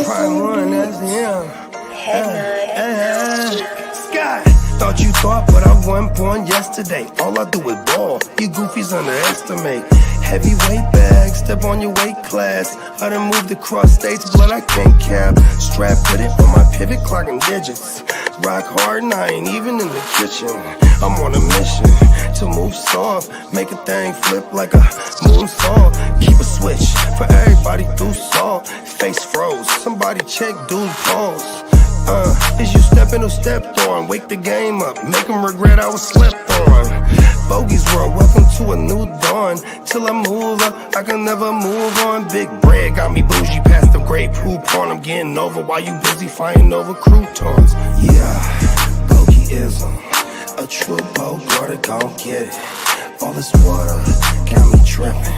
Prime one, that's him. Sky, thought you thought, but I wasn't born yesterday. All I do is ball, you goofies underestimate. Heavyweight bag, step on your weight class. I done moved across states, blood I can't cap. Strap put it on my pivot, clocking digits. Rock hard and I ain't even in the kitchen. I'm on a mission to move soft, make a thing flip like a moonsault. Keep a switch for everybody through salt. Face froze, somebody check dude pulse. Is you stepping or stepped on? Wake the game up, make them regret I was slept on. Bogey's world, welcome to a new dawn. Till I move up, I can never move on. Big bread got me bougie past the great poop on. I'm getting over while you busy fighting over croutons. Yeah, bogeyism, a true boat, brother, gon' get it. All this water got me tripping.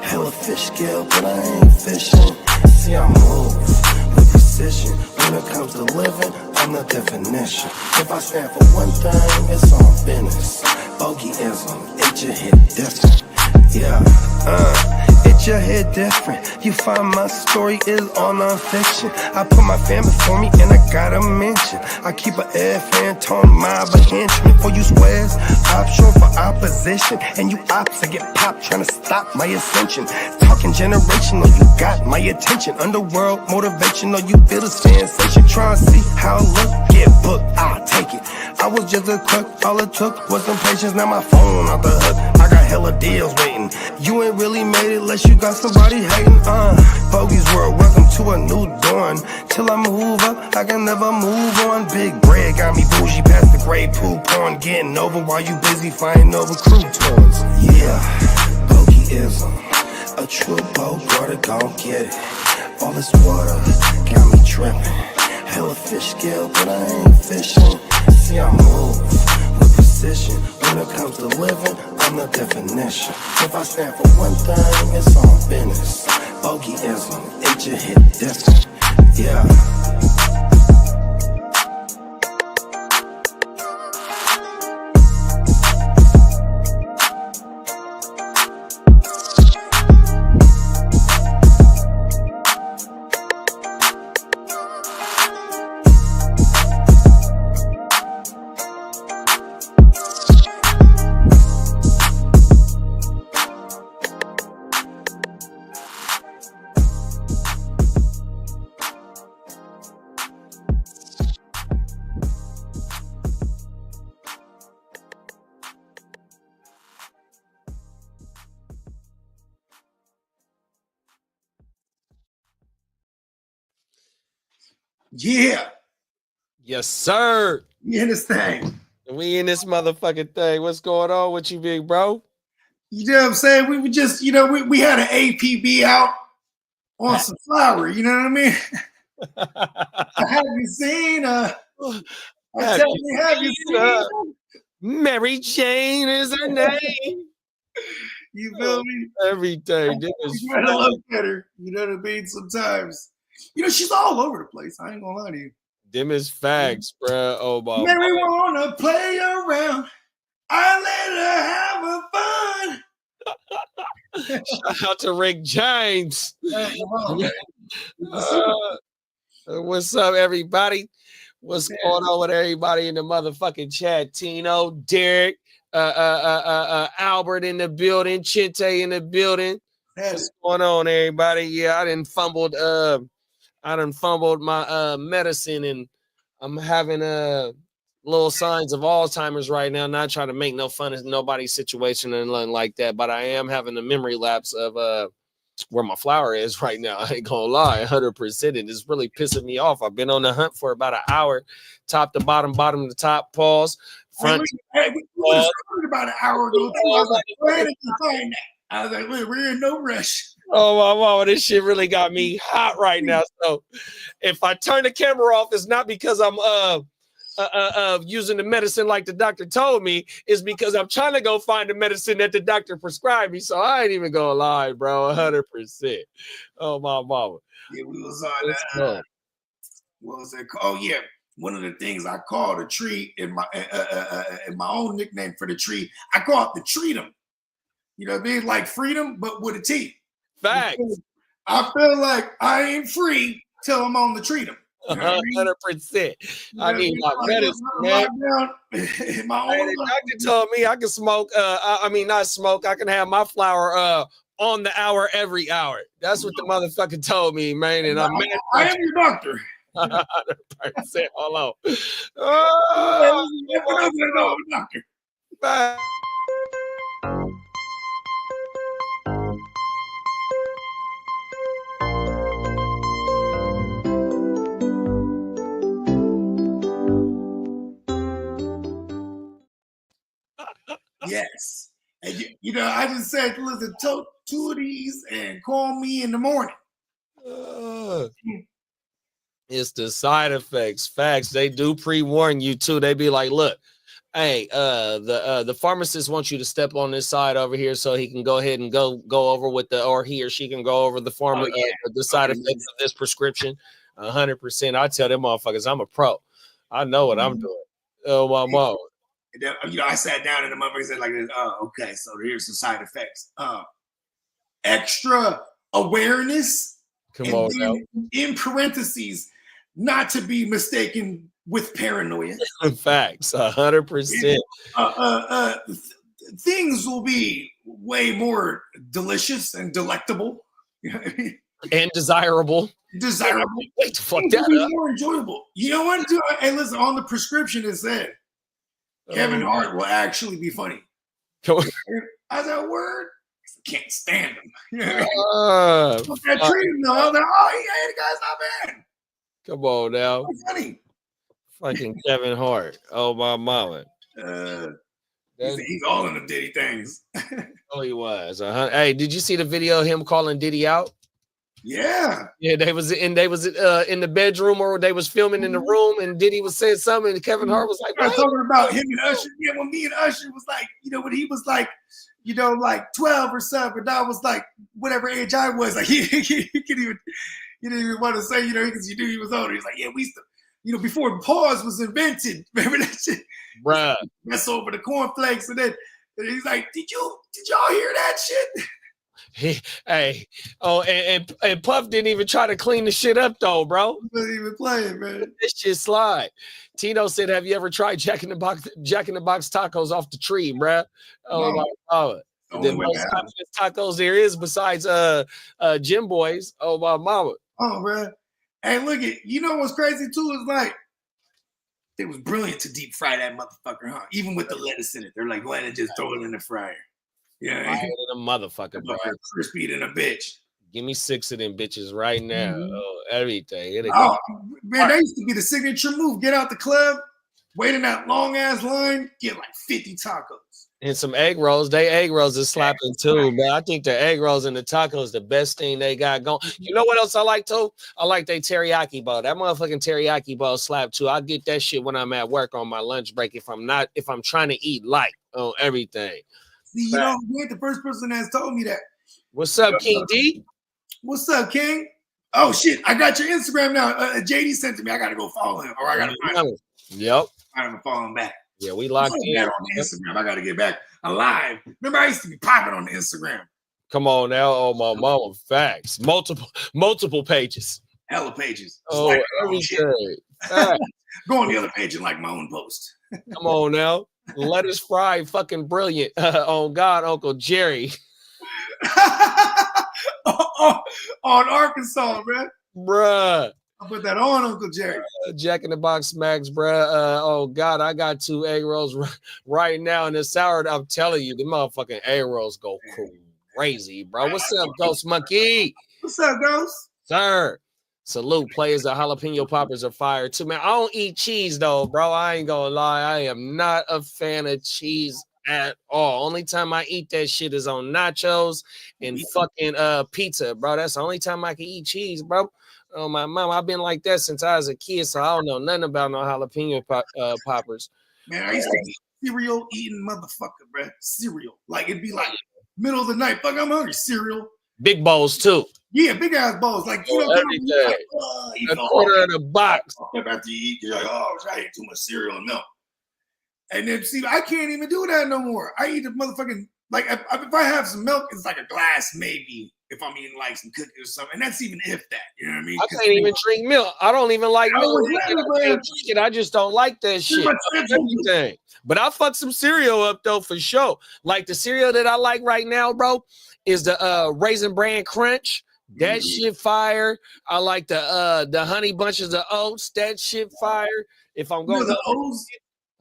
Hella fish skill, but I ain't fishing. See, I move with precision. When it comes to living, I'm the definition. If I stand for one thing, it's on business. Bogeyism, it just hit different. Yeah, it just hit different. You find my story is all non-fiction. I put my fam before me and I gotta mention. I keep an air fan tone mob a henchman. For you squares, option for opposition. And you ops I get popped trying to stop my ascension. Talking generational, you got my attention. Underworld motivational, you feel the sensation. Try to see how I look, get booked, I'll take it. I was just a cook, all it took was some patience. Now my phone off the hook, I got hella deals waiting. You ain't really made it unless you got somebody hating. Bogey's world, welcome to a new dawn. Till I move up, I can never move on. Big bread got me bougie past the gray poop on. Getting over while you busy fighting over croutons. Yeah, bogeyism, a true boat, brother, gon' get it. All this water got me tripping. Hella fish skill, but I ain't fishing. See, I move with precision. When it comes to living, I'm the definition. If I stand for one thing, it's on business. Bogeyism, it just hit different. Yeah. Yeah. Yes, sir. We in this thing. We in this motherfucking thing. What's going on with you, big bro? You know what I'm saying? We were just, we had an APB out on some flower. You know what I mean? Have you seen? Have you seen? Mary Jane is her name. You feel me? Every day. You gotta look at her. You know what I mean? Sometimes. She's all over the place. I ain't gonna lie to you. Them is facts, bro. Oh, my. Mary wanna play around. I let her have a fun. Shout out to Rick James. What's up, everybody? What's going on with everybody in the motherfucking chat? Tino, Derek, Albert in the building, Chinte in the building. What's going on, everybody? Yeah, I done fumbled my medicine, and I'm having little signs of Alzheimer's right now. Not trying to make no fun of nobody's situation and nothing like that, but I am having a memory lapse of where my flower is right now. I ain't gonna lie, 100%. And it's really pissing me off. I've been on the hunt for about an hour, top to bottom, bottom to top, pause, front. We started about an hour ago. I was like, where did you find that? I was like, we're in no rush. Oh, my mama, this shit really got me hot right now. So if I turn the camera off, it's not because I'm using the medicine like the doctor told me. It's because I'm trying to go find the medicine that the doctor prescribed me. So I ain't even gonna lie, bro, 100%. Oh, my mama. Yeah, we was on that. What was that called? Oh, yeah. One of the things I call the tree in my own nickname for the tree, I call it the treatum. You know what I mean? Like freedom, but with a T. Facts. I feel like I ain't free till I'm on the treatum. You know what I mean? 100%. I need my medicine, man. The doctor told me I can smoke. Not smoke. I can have my flower on the hour every hour. That's what the motherfucker told me, man. And I'm mad. I am your doctor. 100%. Hold on. Doctor. Bye. Yes. And you know, I just said, listen, two of these and call me in the morning. It's the side effects. Facts. They do pre-warn you too. They be like, look, hey, the pharmacist wants you to step on this side over here so he can go ahead and go over with or he or she can go over the the side effects of this prescription. 100%. I tell them motherfuckers, I'm a pro. I know what I'm doing. Oh my mom. You know, I sat down and the motherfucker said like this. Oh, okay. So here's the side effects. Extra awareness. Come on now. In parentheses, not to be mistaken with paranoia. Facts, 100%. Things will be way more delicious and delectable. And desirable. Wait, fuck that up. More enjoyable. You know what? Hey, listen, on the prescription it said Kevin Hart will actually be funny. Come on. I was that word. I can't stand him. I treat him though. I was like, the guy's not bad. Come on now. That's funny. Fucking Kevin Hart. Oh my mama. He's all in the Diddy things. Oh, he was. Hey, did you see the video of him calling Diddy out? Yeah. Yeah, they was in the bedroom or they was filming in the room and Diddy was saying something and Kevin Hart was like, I was talking about him and Usher. Yeah, when me and Usher was like, you know, when he was like, you know, like 12 or something, and I was like, whatever age I was, like he didn't even want to say, you know, because you knew he was older. He's like, yeah, we used to, you know, before pause was invented. Remember that shit? Bruh. Mess over the cornflakes, and then he's like, did y'all hear that shit? Hey, and Puff didn't even try to clean the shit up though, bro. He wasn't even playing, man. This shit slide. Tino said, "Have you ever tried Jack in the Box tacos off the tree, bro?" Oh my god, the most confident tacos there is besides Jim Boys. Oh my mama. Oh bro, hey, look you know what's crazy too is like it was brilliant to deep fry that motherfucker, huh? Even with the lettuce in it, they're like, go ahead and just throw it in the fryer. Yeah, a motherfucker, bro. Crispy than a bitch. Give me 6 of them bitches right now. Mm-hmm. Oh, everything. Man, that used to be the signature move. Get out the club, wait in that long ass line, get like 50 tacos. And some egg rolls. They egg rolls is slapping too, man. I think the egg rolls and the tacos the best thing they got going. You know what else I like too? I like their teriyaki bowl. That motherfucking teriyaki bowl slap too. I get that shit when I'm at work on my lunch break if I'm trying to eat light on everything. See, you know, you're the first person that's told me that. What's up, King D? What's up, King? Oh shit, I got your Instagram now. JD sent to me. I gotta go follow him, or I gotta find him. Yep. I gotta follow him back. Yeah, we locked in on the Instagram. I gotta get back alive. Remember, I used to be popping on the Instagram. Come on now, oh my mama, facts. Multiple pages. Hella pages. Oh, like everything. Go on the other page and like my own post. Come on now. Lettuce fry, fucking brilliant. On God, Uncle Jerry. On Arkansas, man. Bruh. I put that on Uncle Jerry. Jack in the Box smacks, bruh. Oh God, I got 2 egg rolls right now, and the sour. I'm telling you, the motherfucking egg rolls go crazy, bro. What's up, Ghost Monkey? What's up, Ghost? Sir. Salute, players. The jalapeno poppers are fire too, man. I don't eat cheese though, bro. I ain't gonna lie. I am not a fan of cheese at all. Only time I eat that shit is on nachos and fucking pizza, bro. That's the only time I can eat cheese, bro. Oh my mom, I've been like that since I was a kid, so I don't know nothing about no jalapeno poppers. Man, I used to eat cereal eating motherfucker, bro. Cereal, like it'd be like middle of the night. Fuck, I'm hungry. Cereal. Big bowls too. Yeah, big ass bowls. Like you know, everything. A quarter of the box. After you eat, you're like, oh, I ate too much cereal and milk. And then see, I can't even do that no more. I eat a motherfucking like if I have some milk, it's like a glass maybe. If I'm eating like some cookies or something, and that's even if that, you know what I mean? I can't even drink milk. I don't even like milk. I just don't like that shit. Everything. But I fuck some cereal up though for sure. Like the cereal that I like right now, bro, is the Raisin Bran Crunch. That shit fire. I like the honey bunches of oats. That shit fire. If I'm going the O's,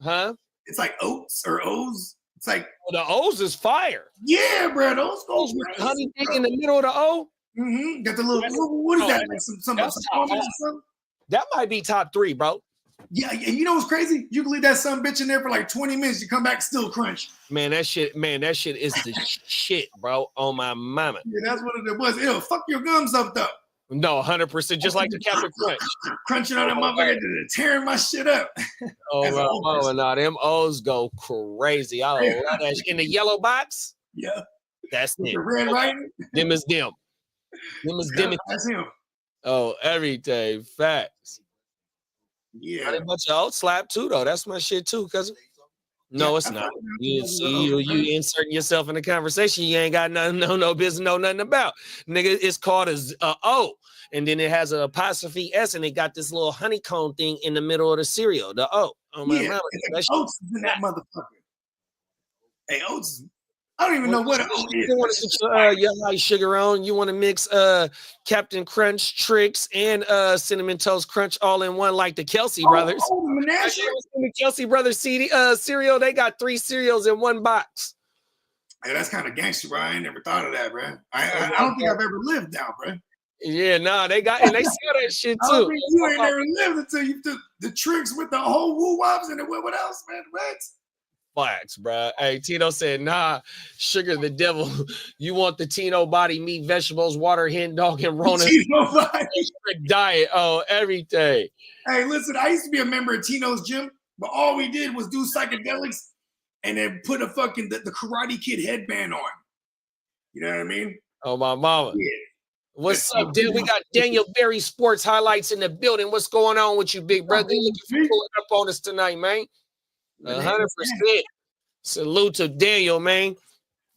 huh? It's like oats or O's. It's like the O's is fire. Yeah, bro. Those goes honey dick in the middle of the O. Mm-hmm. Got the little what is that? Like some almonds or something? That might be top 3, bro. Yeah, and you know what's crazy? You can leave that some bitch in there for like 20 minutes. You come back still crunch. Man, that shit is the shit, bro. On my mama. Yeah, that's what it was. It'll fuck your gums up though. No, 100%, just like the Captain Crunch. Crunching on that motherfucker, tearing my shit up. Oh, no, them O's go crazy. I love that. In the yellow box? Yeah. That's them. The red writing? Them is them. Them is them. That's him. Oh, everything. Facts. Yeah. A bunch of oats slap too, though. That's my shit too, cousin. No, it's not. You inserting yourself in the conversation you ain't got nothing, no business, know nothing about. Nigga, it's called a O, and then it has an apostrophe S, and it got this little honeycomb thing in the middle of the cereal, the O. Oh my God. Like oats is in that motherfucker. Hey, oats. I don't even know what oat is. You want to put your high sugar on. You want to mix Captain Crunch Tricks and Cinnamon Toast Crunch all in one, like the Kelsey brothers. The Kelsey brothers cereal. They got 3 cereals in one box. Hey, that's kind of gangster, bro. I ain't never thought of that, bro. I don't think I've ever lived now, bro. Yeah, nah, they got and they sell that shit too. You ain't never lived until you took the tricks with the whole woo wops and what else, man? What? Facts, bro. Hey, Tino said, nah, sugar the devil. You want the Tino body, meat, vegetables, water, hen dog, and Rona diet. Oh, everything. Hey, listen, I used to be a member of Tino's gym, but all we did was do psychedelics and then put a fucking the Karate Kid headband on. You know what I mean? Oh, my mama. Yeah. What's up, dude? We got Daniel Berry Sports Highlights in the building. What's going on with you, big brother? Looking for pulling up on us tonight, man. 100%. Salute to Daniel, man.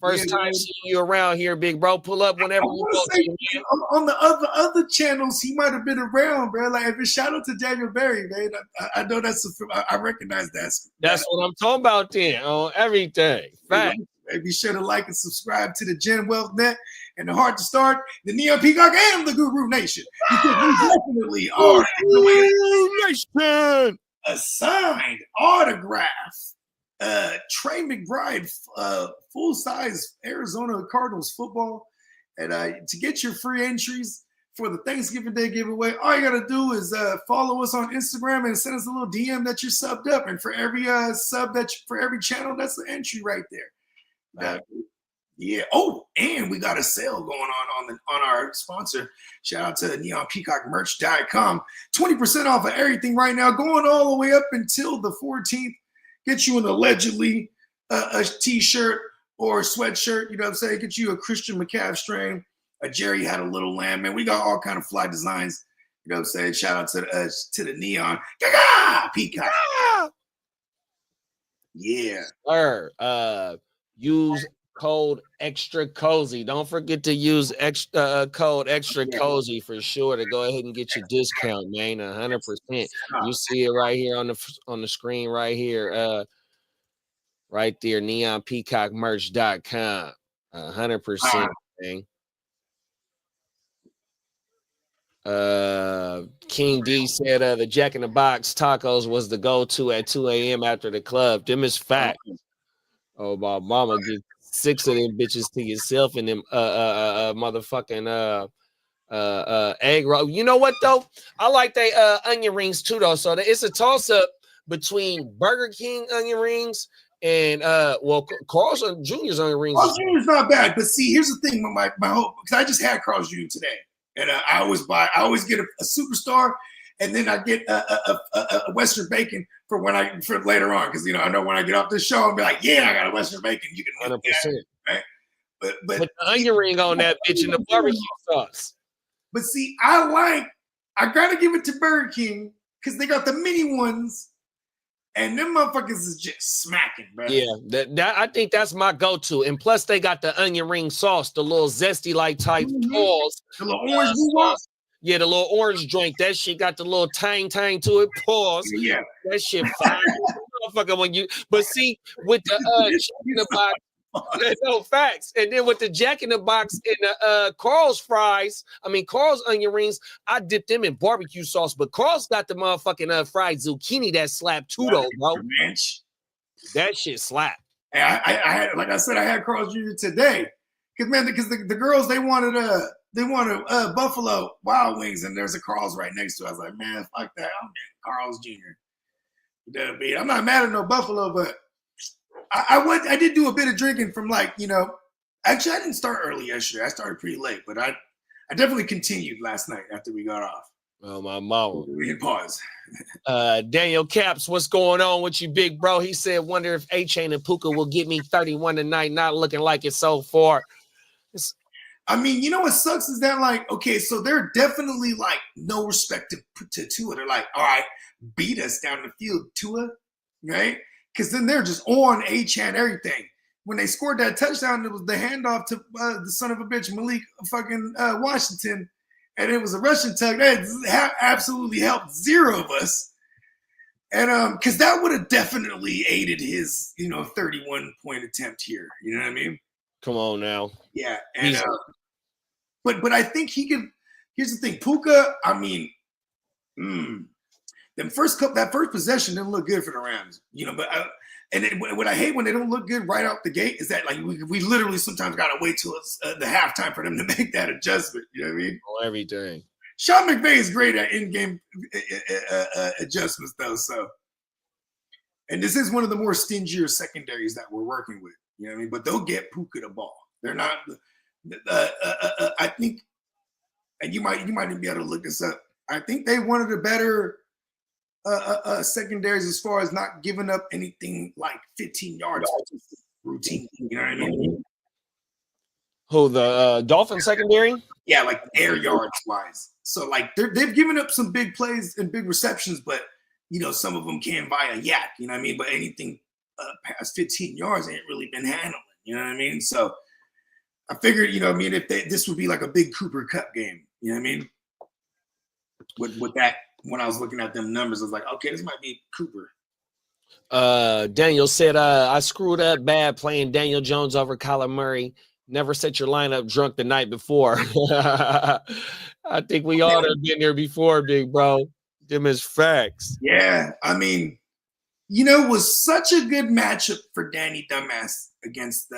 First time seeing you around here, big bro. Pull up whenever you want to. On the other channels, he might have been around, bro. Like, if a shout out to Daniel Berry, man. I know I recognize that. That's what I'm talking about then. On everything. Fact. Be sure to like and subscribe to the Gen Wealth Net and the Heart to Start, the Neon Peacock, and the Guru Nation. Because we definitely are Nation. A signed autograph. Trey McBride, full-size Arizona Cardinals football. And to get your free entries for the Thanksgiving Day giveaway, all you got to do is follow us on Instagram and send us a little DM that you're subbed up. And for every sub for every channel, that's the entry right there. Yeah. Oh, and we got a sale going on our sponsor. Shout out to neonpeacockmerch.com. 20% off of everything right now, going all the way up until the 14th. Get you an allegedly a t-shirt or a sweatshirt, you know what I'm saying? Get you a Christian McCaff strain, a Jerry Had a Little Lamb, man. We got all kind of fly designs, you know what I'm saying? Shout out to the Neon Peacock. Yeah. Sir, use code extra cozy. Don't forget to use code extra cozy for sure to go ahead and get your discount, man. 100%. You see it right here on the screen right here. Right there, neonpeacockmerch.com. 100%, man. King D said the Jack in the Box tacos was the go-to at 2 a.m. after the club. Them is fact. Oh, my mama, get 6 of them bitches to yourself and them motherfucking egg roll. You know what though? I like they onion rings too though. So it's a toss-up between Burger King onion rings and Carl's Jr.'s onion rings. Carl's Jr.'s not bad, but see, here's the thing with my hope, because I just had Carl's Jr. today, and I always get a superstar, and then I get a Western bacon for later on, because I know when I get off this show, I'll be like, yeah, I got a Western bacon. You can 100%, right? But the onion ring on that bitch and the barbecue sauce. But see, I gotta give it to Burger King because they got the mini ones, And them motherfuckers is just smacking, bro. Yeah, that I think that's my go-to. And plus, they got the onion ring sauce, the little zesty like type pause. The little orange sauce. Yeah, the little orange drink. That shit got the little tang to it. Pause. Yeah, that shit fire. Motherfucker, when you but see with the Jack in the Box. No facts. And then with the Jack in the Box and the Carl's fries, Carl's onion rings, I dipped them in barbecue sauce, but Carl's got the motherfucking fried zucchini that slap too though, bro. That shit slap. I had, like I said, I had Carl's Jr. today. Because the girls they wanted Buffalo Wild Wings, and there's a Carl's right next to it. I was like, man, fuck that. I'm getting Carl's Jr. I'm not mad at no Buffalo, but I did do a bit of drinking from actually I didn't start early yesterday. I started pretty late, but I definitely continued last night after we got off. Oh, my mama. We can pause. Daniel Caps, what's going on with you, big bro? He said, wonder if A-Chain and Puka will get me 31 tonight, not looking like it so far. You know what sucks is that, okay, so they're definitely, no respect to Tua. They're like, all right, beat us down the field, Tua, right? Because then they're just on A-Chan everything. When they scored that touchdown, it was the handoff to the son of a bitch, Malik fucking Washington, and it was a Russian tug. That absolutely helped zero of us. And because that would have definitely aided his, 31-point attempt here. You know what I mean? Come on now. Yeah. And but I think he could. Here's the thing, Puka, that first possession didn't look good for the Rams, but what I hate when they don't look good right out the gate is that we literally sometimes got to wait till it's the halftime for them to make that adjustment. You know what I mean? Everything. Sean McVay is great at in-game adjustments, though. So, and this is one of the more stingier secondaries that we're working with. You know what I mean? But they'll get Puka the ball. They're not. I think, and you might be able to look this up. I think they one of the better secondaries as far as not giving up anything like 15 yards routine. You know what I mean? Who, the Dolphins secondary? Yeah, like air yards wise. So they've given up some big plays and big receptions, but some of them came by a yak. You know what I mean? But anything past 15 yards ain't really been handling. You know what I mean? So I figured, if this would be like a big Cooper Cup game. You know what I mean? With that, when I was looking at them numbers, I was like, okay, this might be Cooper. Daniel said, I screwed up bad playing Daniel Jones over Kyler Murray. Never set your lineup drunk the night before. I think we all have been there before, big bro. Them is facts. Yeah, it was such a good matchup for Danny Dumbass against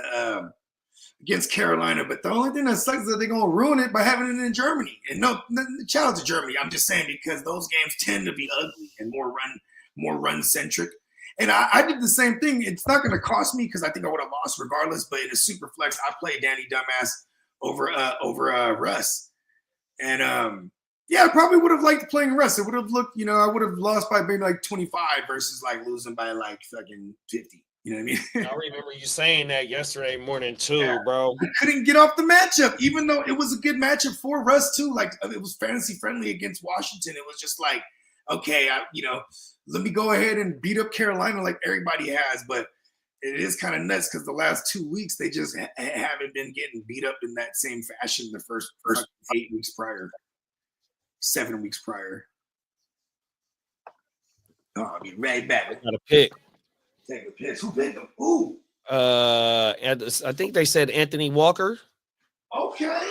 Carolina, but the only thing that sucks is that they're gonna ruin it by having it in Germany. And no, shout out to Germany. I'm just saying because those games tend to be ugly and more run centric. And I did the same thing. It's not going to cost me because I think I would have lost regardless. But in a super flex, I played Danny Dumbass over Russ. And I probably would have liked playing Russ. It would have looked, I would have lost by maybe 25 versus losing by fucking 50. You know what I mean? I remember you saying that yesterday morning too, bro. I couldn't get off the matchup, even though it was a good matchup for Russ too. It was fantasy friendly against Washington. It was just okay, let me go ahead and beat up Carolina like everybody has. But it is kind of nuts because the last 2 weeks, they just haven't been getting beat up in that same fashion the first 8 weeks prior, 7 weeks prior. Oh, I'll be right back. Got a pick. Take a piss. Who picked him? Ooh. I think they said Anthony Walker. Okay.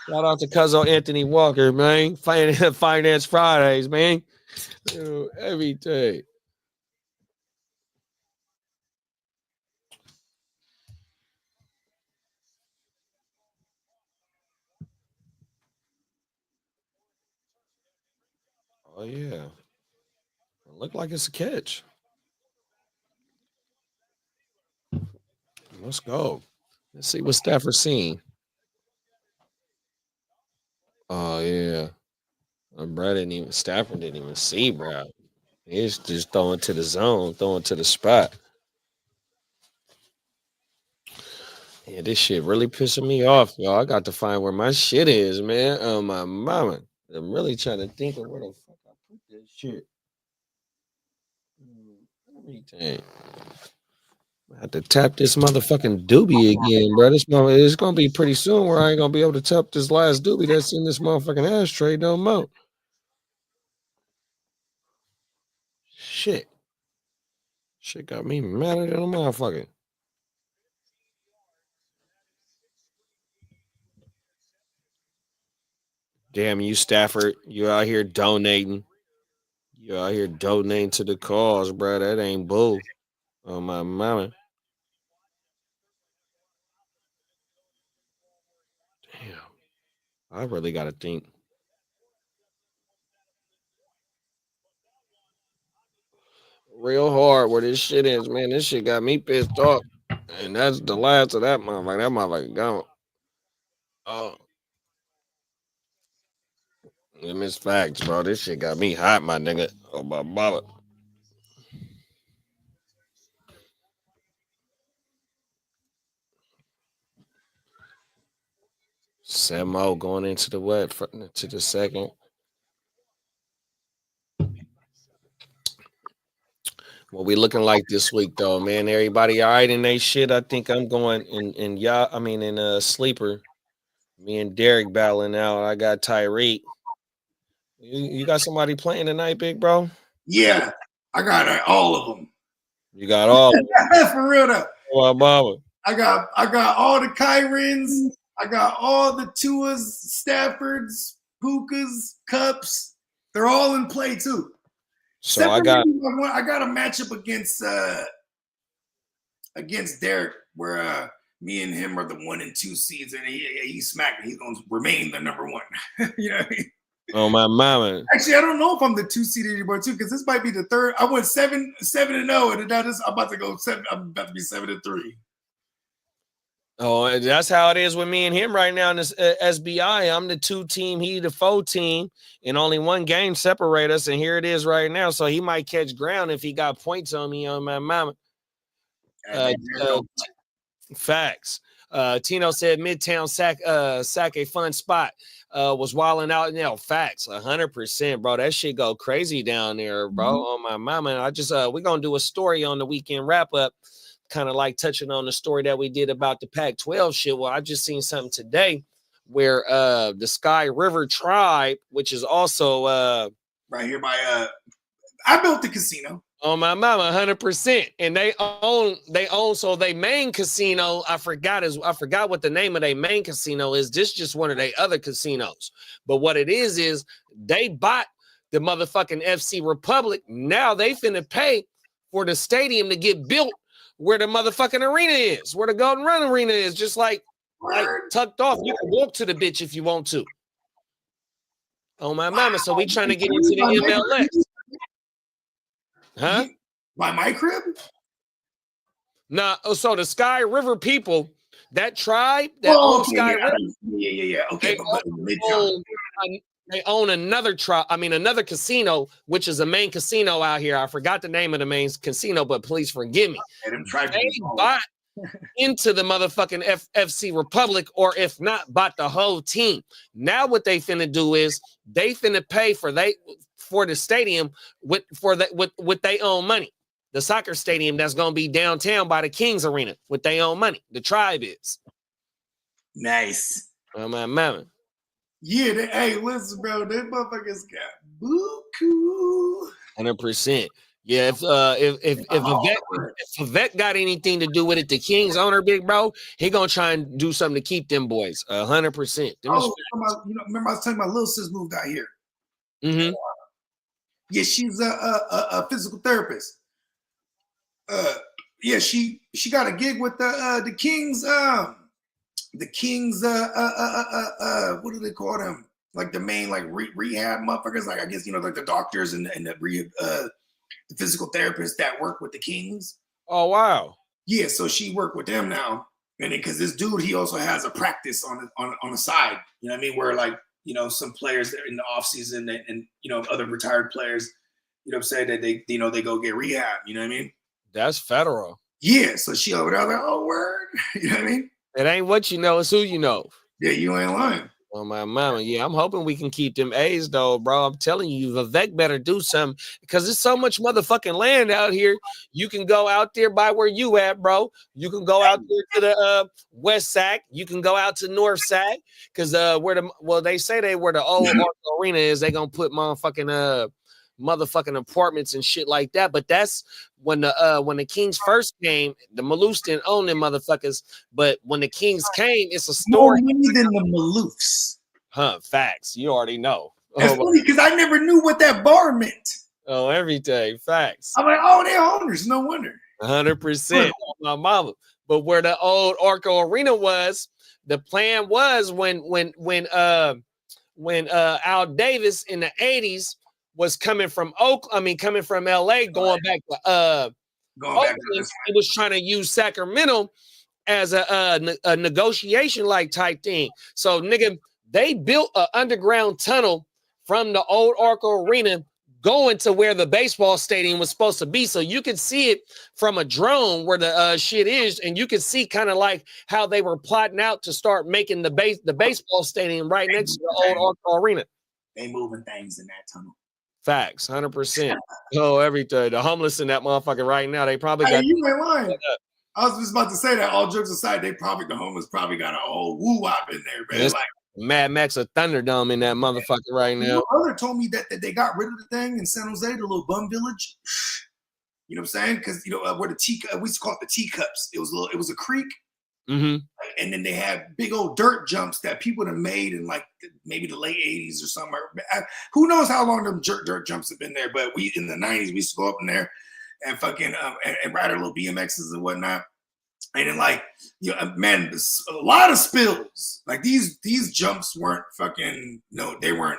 Shout out to Cuzzo Anthony Walker, man. Finance Fridays, man. Every day. Oh, yeah. It looked like it's a catch. Let's go. Let's see what Stafford's seeing. Oh, yeah. Stafford didn't even see, bro. He's just throwing to the zone, throwing to the spot. Yeah, this shit really pissing me off, y'all. I got to find where my shit is, man. Oh, my mama. I'm really trying to think of where the fuck I put this shit. Dang. I have to tap this motherfucking doobie again, bro. This mother, it's gonna be pretty soon where I ain't gonna be able to tap this last doobie that's in this motherfucking ashtray no more. Shit. Shit got me madder than a motherfucker. Damn you, Stafford. You out here donating. You out here donating to the cause, bro. That ain't bull. Oh my mama. Damn. I really gotta think. Real hard where this shit is, man. This shit got me pissed off. And that's the last of that motherfucker. That motherfucker gone. Oh, them is facts, bro. This shit got me hot, my nigga. Oh my mama. Samo going into the what? To the second. What we looking like this week, though, man? Everybody all right in they shit? I think I'm going in y'all. I mean, in sleeper. Me and Derek battling out. I got Tyreek. You got somebody playing tonight, big bro? Yeah, I got all of them. You got all For real though. Oh, Baba. I got all the Kyrens. I got all the Tuas, Staffords, Pukas, Cups. They're all in play too. So I got a matchup against Derek where me and him are the 1 and 2 seeds, and he smacked me. He's gonna remain the number 1. You know what I mean? Oh my mama. Actually, I don't know if I'm the 2 seed anymore too, because this might be the third. I went 7-0, and now I'm about to go 7. I'm about to be 7-3. Oh, and that's how it is with me and him right now in this SBI. I'm the 2 team, he the 4 team, and only one game separate us. And here it is right now. So he might catch ground if he got points on me on my mama. Facts. Tino said Midtown sack a fun spot. Was wilding out now. Facts, 100%, bro. That shit go crazy down there, bro. Mm-hmm. On my mama. And I just we're gonna do a story on the weekend wrap up, kind of like touching on the story that we did about the Pac-12 shit. Well, I just seen something today where the Sky River Tribe, which is also right here by I built the casino. On my mama, 100%. And they own so they main casino. I forgot what the name of their main casino is. This just one of their other casinos. But what it is they bought the motherfucking FC Republic. Now they finna pay for the stadium to get built where the motherfucking arena is, where the Golden Run Arena is, just like tucked off. You can walk to the bitch if you want to. Oh my mama. So we trying to get into the MLS. Huh? By my crib? Nah, so the Sky River people, that tribe that owns Sky River. Yeah. Okay. They own another tribe, another casino, which is a main casino out here. I forgot the name of the main casino, but please forgive me. They bought into the motherfucking FC Republic, or if not, bought the whole team. Now what they finna do is they finna pay for the stadium with their own money. The soccer stadium that's gonna be downtown by the Kings Arena with their own money. The tribe is nice. Oh my mama. Yeah, hey, listen, bro, that motherfuckers got buku. 100%. Yeah, if Vivek got anything to do with it, the Kings owner, big bro, he gonna try and do something to keep them boys. 100%. Remember I was telling my little sis moved out here. Mm-hmm. Yeah, she's a physical therapist. Yeah, she got a gig with the Kings. The Kings. What do they call them? Like the main rehab motherfuckers. Like I guess like the doctors and the physical therapists that work with the Kings. Oh wow. Yeah, so she worked with them now, and then because this dude, he also has a practice on the side. You know what I mean? Where some players that are in the off season and other retired players, say that they they go get rehab. You know what I mean? That's federal. Yeah, so she over there like, oh word, you know what I mean? It ain't what you know, it's who you know. Yeah, you ain't lying. Oh my mama, yeah, I'm hoping we can keep them A's though, bro. I'm telling you, Vivek better do something because there's so much motherfucking land out here. You can go out there by where you at, bro. You can go out there to the West Sac. You can go out to North Sac because they say where the old Arco Arena is. They gonna put motherfucking apartments and shit like that. But that's when the Kings first came, the Maloofs didn't own them motherfuckers. But when the Kings came, it's a story. More money than the Maloofs. Huh, facts. You already know. It's funny because I never knew what that bar meant. Oh, everything. Facts. I'm like, oh, they're owners. No wonder. 100%. My mama. But where the old Arco Arena was, the plan was when Al Davis in the 80s was coming from coming from LA, going back to Oakland, he was trying to use Sacramento as a negotiation like type thing. So nigga, they built an underground tunnel from the old Arco Arena going to where the baseball stadium was supposed to be. So you could see it from a drone where the shit is, and you could see kind of like how they were plotting out to start making the baseball stadium right next to the old Arco Arena. They moving things in that tunnel. Facts, 100%. Oh, everything. The homeless in that motherfucker right now, they probably got. You ain't lying. I was just about to say that. All jokes aside, the homeless probably got a whole woo wop in there, man. Like Mad Max or Thunderdome in that motherfucker right now. My brother told me that they got rid of the thing in San Jose, the little bum village. You know what I'm saying? Because where we used to call it the teacups. It was a creek. Mm-hmm. And then they had big old dirt jumps that people have made in like maybe the late 80s or somewhere. Who knows how long them dirt jumps have been there? But we in the 90s, we used to go up in there and fucking and ride our little BMXs and whatnot. And then man, a lot of spills. Like these jumps weren't fucking they were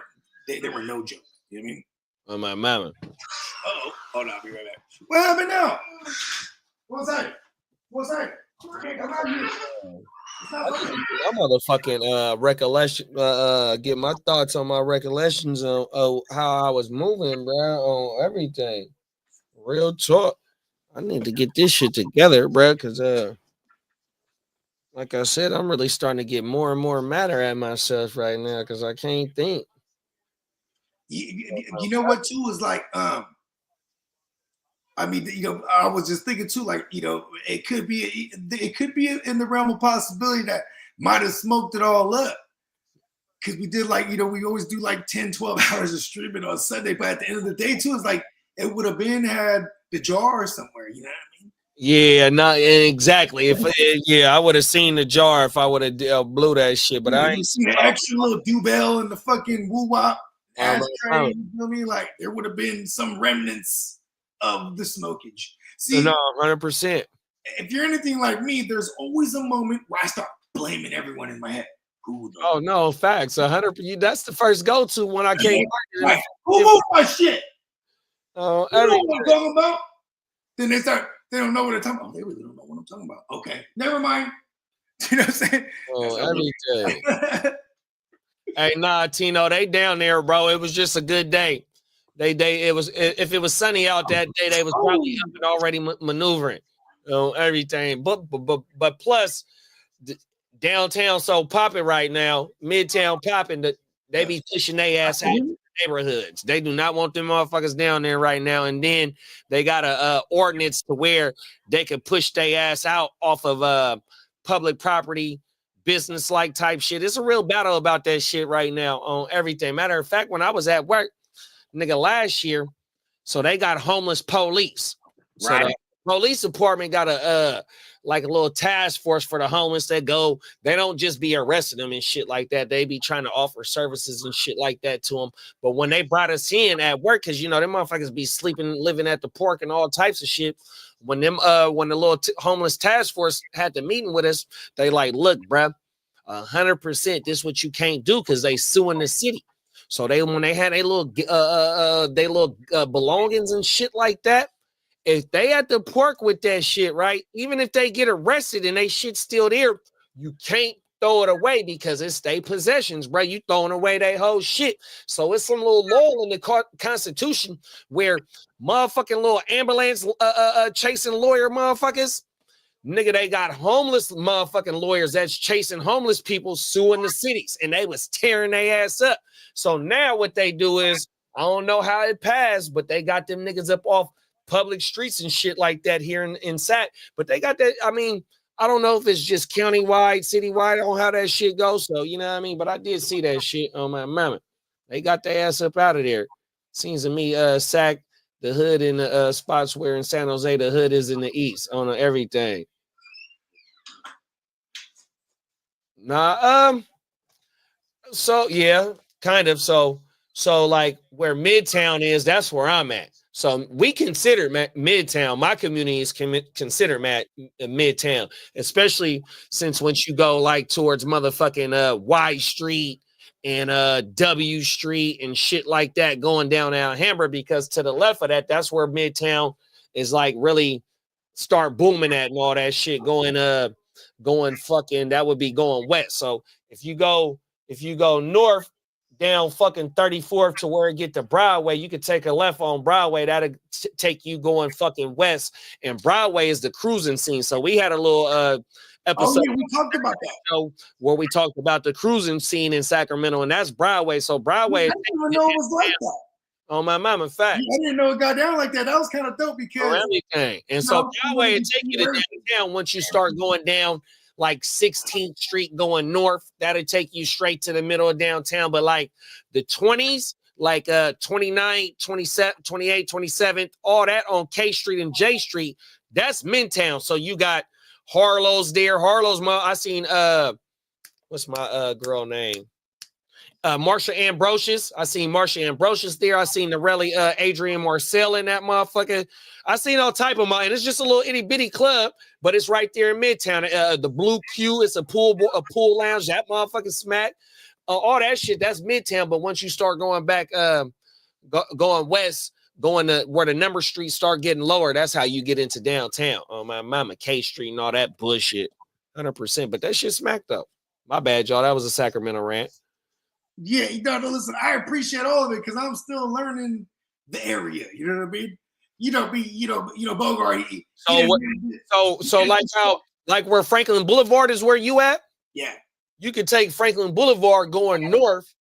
no joke. You know what I mean? Oh my mama. Uh-oh. Hold on, I'll be right back. What happened now? What's that? My motherfucking recollection, get my thoughts on my recollections on how I was moving, bro, on everything. Real talk. I need to get this shit together, bro, because like I said, I'm really starting to get more and more matter at myself right now because I can't think. You know what too is like I mean, I was just thinking too, like, it could be in the realm of possibility that might have smoked it all up. Because we did we always do like 10, 12 hours of streaming on Sunday. But at the end of the day too, it's like it would have had the jar somewhere, you know what I mean? Yeah, not exactly. I would have seen the jar if I would have blew that shit. But I ain't seen the extra little doorbell and the fucking woo wop ashtray. You know what I mean? Like there would have been some remnants of the smokage. See, no, 100%. If you're anything like me, there's always a moment where I start blaming everyone in my head. Oh no, facts. 100%. That's the first go-to when I came. Like, who moved my shit? Oh, you know what I'm talking about? Then they don't know what they're talking about. Oh, they really don't know what I'm talking about. Okay, never mind. You know what I'm saying? Oh, everything. Hey, nah, Tino, they down there, bro. It was just a good day. If it was sunny out that day, they was probably up and already maneuvering, everything. But plus, downtown so popping right now, midtown popping. That they be pushing their ass out of neighborhoods. They do not want them motherfuckers down there right now. And then they got a ordinance to where they could push their ass out off of public property, business like type shit. It's a real battle about that shit right now on everything. Matter of fact, when I was at work, nigga, last year, so they got homeless police. Right. So the police department got a little task force for the homeless that go. They don't just be arresting them and shit like that. They be trying to offer services and shit like that to them. But when they brought us in at work, because them motherfuckers be living at the park and all types of shit. When the little homeless task force had the meeting with us, they like, look, bruh, 100%, this what you can't do because they suing the city. So when they had their little belongings and shit like that, if they at the park with that shit, right? Even if they get arrested and they shit still there, you can't throw it away because it's their possessions, bro. You throwing away their whole shit. So it's some little law in the Constitution where motherfucking little ambulance chasing lawyer motherfuckers, Nigga, they got homeless motherfucking lawyers that's chasing homeless people suing the cities, and they was tearing their ass up. So now what they do is, I don't know how it passed, but they got them niggas up off public streets and shit like that here in Sac. But they got that, I mean, I don't know if it's just countywide, citywide, on how that shit goes. So, you know what I mean? But I did see that shit on my mama. They got their ass up out of there. Seems to me, Sac, the hood in the spots where in San Jose, the hood is in the east on everything. Nah, so yeah, kind of. So like where Midtown is, that's where I'm at. So we consider Midtown, my community is considered Midtown, especially since once you go like towards motherfucking Y Street and W Street and shit like that, going down Alhambra, because to the left of that, that's where Midtown is like really start booming at and all that shit going fucking, that would be going west. So if you go north down fucking 34th to where it get to Broadway, you could take a left on Broadway. That'll take you going fucking west. And Broadway is the cruising scene. So we had a little episode. Oh, yeah, we talked about that. Where we talked about the cruising scene in Sacramento, and that's Broadway. So Broadway. I didn't even know it was like that. On my mama, fact. I didn't know it got down like that. That was kind of dope because everything. And so Broadway will take you to downtown once you start going down like 16th Street going north. That'll take you straight to the middle of downtown. But like the 20s, like 29, 27, 28, 27th, all that on K Street and J Street, that's Midtown. So you got Harlow's there. Harlow's, I seen what's my girl name? Marsha Ambrosius. I seen Marsha Ambrosius there. I seen Norelli, Adrian Marcel in that motherfucker. I seen all type of mine. It's just a little itty bitty club, but it's right there in Midtown. The Blue Q, it's a pool lounge. That motherfucking smack. All that shit, that's Midtown. But once you start going back, going west, going to where the number streets start getting lower, that's how you get into downtown. On my mama, K Street and all that bullshit. 100%. But that shit smacked up. My bad, y'all. That was a Sacramento rant. Yeah, you know, listen, I appreciate all of it because I'm still learning the area. You know what I mean? Bogart. So like how, like where Franklin Boulevard is where you at? Yeah. You could take Franklin Boulevard going north,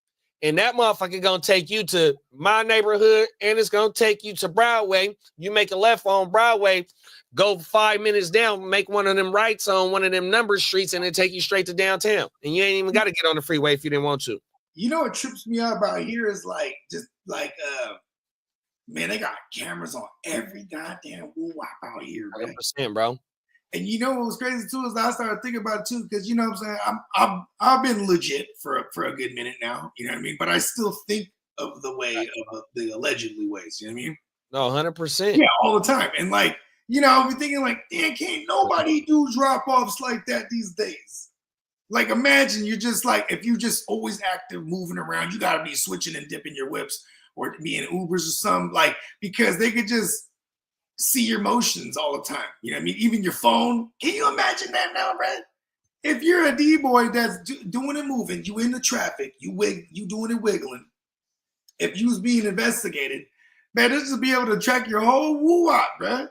and that motherfucker gonna take you to my neighborhood, and it's gonna take you to Broadway. You make a left on Broadway, go 5 minutes down, make one of them rights on one of them number streets, and it take you straight to downtown. And you ain't even got to get on the freeway if you didn't want to. You know what trips me out about here is like just like man, they got cameras on every goddamn woo-wop out here, man. 100%, bro. And you know what was crazy too is I started thinking about it too, because you know what I'm saying, I've been legit for a good minute now, you know what I mean? But I still think of the way of the allegedly ways, you know what I mean? No, 100%. Yeah, all the time. And like, you know, I'll be thinking like, damn, can't nobody do drop-offs like that these days. Like, imagine you're just like, if you just always active, moving around, you got to be switching and dipping your whips or be in Ubers or something, like, because they could just see your motions all the time. You know what I mean? Even your phone. Can you imagine that now, Brad? If you're a D-boy that's doing it moving, you in the traffic, you doing it wiggling. If you was being investigated, man, this would be able to track your whole woo-wop, Brad.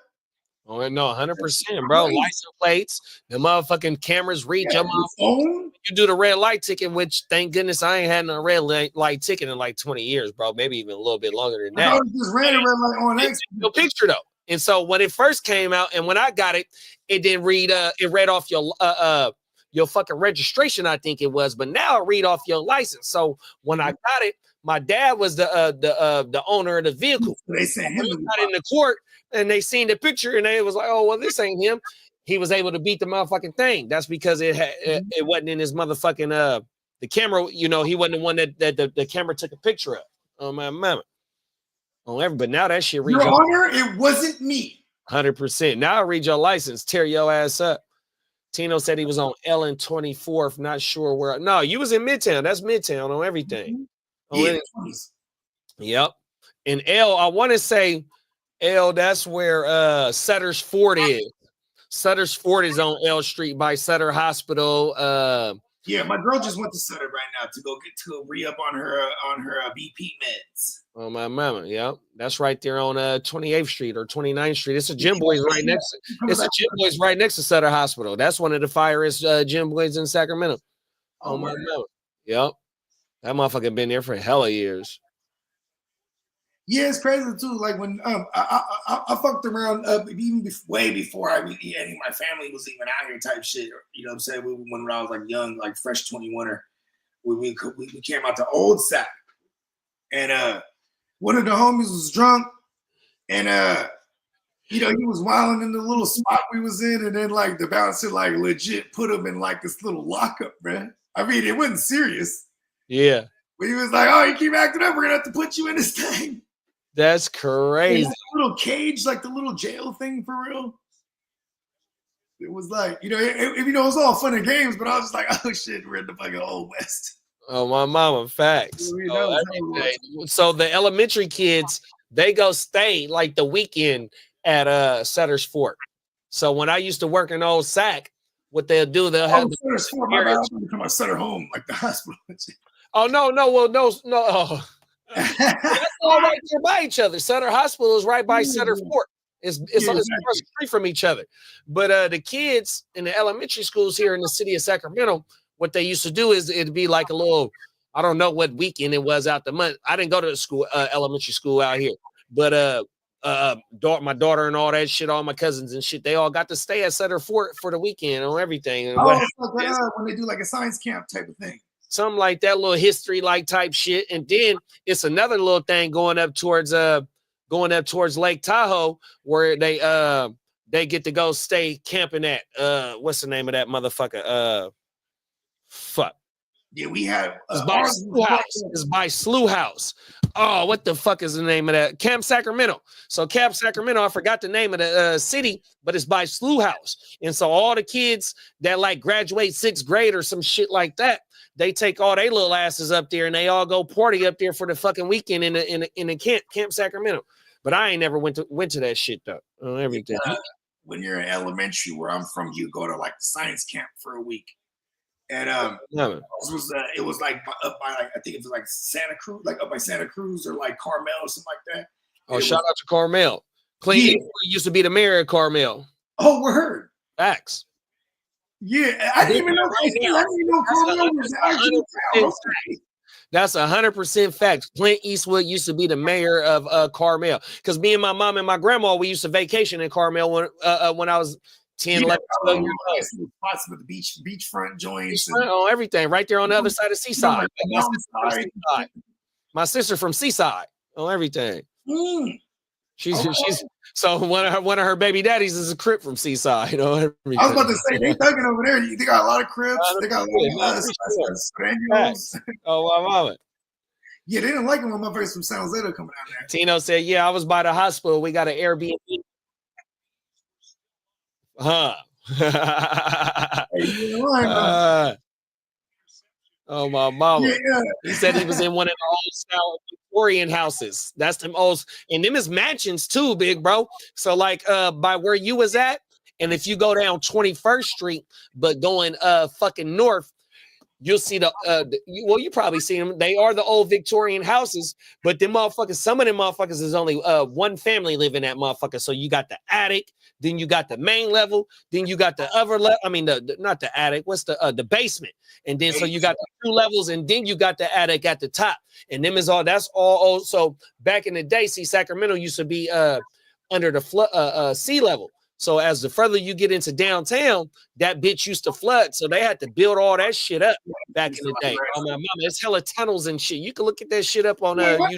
Oh, no, 100%, bro. License plates, the motherfucking cameras reach your phone. You do the red light ticket, which thank goodness I ain't had no red light ticket in like 20 years, bro. Maybe even a little bit longer than that. I just ran a red light on X. No picture though. And so when it first came out, and when I got it, it didn't read. It read off your fucking registration, I think it was. But now it read off your license. So when I got it, my dad was the owner of the vehicle. They sent him got in the court. And they seen the picture, and they was like, "Oh, well, this ain't him." He was able to beat the motherfucking thing. That's because it wasn't in his motherfucking the camera. You know, he wasn't the one that the camera took a picture of. Oh my mama. But now that shit reads. Your Honor, it wasn't me. 100%. Now I read your license, tear your ass up. Tino said he was on Ellen 24th. Not sure where. No, you was in Midtown. That's Midtown on everything. Yeah. Yep. And L, I want to say. L, that's where Sutter's Fort is. Sutter's Fort is on L Street by Sutter Hospital. Yeah, my girl just went to Sutter right now to go get to re-up on her BP meds. Oh my mama, yeah, that's right there on 28th Street or 29th Street. It's a Gym Boys right next. It's a Gym Boys right next to Sutter Hospital. That's one of the firest Gym Boys in Sacramento. Oh my mama, yep, that motherfucker been there for hella years. Yeah, it's crazy too. Like when I fucked around even way before any of my family was even out here type shit. You know what I'm saying? When I was like young, like fresh 21er, we came out to Old Sac, and one of the homies was drunk, and he was wilding in the little spot we was in, and then like the bouncer like legit put him in like this little lockup, man. I mean, it wasn't serious. Yeah. But he was like, "Oh, you keep acting up, we're gonna have to put you in this thing." That's crazy. A little cage, like the little jail thing for real. It was like, it was all fun and games, but I was just like, oh shit, we're in the fucking Old West. Oh, my mama, facts. So the elementary kids, they go stay like the weekend at Sutter's Fort. So when I used to work in Old Sac, what they'll do, they'll have Sutter's Fort. My bad, I'm come out Sutter home, like the hospital. Oh no. Oh. That's all right there by each other. Sutter Hospital is right by Sutter Fort. It's across the street from each other. But the kids in the elementary schools here in the city of Sacramento, what they used to do is it'd be like a little, I don't know what weekend it was out the month. I didn't go to the school, elementary school out here, but my daughter and all that shit, all my cousins and shit, they all got to stay at Sutter Fort for the weekend on everything. And like when they do like a science camp type of thing. Something like that, little history like type shit. And then it's another little thing going up towards Lake Tahoe where they get to go stay camping at what's the name of that motherfucker? Fuck. Yeah, we have it's by Slough House. Oh, what the fuck is the name of that? Camp Sacramento. So Camp Sacramento, I forgot the name of the city, but it's by Slough House. And so all the kids that like graduate 6th grade or some shit like that, they take all their little asses up there and they all go party up there for the fucking weekend in the Camp Sacramento. But I ain't never went to that shit though. Everything. When you're in elementary, where I'm from, you go to like the science camp for a week, and it was like up by like I think it was like Santa Cruz, like up by Santa Cruz or like Carmel or something like that. Oh, shout out to Carmel. Clint Eastwood used to be the mayor of Carmel. Oh, we're heard. Facts. Yeah, I didn't even know. That's 100% facts. Clint Eastwood used to be the mayor of Carmel. Because me and my mom and my grandma, we used to vacation in Carmel when I was 10, 11, 12 years old. Spots with the beachfront joints. Oh, everything. Right there on the other side of Seaside. My sister from Seaside. Oh, everything. She's so one of her baby daddies is a Crip from Seaside. You know, everything. I was about to say they thugging over there. They got a lot of Crips. They got a lot of Spaniels. Oh, my mama. Yeah, they didn't like it when my face from San Jose coming out there. Tino said, "Yeah, I was by the hospital. We got an Airbnb." Huh. Oh, my mama. Yeah. He said he was in one of the old style Victorian houses. That's the most, and them is mansions too, big bro. So like by where you was at, and if you go down 21st Street, but going fucking north, you'll see you probably see them. They are the old Victorian houses, but them motherfuckers, some of them motherfuckers is only one family living in that motherfucker. So you got the attic, then you got the main level, then you got the other level. I mean, not the attic. What's the basement? And then so you got the 2 levels, and then you got the attic at the top. And them is all. That's all old. So back in the day, see, Sacramento used to be under the sea level. So as the further you get into downtown, that bitch used to flood. So they had to build all that shit up back in the day. Oh, my mama, it's hella tunnels and shit. You can look at that shit up on YouTube.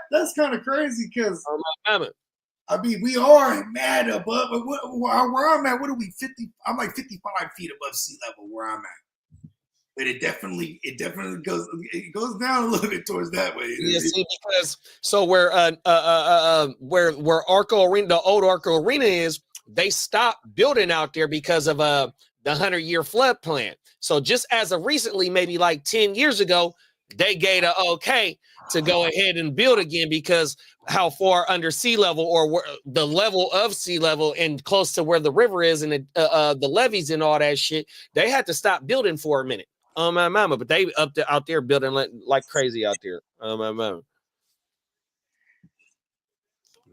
That's kind of crazy because my mama. I mean, we are mad above. Where I'm at, what are we? 50? I'm like 55 feet above sea level where I'm at. But it definitely goes down a little bit towards that way. Yeah, see, because so where Arco Arena, the old Arco Arena is, they stopped building out there because of the 100-year flood plan. So just as of recently, maybe like 10 years ago, they gave a okay to go ahead and build again because how far under sea level or where, the level of sea level and close to where the river is and the levees and all that shit, they had to stop building for a minute. Oh my mama, but they out there building like crazy out there. Oh my mama.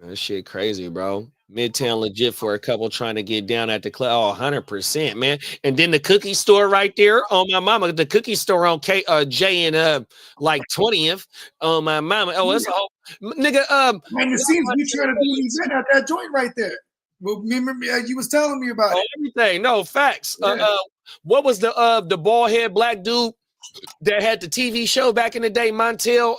That shit crazy, bro. Midtown legit for a couple trying to get down at the club. Oh, 100%, man. And then the cookie store right there. Oh, my mama. The cookie store on J and like 20th. Oh, my mama. Oh, it's a whole nigga. Man, it seems we trying to do an event at that joint right there. Well, remember you was telling me about it. Everything. No, facts. Yeah. What was the bald head black dude that had the TV show back in the day? Montel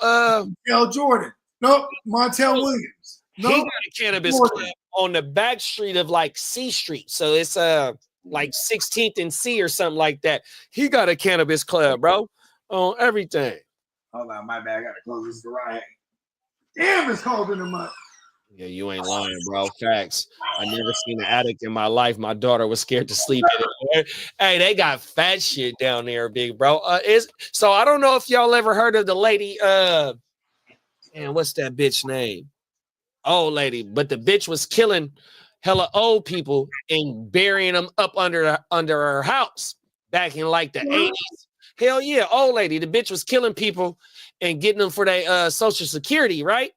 Jordan. Nope. Montel Williams. Nope. He got a cannabis club on the back street of like C Street. So it's like 16th and C or something like that. He got a cannabis club, bro, on everything. Hold on, my bad. I gotta close this garage. Damn, it's cold in the month. Yeah, you ain't lying, bro. Facts. I never seen an addict in my life. My daughter was scared to sleep in it. Hey, they got fat shit down there, big bro. So I don't know if y'all ever heard of the lady. Man, what's that bitch name? Old lady, but the bitch was killing hella old people and burying them up under her house back in like the 80s. Hell yeah, old lady. The bitch was killing people and getting them for their social security, right?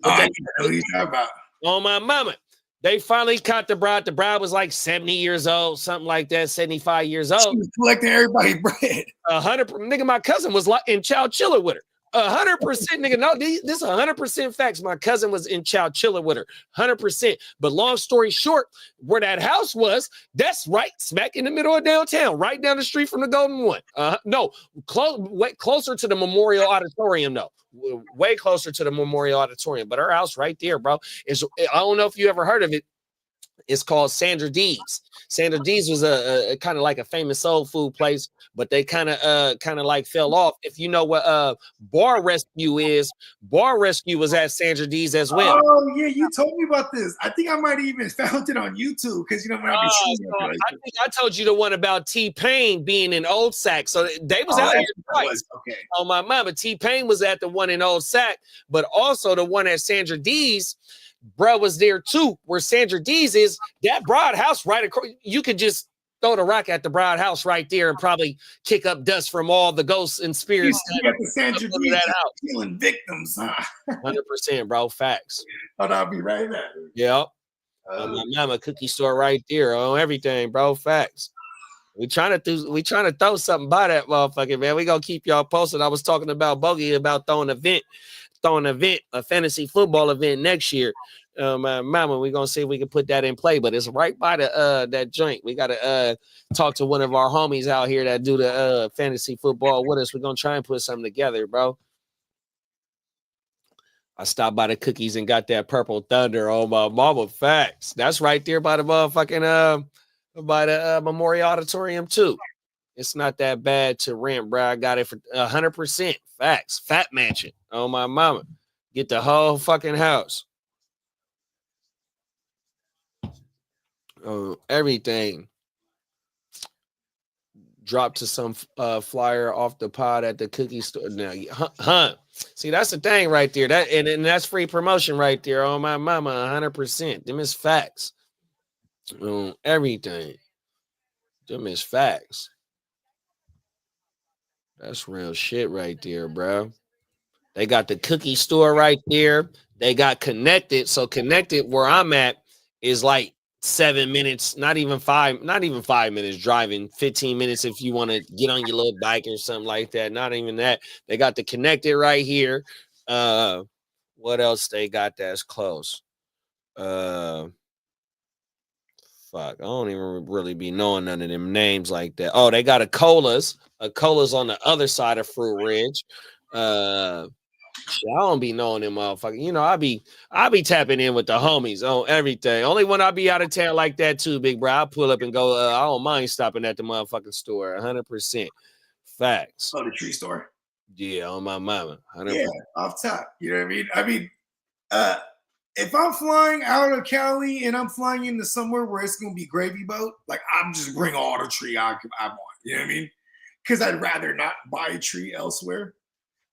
I know what you're talking about. Oh my mama. They finally caught the bride. The bride was like 70 years old, something like that, 75 years old. She was collecting everybody's bread. 100%. Nigga, my cousin was like in Chowchilla with her. 100%, nigga. No, this is 100% facts. My cousin was in Chowchilla with her, 100%. But long story short, where that house was, that's right smack in the middle of downtown, right down the street from the Golden One. No, way closer to the Memorial Auditorium, though. Way closer to the Memorial Auditorium. But her house right there, bro. I don't know if you ever heard of it. It's called Sandra D's. Sandra D's was a kind of like a famous soul food place, but they kind of like fell off. If you know what Bar Rescue is, Bar Rescue was at Sandra D's as well. Oh yeah, you told me about this. I think I might have even found it on YouTube because when I think I told you the one about T-Pain being in Old Sac. So they was out here twice. Okay. On my mama, T-Pain was at the one in Old Sac, but also the one at Sandra D's. Bro was there too, where Sandra D's is. That Broad House right across. You could just throw the rock at the Broad House right there and probably kick up dust from all the ghosts and spirits. You got the Sandra D's that house killing victims, huh? 100%, bro. Facts. I'll be right back. Yep. My mama cookie store right there on everything, bro. Facts. We trying to throw something by that motherfucker, man. We gonna keep y'all posted. I was talking about Bogey about throwing an event, a fantasy football event next year. My mama, we're gonna see if we can put that in play, but it's right by the that joint. We gotta talk to one of our homies out here that do the fantasy football with us. We're gonna try and put something together, bro. I stopped by the cookies and got that purple thunder on my mama. Facts. That's right there by the motherfucking by the Memorial Auditorium too. It's not that bad to rent, bro. I got it for 100%. Facts. Fat mansion. Oh, my mama. Get the whole fucking house. Everything. Drop to some flyer off the pod at the cookie store. Now, see, that's the thing right there. And that's free promotion right there. Oh, my mama, 100%. Them is facts. Everything. Them is facts. That's real shit right there, bro. They got the cookie store right there. They got Connected. So Connected, where I'm at, is like 7 minutes, not even 5 minutes driving, 15 minutes if you want to get on your little bike or something like that. Not even that. They got the Connected right here. What else they got that's close? Fuck, I don't even really be knowing none of them names like that. Oh, they got a Cola's on the other side of Fruit Ridge. I don't be knowing them motherfuckers. You know, I be tapping in with the homies on everything. Only when I be out of town like that too, big bro. I pull up and go. I don't mind stopping at the motherfucking store. 100%. Facts. Oh, the tree store. Yeah, on my mama. 100%. Yeah, off top. You know what I mean? If I'm flying out of Cali and I'm flying into somewhere where it's gonna be gravy boat, like I'm just bring all the tree I want. You know what I mean? Because I'd rather not buy a tree elsewhere.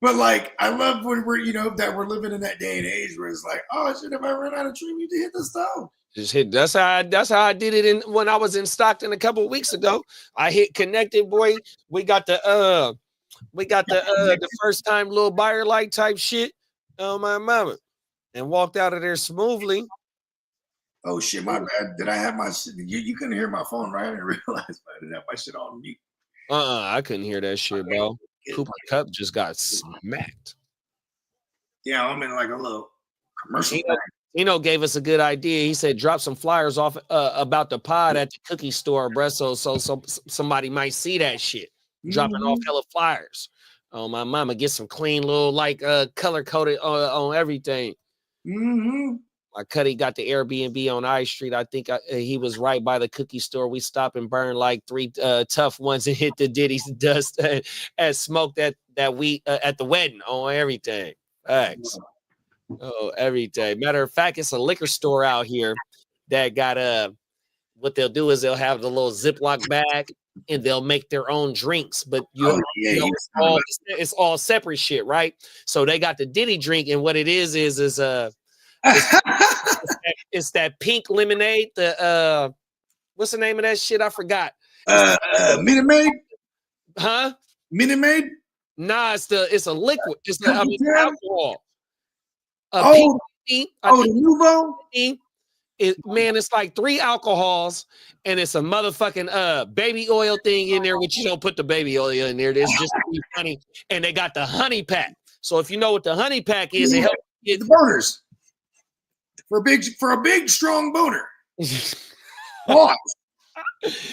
But like, I love when we're, that we're living in that day and age where it's like, oh shit, if I run out of tree, we need to hit the stove. Just hit. That's how I did it when I was in Stockton a couple of weeks ago. I hit connected, boy. We got the first time little buyer light type shit on my mama, and walked out of there smoothly. Oh shit, my bad. Did I have my shit? You couldn't hear my phone, right? I didn't realize I didn't have my shit on mute. I couldn't hear that shit, bro. Cooper Cup just got smacked. Yeah, I'm in like a little commercial. Gave us a good idea. He said, drop some flyers off about the pod at the cookie store, bro. So somebody might see that shit. Dropping off hella flyers. Oh, my mama, get some clean little color coded on everything. My Cuddy got the Airbnb on I Street. I think he was right by the cookie store. We stopped and burned like 3 tough ones and hit the Diddy's dust and smoked that weed at the wedding on everything. Facts. Oh, everything. Matter of fact, it's a liquor store out here that got what they'll do is they'll have the little Ziploc bag and they'll make their own drinks, but it's all separate shit, right? So they got the Diddy drink, and what it is it's that pink lemonade. The what's the name of that shit? I forgot. Minute Maid? Huh? Minute Maid? Nah, it's a liquid. It's alcohol. The Nouveau? It's like 3 alcohols, and it's a motherfucking baby oil thing in there, which you don't put the baby oil in there. It's just funny. And they got the honey pack. So if you know what the honey pack is, it helps get the boners. For a big strong boner.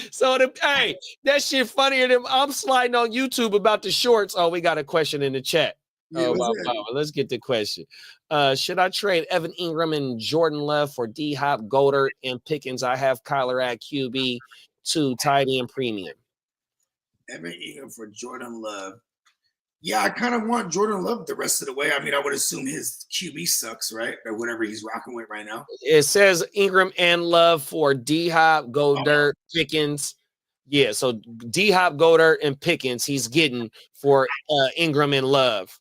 So that shit funnier than I'm sliding on YouTube about the shorts. Oh, we got a question in the chat. Yeah, wow. Let's get the question. Should I trade Evan Ingram and Jordan Love for D-Hop, Goddard, and Pickens? I have Kyler at QB, 2 tight end premium. Evan Ingram for Jordan Love. Yeah, I kind of want Jordan Love the rest of the way. I mean, I would assume his QB sucks, right? Or whatever he's rocking with right now. It says Ingram and Love for D-Hop, Goddard, Pickens. Yeah, so D-Hop, Goddard, and Pickens he's getting for Ingram and Love.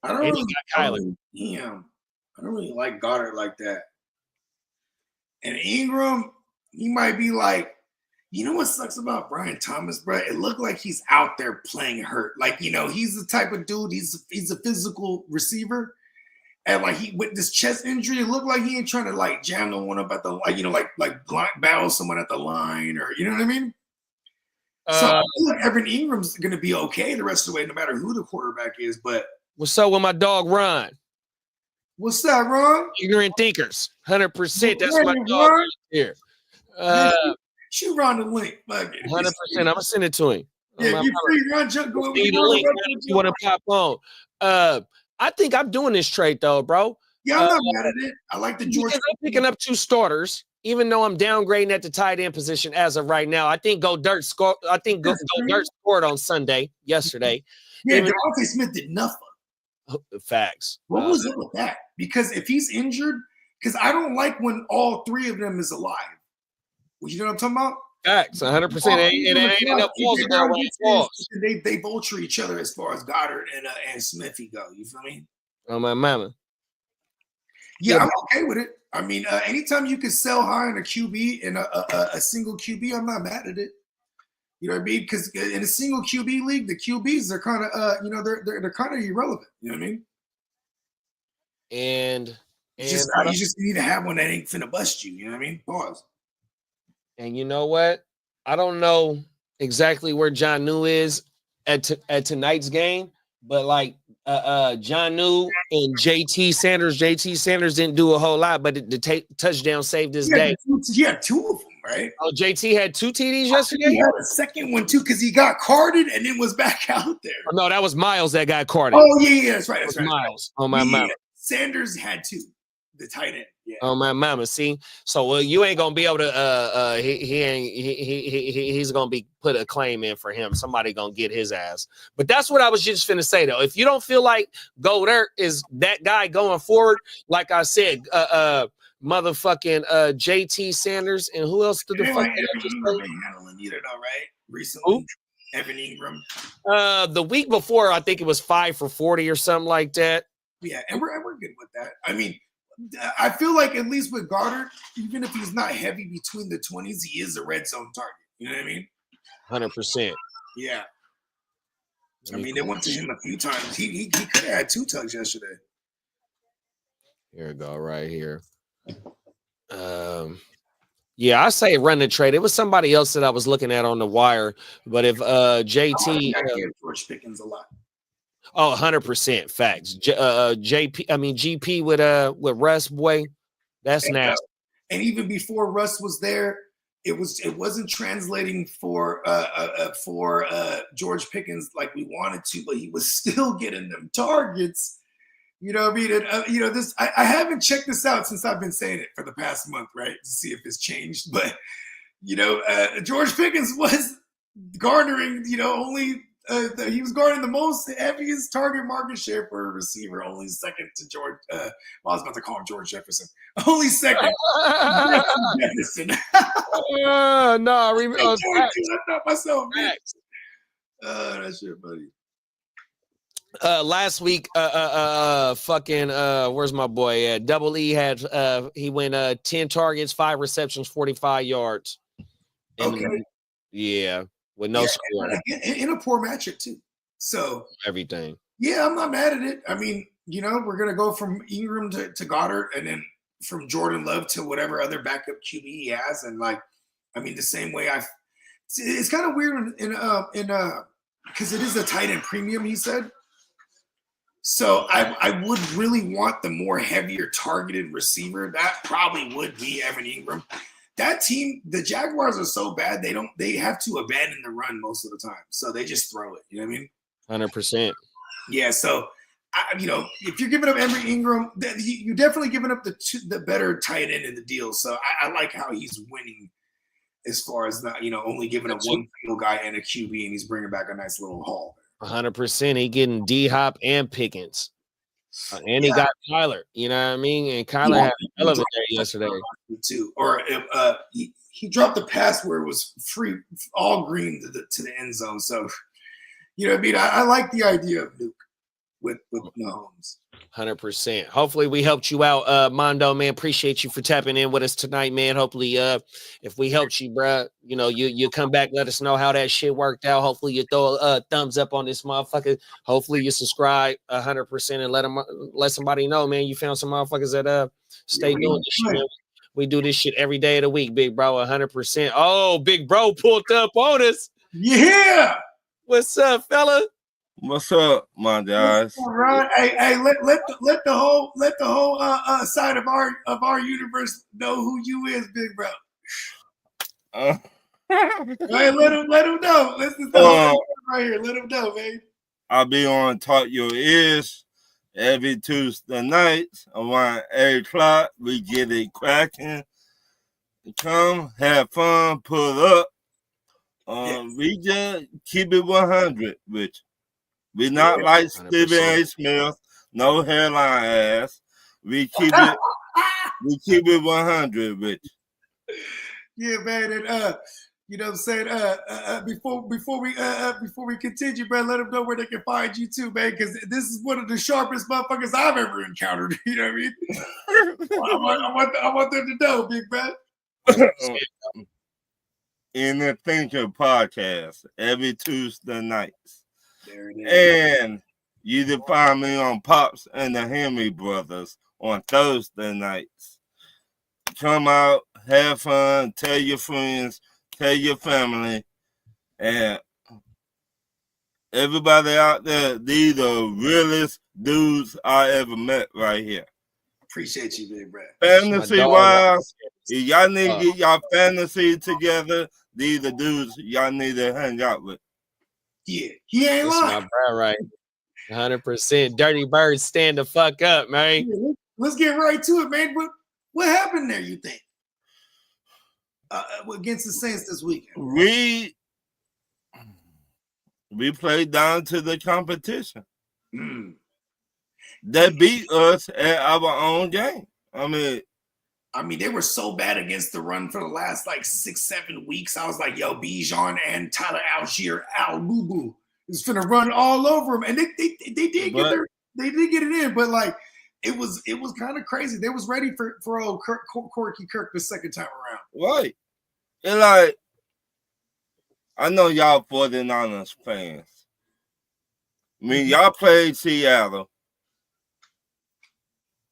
I don't really like Goddard like that. And Ingram, he might be like, you know what sucks about Brian Thomas, bro? It looked like he's out there playing hurt. Like, he's the type of dude, he's a physical receiver. And like with this chest injury, it looked like he ain't trying to like jam the one up at the like battle someone at the line, or you know what I mean? So I feel like Evan Ingram's gonna be okay the rest of the way, no matter who the quarterback is. But what's up with my dog Ron? What's that, Ron? Ignorant thinkers, 100%. That's my dog right here. Shoot Ron the link. 100%. I'm gonna send it to him. Yeah, you free Ron. Go over the link. You want to pop on? I think I'm doing this trade though, bro. Yeah, I'm not mad at it. I like the Georgia. I'm picking up 2 starters, even though I'm downgrading at the tight end position as of right now. I think Goddard scored. Goddard scored on yesterday. Yeah, Devontae Smith did nothing. Facts. What was it with that? Because if he's injured, because I don't like when all 3 of them is alive. You know what I'm talking about? Facts, 100%. It ain't enough falls. They vulture each other as far as Goddard and Smithy go. You feel me? Oh, my mama. Yeah, I'm okay with it. I mean, anytime you can sell high in a QB and a single QB, I'm not mad at it. You know what I mean? Because in a single QB league, the QBs are kind of, they're kind of irrelevant. You know what I mean? And you just need to have one that ain't finna bust you. You know what I mean? Pause. And you know what? I don't know exactly where John New is at tonight's game, but like John New and JT Sanders didn't do a whole lot, but the touchdown saved his day. Yeah, 2 of them, right? Oh, JT had 2 TDs yesterday? He had a second one too because he got carded and then was back out there. Oh, no, that was Miles that got carded. Oh, yeah, that's right. That's right. Miles. Oh, my mama. Sanders had 2, the tight end. Yeah. Oh, my mama. See, so you ain't gonna be able to. He's gonna be put a claim in for him. Somebody gonna get his ass. But that's what I was just finna say though. If you don't feel like Goddard is that guy going forward, like I said, motherfucking JT Sanders and who else did the fuck? Handling either though, right? Recently. Evan Ingram. The week before, I think it was 5 for 40 or something like that. Yeah, and we're good with that. I mean, I feel like at least with Goddard, even if he's not heavy between the 20s, he is a red zone target. You know what I mean? 100%. Yeah. I mean, they went to him a few times. He could have had 2 tugs yesterday. Here we go, right here. Yeah, I say run the trade. It was somebody else that I was looking at on the wire, but if JT, George Pickens a lot. Oh, 100% facts. GP with Russ, boy, that's nasty. And even before Russ was there, it wasn't translating for George Pickens like we wanted to, but he was still getting them targets. You know what I mean? And, this I haven't checked this out since I've been saying it for the past month, right? To see if it's changed. But, George Pickens was garnering, only he was guarding the most heaviest target market share for a receiver, only second to George. I was about to call him George Jefferson. Only second. Jefferson. No, I remember. I thought myself. That shit, buddy. Last week, where's my boy at? Double E had he went 10 targets, 5 receptions, 45 yards. And, okay. Yeah, with no score. In a poor matchup too. So everything. Yeah, I'm not mad at it. I mean, we're gonna go from Ingram to Goddard, and then from Jordan Love to whatever other backup QB he has, and the same way it's kind of weird in because it is a tight end premium, he said. So I would really want the more heavier targeted receiver. That probably would be Evan Ingram. That team, the Jaguars are so bad, they have to abandon the run most of the time. So they just throw it. You know what I mean? 100%. Yeah. So, if you're giving up Evan Ingram, you're definitely giving up the better tight end in the deal. So I like how he's winning as far as not, only giving up one single guy and a QB, and he's bringing back a nice little haul. 100%. He getting D-Hop and Pickens. And he got Kyler. You know what I mean? And Kyler had a hell of a day yesterday. Too. Or he dropped the pass where it was free, all green to the end zone. So, you know what I mean? I like the idea of Nuke with Mahomes. 100%. Hopefully we helped you out, Mondo, man. Appreciate you for tapping in with us tonight, man. Hopefully, if we helped you, bro, you come back, let us know how that shit worked out. Hopefully you throw a thumbs up on this motherfucker. Hopefully you subscribe 100% and let somebody know, man. You found some motherfuckers that stay doing this shit, man. We do this shit every day of the week, big bro. 100%. Oh, big bro pulled up on us. Yeah. What's up, fella? What's up, my guys? All right. Hey, let the whole side of our universe know who you is, big bro. Hey, let him know. This is the whole right here. Let him know, man. I'll be on Talk Your Ears every Tuesday night around 8 o'clock. We get it cracking. Come, have fun, pull up. We just keep it 100 with you. We not like 100%. Stephen A. Smith, no hairline ass. We keep it 100 with you. Yeah, man, and you know what I'm saying? Before we continue, man, let them know where they can find you too, man, because this is one of the sharpest motherfuckers I've ever encountered. You know what I mean? I want them to know, big man. In the Thinker podcast every Tuesday nights. There it is. And you can find me on Pops and the Henry Brothers on Thursday nights. Come out, have fun, tell your friends, tell your family, and everybody out there, these are the realest dudes I ever met right here. Appreciate you, big bro. Fantasy wise, if y'all need to get y'all fantasy together, these are dudes y'all need to hang out with. Yeah, he ain't lying. My bro, right? 100%. Dirty Bird, stand the fuck up, man. Yeah, let's get right to it, man. What happened there, you think? Against the Saints this weekend? We played down to the competition. They beat us at our own game. I mean, I mean, they were so bad against the run for the last like 6-7 weeks. I was like, yo, Bijan and Tyler Algier, Al Boo is gonna run all over them, and they did get it in, but like it was kind of crazy. They was ready for old Corky Kirk the second time around. Right. And like, I know y'all 49ers fans. I mean, y'all played Seattle.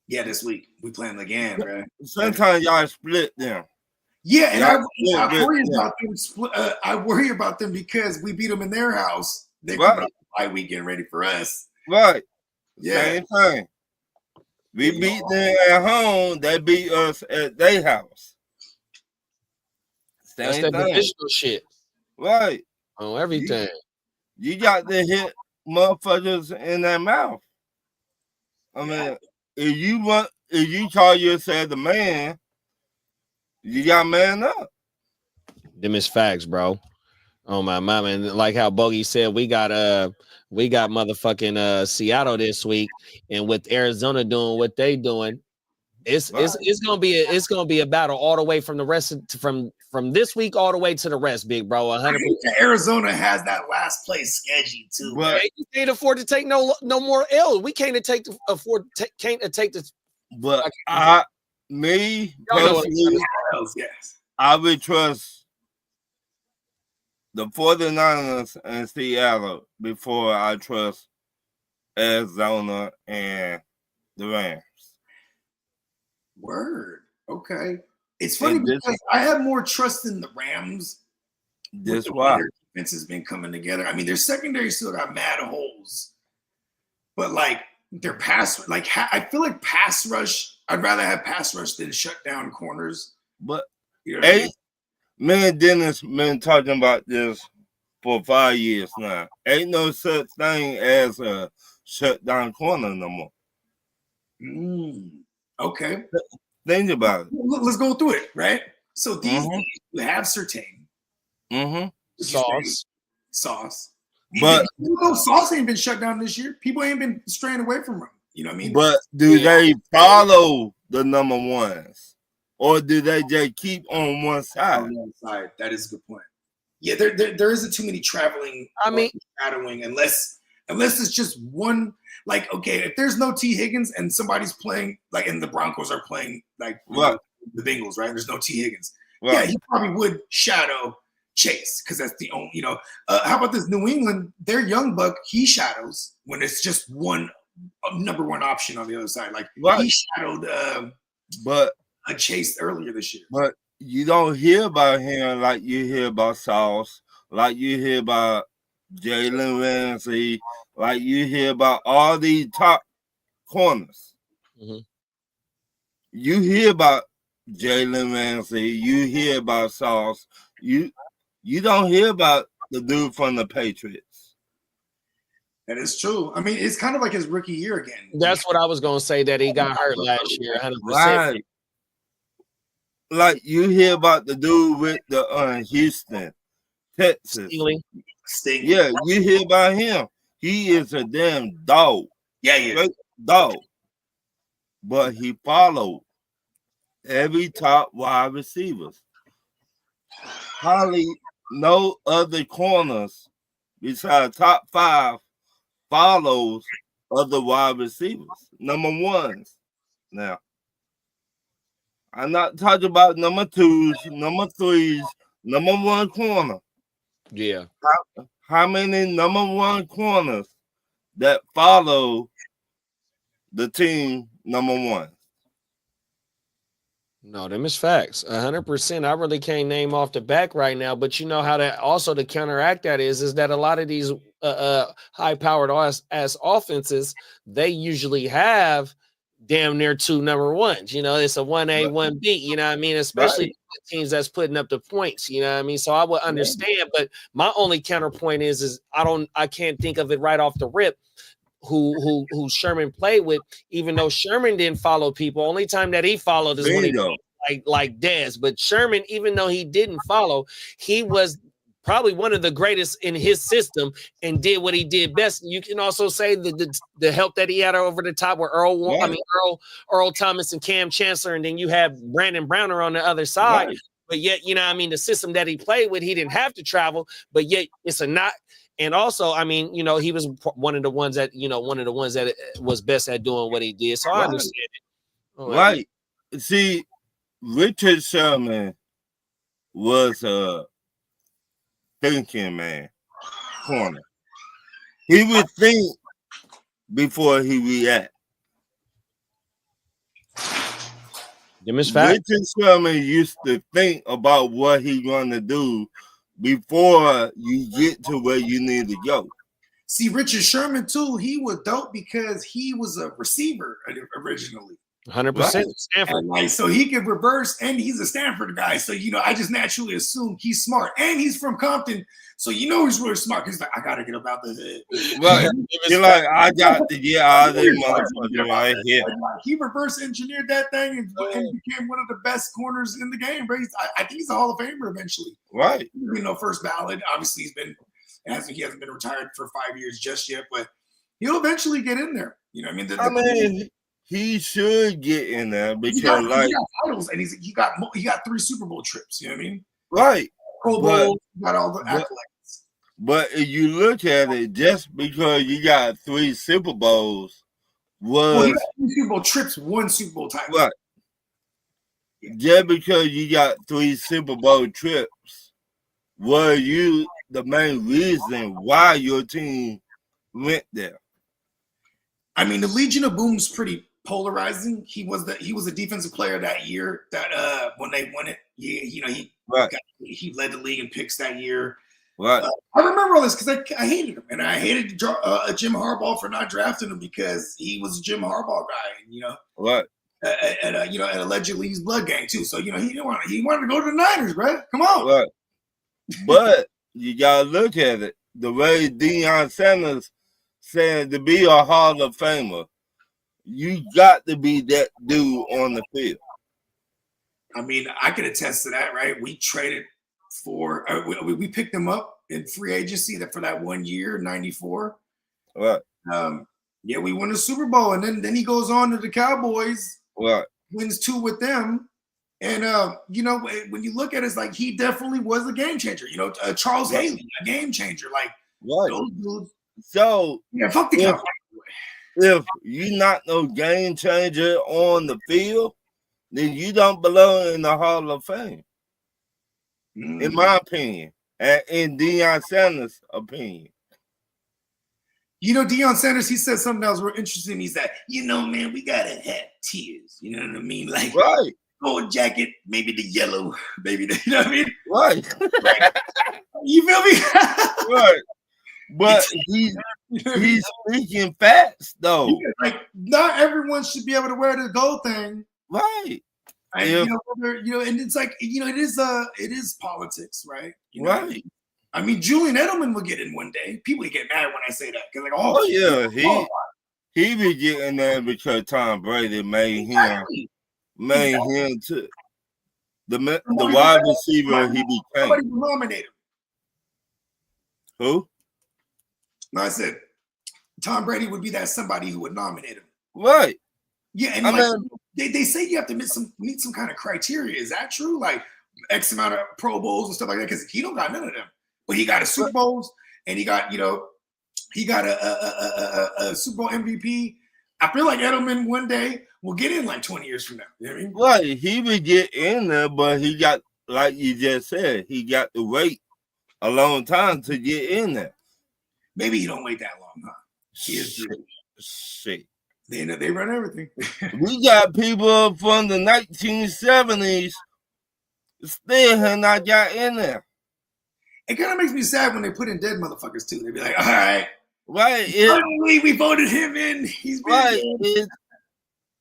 Yeah, this week we playing again, right? Sometimes y'all split them. Yeah, and I worry about them. I worry about them because we beat them in their house. They come out the bye week getting ready for us. Right. Yeah. Same thing. We beat them at home. They beat us at their house. That's that divisional shit. Right. On everything. You got to hit motherfuckers in their mouth. I mean, if you call yourself the man, you got man up. Them is facts, bro. Oh my mama, and like how Bogey said, we got motherfucking Seattle this week, and with Arizona doing what they doing, it's gonna be a battle all the way from the rest from this week all the way to the rest, big bro. 100%. Arizona has that last place schedule too. But you can't afford to take no more L. We can't take the. But me personally, yes, I would trust the 49ers and Seattle before I trust Arizona and the Rams. Word. Okay. It's funny because I have more trust in the Rams. That's why their defense has been coming together. I mean, their secondary still got mad holes, but like their pass, like I feel like pass rush. I'd rather have pass rush than shut down corners. But you know me and Dennis been talking about this for 5 years now. Ain't no such thing as a shut down corner no more. Okay. Think about it. Let's go through it, right? So these days you have Surtain. Sauce. But Sauce ain't been shut down this year. People ain't been straying away from him. You know what I mean? But do they follow the number ones? Or do they just keep on one side? On one side. That is a good point. Yeah, there isn't too many traveling. I mean, shadowing unless it's just one. Like, okay, if there's no T. Higgins and somebody's playing, like, and the Broncos are playing, like, the Bengals, right? There's no T. Higgins. Right. Yeah, he probably would shadow Chase because that's the only, how about this? New England, their young buck, he shadows when it's just one number one option on the other side. Like, he shadowed a Chase earlier this year. But you don't hear about him like you hear about Sauce, like you hear about Jalen Ramsey, like you hear about all these top corners. You hear about Jalen Ramsey, you hear about Sauce, you don't hear about the dude from the Patriots. That is true. I mean, it's kind of like his rookie year again. That's what I was gonna say, that he got hurt last year, 100%. Right. Like you hear about the dude with the Houston, Texas. Sting. Yeah, you hear about him. He is a damn dog. Yeah, he is. Dog. But he followed every top wide receivers. Hardly no other corners besides top 5 follows other wide receivers. Number ones. Now, I'm not talking about number 2s, number 3s, number 1 corner. Yeah. How many number 1 corners that follow the team number 1? No, them is facts. 100%. I really can't name off the back right now, but you know how that also to counteract that is that a lot of these high-powered ass offenses, they usually have damn near 2 number 1s. It's a 1A, 1B, you know what I mean? Especially teams that's putting up the points, you know what I mean? So I would understand, but my only counterpoint is I can't think of it right off the rip who Sherman played with, even though Sherman didn't follow people. Only time that he followed is when he like Dez. But Sherman, even though he didn't follow, he was probably one of the greatest in his system and did what he did best. You can also say the help that he had over the top with Earl Thomas and Cam Chancellor, and then you have Brandon Browner on the other side. Right. But yet, the system that he played with, he didn't have to travel, but yet it's a not. And also, he was one of the ones that was best at doing what he did. So I understand it. Right. See, Richard Sherman was a thinking man, corner. He would think before he react. Richard Sherman used to think about what he's going to do before you get to where you need to go. See, Richard Sherman, too, he was dope because he was a receiver originally. 100% Stanford. And so he could reverse, and he's a Stanford guy. So, I just naturally assume he's smart. And he's from Compton. So, he's really smart. He's like, I got to get about the right. You're like, I got to get out of this motherfucker right here. He reverse engineered that thing and became one of the best corners in the game. I think he's a Hall of Famer eventually. Right. First ballot. Obviously, he hasn't been retired for 5 years just yet, but he'll eventually get in there. He should get in there because he got titles, and he got 3 Super Bowl trips. You know what I mean? Right. Pro Bowl, got all the accolades. But if you look at it, just because you got 3 Super Bowls he got 3 Super Bowl trips, 1 Super Bowl title. Right. Yeah. Just because you got 3 Super Bowl trips, were you the main reason why your team went there? The Legion of Boom's pretty polarizing. He was a defensive player that year that when they won it, he led the league in picks that year. Right. I remember all this because I hated him, and I hated Jim Harbaugh for not drafting him because he was a Jim Harbaugh guy, Right. And allegedly he's blood gang too. So he wanted to go to the Niners, right? Come on. Right. But you gotta look at it the way Deion Sanders said, to be a Hall of Famer, you got to be that dude on the field. I can attest to that, right? We traded for we picked him up in free agency for that 1 year, 94. Right. We won the Super Bowl, and then he goes on to the Cowboys. Right. Wins 2 with them. And when you look at it, it's like he definitely was a game changer. Charles Haley, a game changer. Like those dudes. So fuck the Cowboys. If you're not no game changer on the field, then you don't belong in the Hall of Fame. In my opinion, and in Deion Sanders' opinion. Deion Sanders, he said something that was real interesting. He said, man, we gotta have tears. You know what I mean? Like, right. Gold jacket, maybe the yellow, maybe the, you know what I mean? Right. You feel me? Right. But he's speaking facts though. Like, not everyone should be able to wear the gold thing. Right. And, and it's like, it is politics, right? Right. Julian Edelman will get in one day. People get mad when I say that because he be getting there because Tom Brady made him to the wide receiver he became. Somebody will nominate him. Who? No, I said Tom Brady would be that somebody who would nominate him. Right. Yeah, and they say you have to meet some kind of criteria. Is that true? Like X amount of Pro Bowls and stuff like that? Because he don't got none of them. But he got a Super Bowls and he got a Super Bowl MVP. I feel like Edelman one day will get in like 20 years from now. You know what I mean? Right. He would get in there, but he got, like you just said, he got to wait a long time to get in there. Maybe he don't wait that long, huh? Shit. They run everything. We got people from the 1970s still have not got in there. It kind of makes me sad when they put in dead motherfuckers too. They be like, all right. Right. We voted him in. He's been right.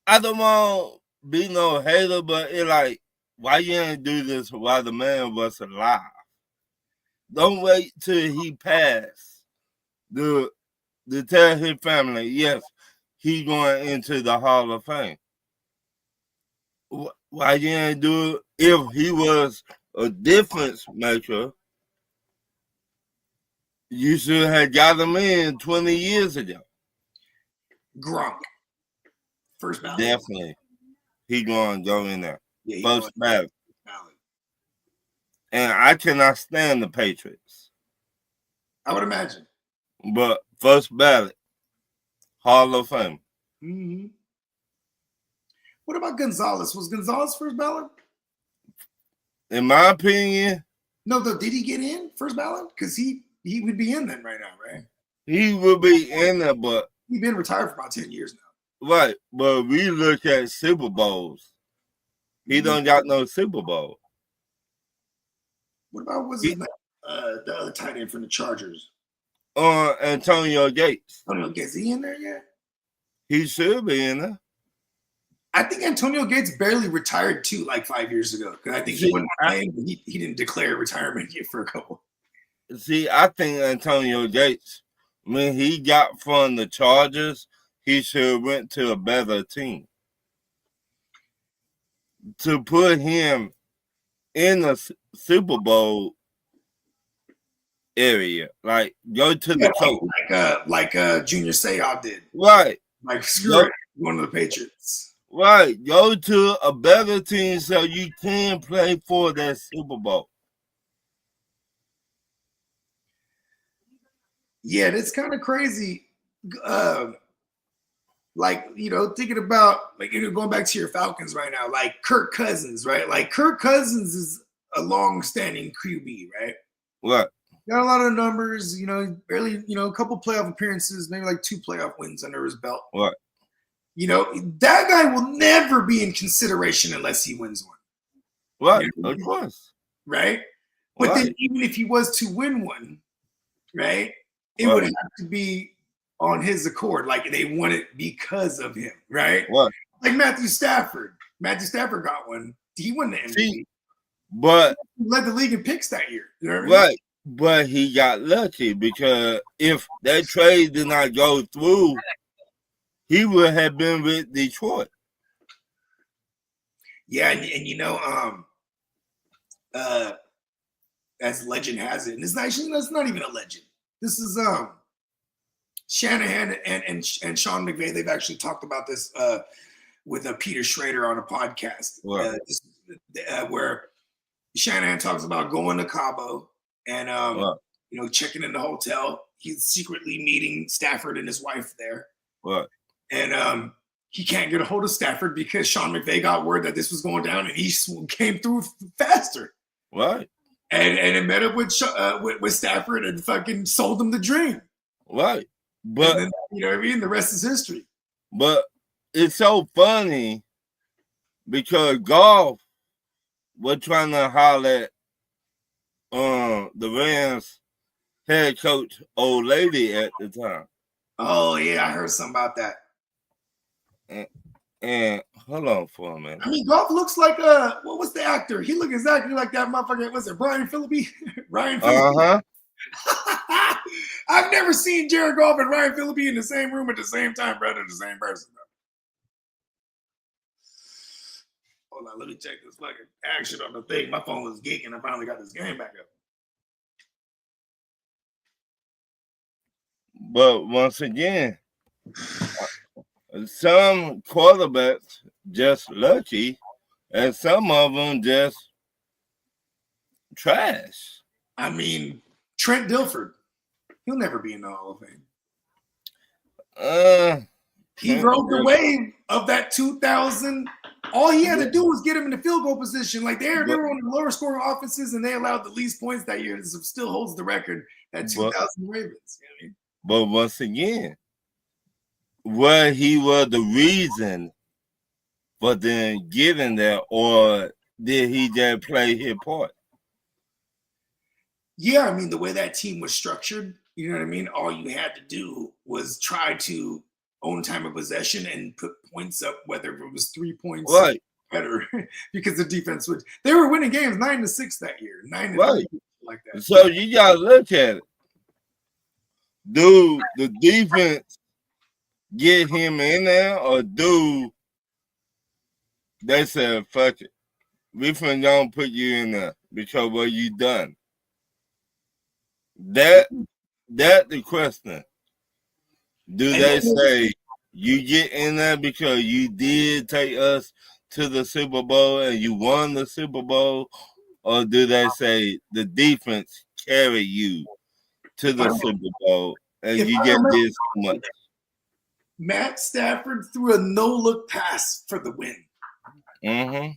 I don't want to be no hater, but it's like, why you ain't do this while the man was alive? Don't wait till he passed to tell his family, yes, he going into the Hall of Fame. Why you ain't do it if he was a difference maker? You should have got him in 20 years ago. Gronk. First ballot. Definitely. He going to go in there. Yeah, First ballot. ballot. And I cannot stand the Patriots. I would imagine. But first ballot, Hall of Fame. Mm-hmm. What about Gonzalez? Was Gonzalez first ballot? In my opinion, No, did he get in first ballot? Because he would be in then right now, right? he will be in there, but He's been retired for about 10 years now. right. But we look at Super Bowls. He don't got no Super Bowl. What about the other tight end from the Chargers? Antonio Gates. Antonio Gates, is he in there yet? He should be in there. I think Antonio Gates barely retired too, like 5 years ago. Because I think he wasn't playing, but he didn't declare retirement yet for a couple. See, I think Antonio Gates, when he got from the Chargers, he should have went to a better team. To put him in the Super Bowl area, like go to the coach, like Junior Seau did, right? Like screw it, going to the Patriots, right? Go to a better team so you can play for that Super Bowl. Yeah, that's kind of crazy. Like, thinking about, like, going back to your Falcons right now, like Kirk Cousins, right? Like Kirk Cousins is a long-standing QB, right? What? Got a lot of numbers, barely, a couple playoff appearances, maybe like 2 playoff wins under his belt. What? That guy will never be in consideration unless he wins one. Right, of course. Right? But then even if he was to win one, right, it would have to be on his accord. Like they won it because of him, right? What? Like Matthew Stafford. Matthew Stafford got one. He won the MVP. But he led the league in picks that year. You know what I mean? Right. But he got lucky because if that trade did not go through, he would have been with Detroit. Yeah, and as legend has it, and it's actually that's not even a legend. This is Shanahan and Sean McVay. They've actually talked about this with Peter Schrader on a podcast, where Shanahan talks about going to Cabo and checking in the hotel. He's secretly meeting Stafford and his wife there. And he can't get a hold of Stafford because Sean McVay got word that this was going down, and he came through faster. Right. And it met up with Stafford and fucking sold him the dream. Right. But then, you know what I mean? The rest is history. But it's so funny because Goff was trying to holler at the Rams head coach, old lady at the time. Oh yeah, I heard something about that. And hold on for a minute. I mean, Goff looks like what was the actor? He looked exactly like that motherfucker. Was it Brian Phillippe? Ryan Phillippe. I've never seen Jared Goff and Ryan Phillippe in the same room at the same time, brother. The same person. Hold on, let me check this fucking action on the thing. My phone was geeking. I finally got this game back up. But once again, some quarterbacks just lucky, and some of them just trash. I mean, Trent Dilfer, he'll never be in the Hall of Fame. He rode the wave of that 2000. All he had to do was get him in the field goal position. Like they were on the lower scoring offenses, and they allowed the least points that year. This still holds the record at 2000 Ravens. You know what I mean? But once again, whether he was the reason for them getting there, or did he just play his part? Yeah, I mean, the way that team was structured, you know what I mean? All you had to do was try to own time of possession and put points up, whether it was 3 points better, because the defense would. They were winning games 9-6 that year, 9-3, like that. So you gotta look at it. Do the defense get him in there, or do they say, fuck it, we finna gonna put you in there because what you done? That That the question. Do they say you get in there because you did take us to the Super Bowl and you won the Super Bowl, or do they say the defense carry you to the Super Bowl and you get this much? Matt Stafford threw a no-look pass for the win. Mm-hmm.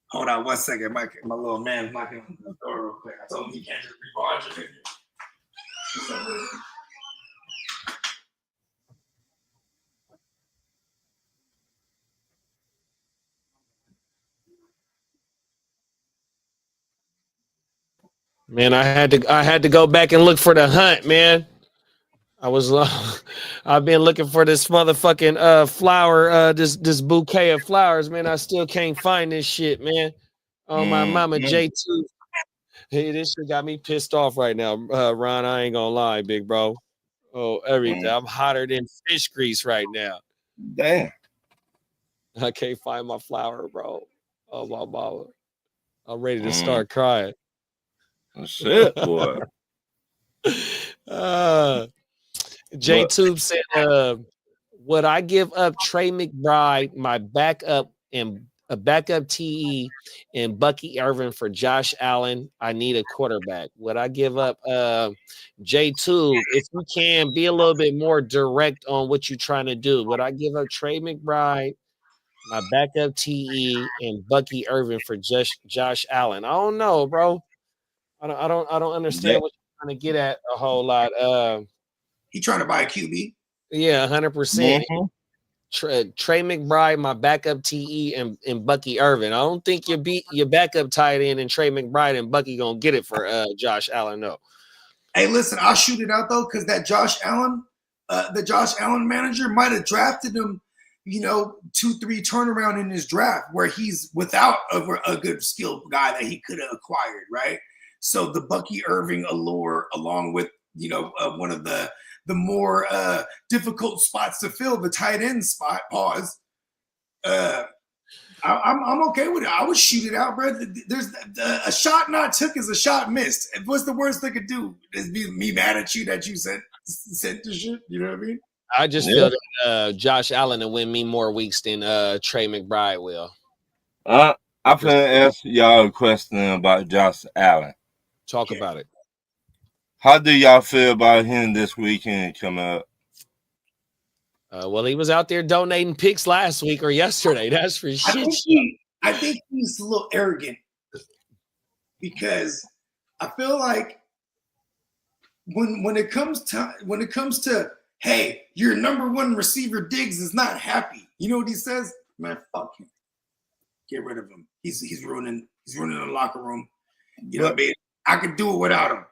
Hold on 1 second. My little man's knocking on the door real quick. I told him he can't just rebarge it. Man, I had to go back and look for the hunt, man. I've been looking for this motherfucking flower, this bouquet of flowers, man. I still can't find this shit, man. Oh, my mama J2. Hey, this shit got me pissed off right now, Ron. I ain't gonna lie, big bro. Oh, everything. I'm hotter than fish grease right now. Damn. I can't find my flower, bro. Oh, my mama. I'm ready to start crying. Shit, boy. J-Tube said, would I give up Trey McBride, my backup and a backup TE and Bucky Irvin for Josh Allen? I need a quarterback. Would I give up J-Tube? If you can be a little bit more direct on what you're trying to do, would I give up Trey McBride, my backup TE and Bucky Irvin for Josh Allen? I don't know, bro. I don't understand what you're trying to get at a whole lot. He trying to buy a QB? Yeah, 100%. Trey McBride, my backup TE, and Bucky Irvin. I don't think your backup tight end and Trey McBride and Bucky gonna get it for Josh Allen. No. Hey, listen, I'll shoot it out though, because that Josh Allen, the Josh Allen manager might have drafted him, 2-3 turnaround in his draft where he's without a good skilled guy that he could have acquired, right? So the Bucky Irving allure, along with one of the more difficult spots to fill, the tight end spot. Pause. I'm okay with it. I would shoot it out, bro. There's a shot not took is a shot missed. What's the worst they could do? Is be me mad at you that you sent the shit. You know what I mean? I just feel that Josh Allen will win me more weeks than Trey McBride will. I'm gonna ask y'all a question about Josh Allen. Talk about it. How do y'all feel about him this weekend coming up? Well, he was out there donating picks last week or yesterday. That's for shit. I think he's a little arrogant because I feel like when it comes to hey, your number one receiver Diggs is not happy. You know what he says? Man, fuck him. Get rid of him. He's ruining the locker room. You know what I mean? I could do it without him.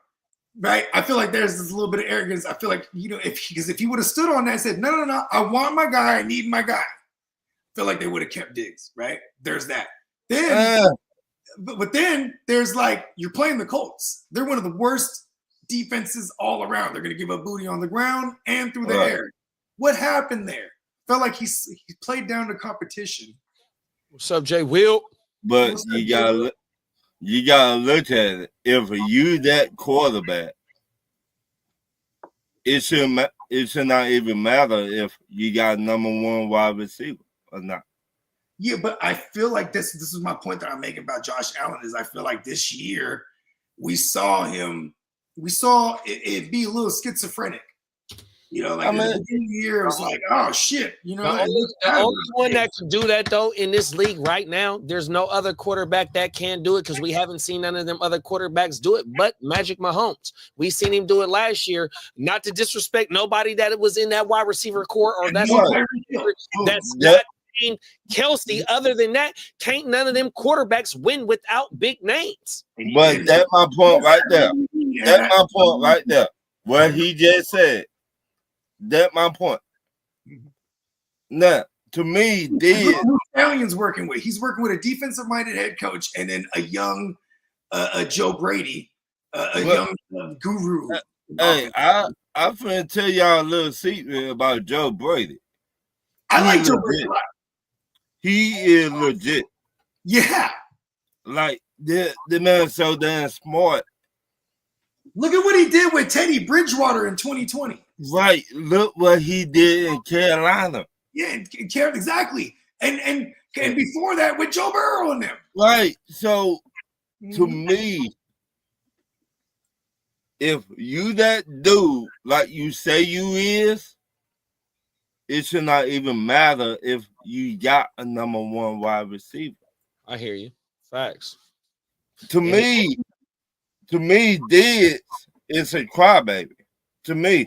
Right? I feel like there's this little bit of arrogance. I feel like, if he would have stood on that and said, no, I want my guy, I need my guy. I feel like they would have kept Diggs, right? There's that. Then, but then there's you're playing the Colts. They're one of the worst defenses all around. They're going to give up booty on the ground and through the air. What happened there? Felt like he played down the competition. What's up, Jay Will? But you gotta look at it. If you that quarterback, it should not even matter if you got number one wide receiver or not. Yeah, but I feel like this is my point that I'm making about Josh Allen is I feel like this year we saw it be a little schizophrenic. At the beginning of the year, it was like, oh shit, The only one that can do that though in this league right now, there's no other quarterback that can do it because we haven't seen none of them other quarterbacks do it. But Magic Mahomes, we seen him do it last year. Not to disrespect nobody that was in that wide receiver core or that's not Kelsey. Other than that, can't none of them quarterbacks win without big names. But that's my point right there. That's my point right there. What he just said. That's my point. Now, to me, Italian's working with. He's working with a defensive-minded head coach and then a young Joe Brady, young guru. Hey, I'm finna tell y'all a little secret about Joe Brady. I like Joe Brady a lot. He is legit. Yeah. The man's so damn smart. Look at what he did with Teddy Bridgewater in 2020. Right. Look what he did in Carolina. Yeah, exactly. And before that with Joe Burrow and them. Right. So to me, if you that dude like you say you is, it should not even matter if you got a number one wide receiver. I hear you. Facts. To me, Diggs is a crybaby. To me.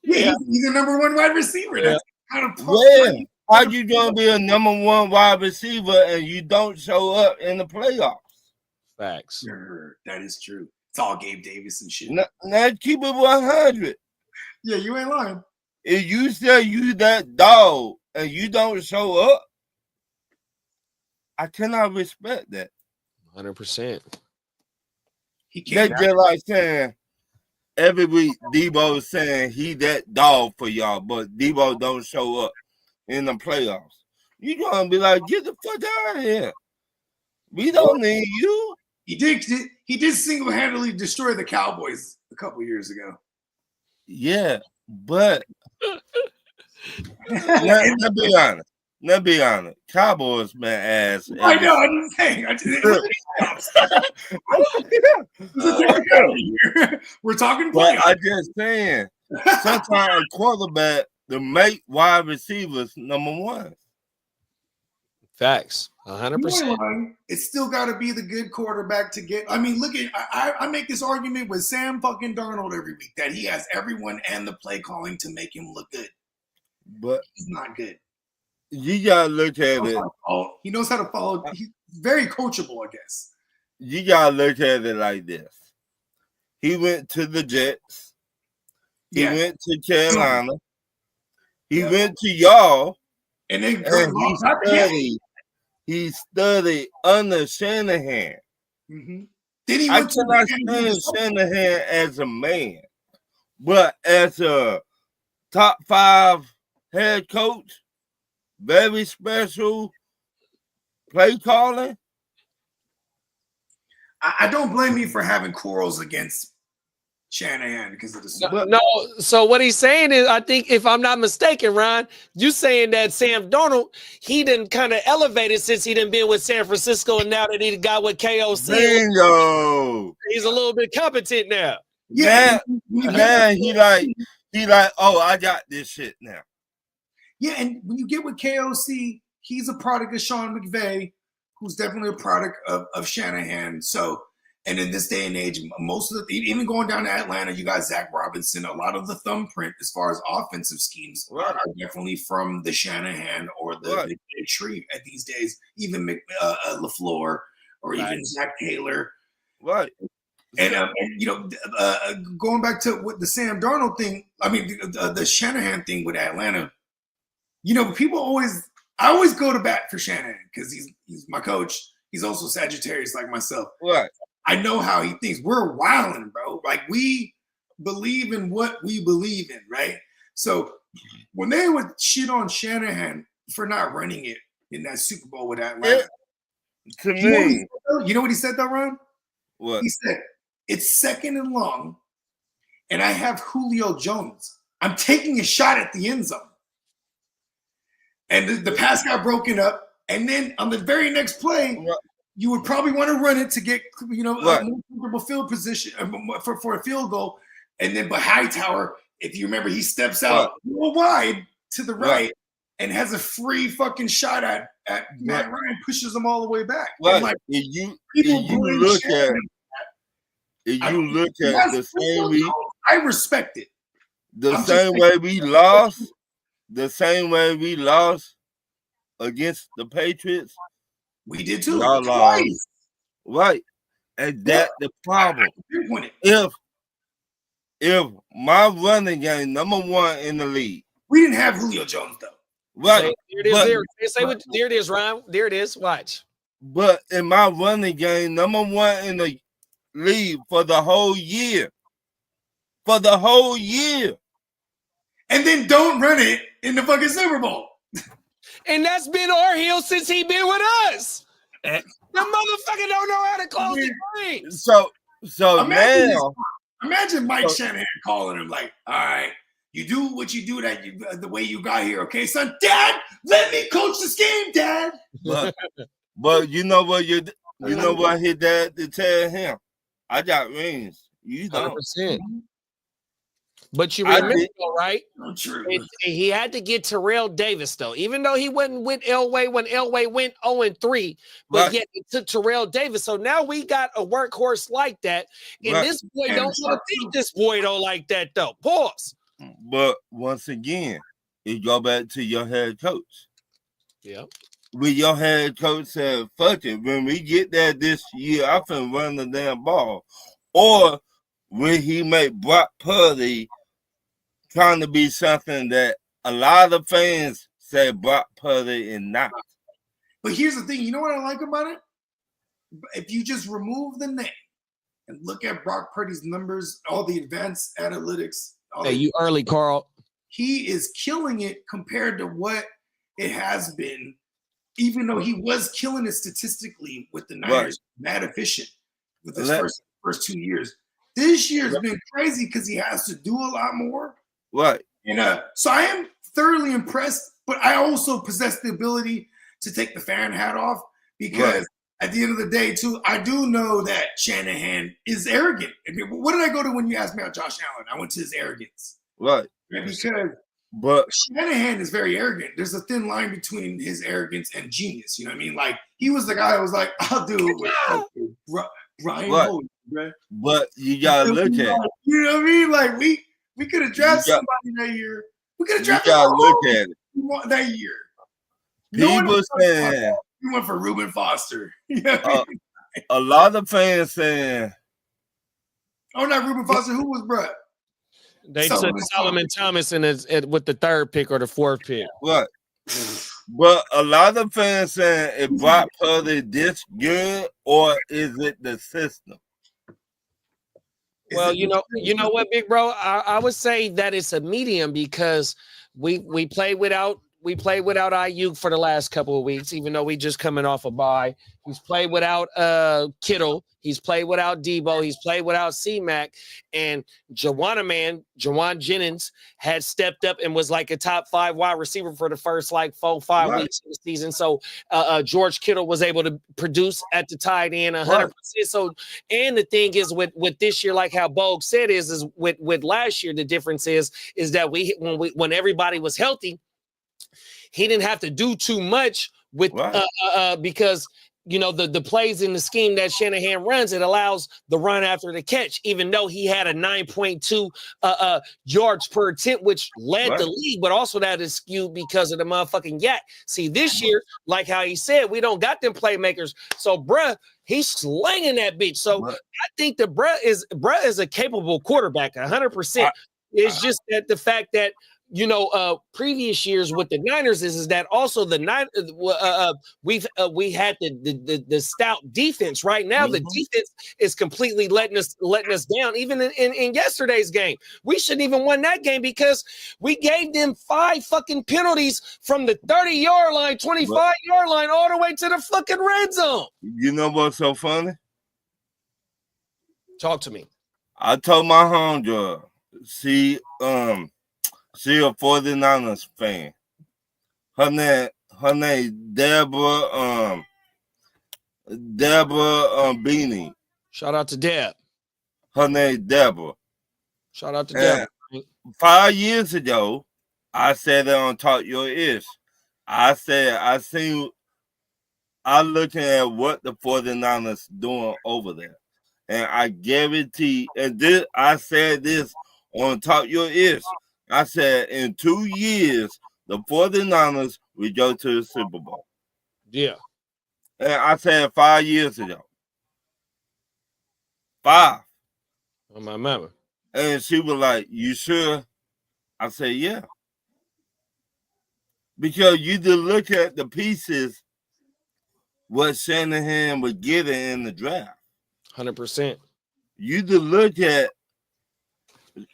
Yeah, he's a number one wide receiver. Yeah. That's kind of How you gonna be a number one wide receiver and you don't show up in the playoffs? Facts. Sure, that is true. It's all Gabe Davis and shit. Now keep it 100. Yeah, you ain't lying. If you say you that dog and you don't show up, I cannot respect that. 100%. That's just like saying every week Debo is saying he that dog for y'all, but Debo don't show up in the playoffs. You gonna be like, get the fuck out of here. We don't need you. He did single-handedly destroy the Cowboys a couple years ago. Yeah, but let's be honest. Let's be honest. Cowboys been ass. I know. I didn't say. We're talking But playoffs. I just saying, sometimes a quarterback to make wide receivers number one. Facts. 100%. It's still got to be the good quarterback to get. I mean, look at I make this argument with Sam fucking Darnold every week that he has everyone and the play calling to make him look good. But he's not good. You gotta look at it. He knows how to follow. He's very coachable, I guess. You gotta look at it like this. He went to the Jets. He went to Carolina. He went to y'all. And then he studied under Shanahan. Mm-hmm. Then he I went cannot stand Shanahan as a man, but as a top 5 head coach, very special play calling. I don't blame you for having quarrels against Shanahan because of this. No, so what he's saying is, I think if I'm not mistaken, Ron, you saying that Sam Darnold, he didn't kind of elevated since he didn't been with San Francisco, and now that he got with KOC, bingo, he's a little bit competent now. Yeah, he like, oh, I got this shit now. Yeah, and when you get with KOC, he's a product of Sean McVay, who's definitely a product of Shanahan. So. And in this day and age, most of the, even going down to Atlanta, you got Zach Robinson. A lot of the thumbprint as far as offensive schemes are definitely from the Shanahan or the tree at these days. Even LaFleur or even Zach Taylor. Right. And going back to what the Sam Darnold thing, I mean, the Shanahan thing with Atlanta, I always go to bat for Shanahan because he's my coach. He's also Sagittarius like myself. Right. I know how he thinks. We're wilding, bro. Like, we believe in what we believe in, right? So when they would shit on Shanahan for not running it in that Super Bowl with Atlanta, you know what he said though, Ron? What? He said, it's 2nd and long, and I have Julio Jones. I'm taking a shot at the end zone. And the pass got broken up, and then on the very next play, you would probably want to run it to get, a more comfortable field position for a field goal. And then, but Hightower, if you remember, he steps out wide to the right and has a free fucking shot at Matt Ryan, pushes him all the way back. Right. Like, if you look at the same way, I respect it. The same way we lost against the Patriots. We did too. Twice. Right. And that's the problem. If my running game number 1 in the league. We didn't have Julio Jones though. Right. There it is, Ryan. There it is. Watch. But in my running game number 1 in the league for the whole year. And then don't run it in the fucking Super Bowl. And that's been our heel since he been with us. The motherfucker don't know how to close the game. So now, imagine Mike Shanahan calling him like, "All right, you do what you do the way you got here, okay, son? Dad, let me coach this game, Dad." But you know what his dad to tell him? I got rings. You don't. 100%. But you remember, right? True. He had to get Terrell Davis, though, even though he wasn't with Elway when Elway went 0-3. But yet it took Terrell Davis. So now we got a workhorse like that. And this boy don't want to beat this boy, though, like that, though. Pause. But once again, you go back to your head coach. Yeah. When your head coach said, fuck it, when we get there this year, I'm finna run the damn ball. Or when he made Brock Purdy trying to be something that a lot of fans say Brock Purdy is not. But here's the thing. You know what I like about it? If you just remove the name and look at Brock Purdy's numbers, all the advanced analytics. Hey, you early, Carl. He is killing it compared to what it has been, even though he was killing it statistically with the Niners, mad efficient with his first 2 years. This year's been crazy because he has to do a lot more. Right. And so I am thoroughly impressed, but I also possess the ability to take the fan hat off because at the end of the day, too, I do know that Shanahan is arrogant. I mean, what did I go to when you asked me about Josh Allen? I went to his arrogance. Right. Because Shanahan is very arrogant. There's a thin line between his arrogance and genius. You know what I mean? Like, he was the guy who was like, I'll do it with Brian Hoyer, bro. But you got to look at it. You know what I mean? Like, we could have drafted somebody that year. We could have drafted that year. People saying we went for Reuben Foster. You know what I mean? A lot of fans saying, "Oh, not Reuben Foster. Who was Brett?" They took Solomon Thomas with the 3rd pick or the 4th pick. What? But a lot of fans saying, "Is Brock Purdy this good, or is it the system?" Well, you know what, big bro? I would say that it's a medium because we played without Ayuk for the last couple of weeks, even though we just coming off a bye. He's played without Kittle. He's played without Debo. He's played without C-Mac. And Jawan Jennings had stepped up and was like a top 5 wide receiver for the first 4-5 weeks of the season. So George Kittle was able to produce at the tight end 100%. So, and the thing is with this year, like how Bogue said, is with last year, the difference is that when everybody was healthy, he didn't have to do too much with because the plays in the scheme that Shanahan runs, it allows the run after the catch, even though he had a 9.2 yards per attempt, which led the league, but also that is skewed because of the motherfucking yak. See, this year, like how he said, we don't got them playmakers. So bruh, he's slinging that bitch. So I think the bruh is a capable quarterback, 100%. It's just that the fact that previous years with the Niners is that also the we had the stout defense. Right now, the defense is completely letting us down. Even in yesterday's game, we shouldn't even won that game because we gave them 5 fucking penalties from the 30-yard line, 25-yard line, all the way to the fucking red zone. You know what's so funny? Talk to me. I told my homegirl, she a 49ers fan. Her name Deborah Beanie. Shout out to Deb. Her name Deborah. Shout out to Deb. 5 years ago, I said it on Talk Your Ish. I said I looking at what the 49ers doing over there. And I guarantee, I said this on Talk Your Ish. I said in 2 years, the 49ers will go to the Super Bowl. Yeah. And I said 5 years ago. 5. On my mama. And she was like, "You sure?" I said, "Yeah." Because you just look at the pieces what Shanahan was getting in the draft. 100%. You just look at,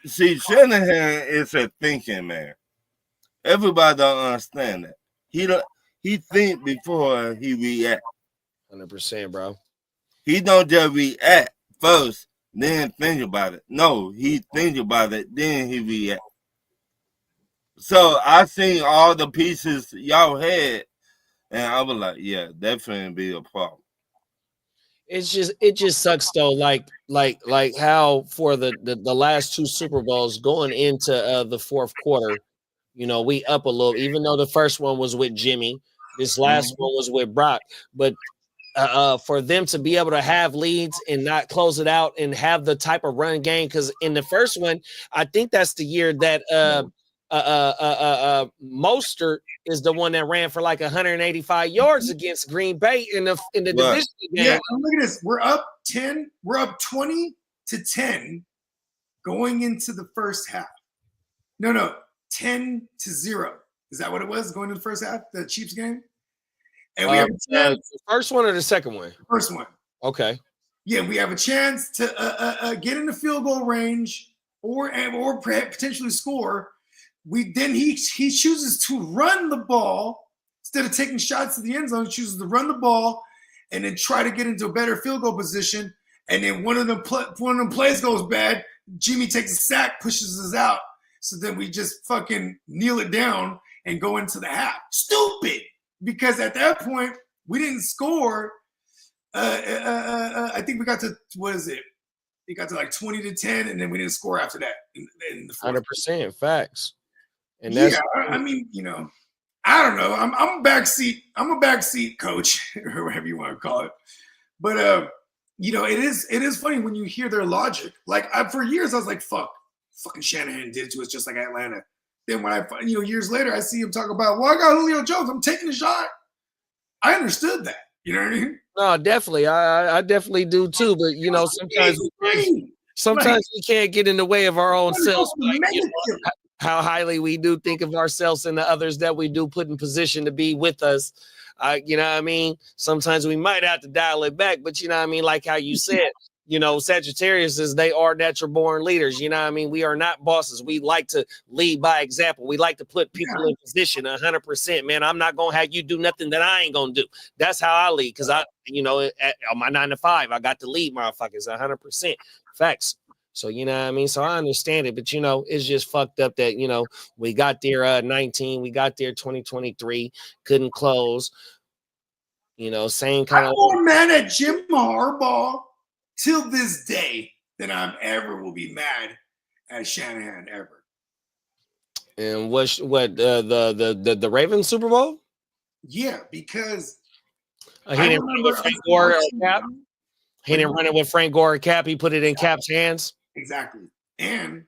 see, Shanahan is a thinking man. Everybody don't understand that. He think before he react. 100%, bro. He don't just react first then think about it. No, he think about it, then he react. So I seen all the pieces y'all had, and I was like, yeah, that finna be a problem. It just sucks though, like how for the last two Super Bowls going into the fourth quarter, you know, we up a little, even though the first one was with Jimmy, this last one was with Brock, but for them to be able to have leads and not close it out and have the type of run game, because in the first one, I think that's the year that Mostert is the one that ran for like 185 yards against Green Bay in the division game. Yeah, look at this. We're up 10. We're up 20-10 going into the first half. No, 10-0. Is that what it was going into the first half? The Chiefs game. And we have a chance. The first one or the second one? The first one. Okay. Yeah, we have a chance to get in the field goal range or potentially score. He chooses to run the ball instead of taking shots to the end zone. He chooses to run the ball and then try to get into a better field goal position. And then one of them plays goes bad. Jimmy takes a sack, pushes us out. So then we just fucking kneel it down and go into the half. Stupid. Because at that point, we didn't score. I think we got to, what is it? We got to like 20-10, and then we didn't score after that. In the 100% facts. And that's, yeah, I mean, you know, I don't know. I'm a backseat coach, or whatever you want to call it. But you know, it is funny when you hear their logic. Like for years, I was like, fucking Shanahan did it to us just like Atlanta. Then when years later, I see him talk about, well, I got Julio Jones. I'm taking a shot. I understood that. You know what I mean? No, definitely. I definitely do too. But you know, sometimes we can't get in the way of our own selves. Like, you know, how highly we do think of ourselves and the others that we do put in position to be with us. You know what I mean? Sometimes we might have to dial it back, but you know what I mean? Like how you said, you know, Sagittarius they are natural born leaders. You know what I mean? We are not bosses. We like to lead by example. We like to put people in position 100%, man. I'm not going to have you do nothing that I ain't going to do. That's how I lead. Cause on my 9 to 5, I got to lead motherfuckers 100%. Facts. So, you know what I mean? So I understand it, but, you know, it's just fucked up that, you know, we got there 19, we got there 2023, couldn't close, you know, same kind of. I'm more mad at Jim Harbaugh till this day than I ever will be mad at Shanahan ever. And what the Ravens Super Bowl? Yeah, because he didn't run it with Frank Gore or Cap. He didn't run it with Frank Gore or Cap. He put it in Cap's hands. Exactly. And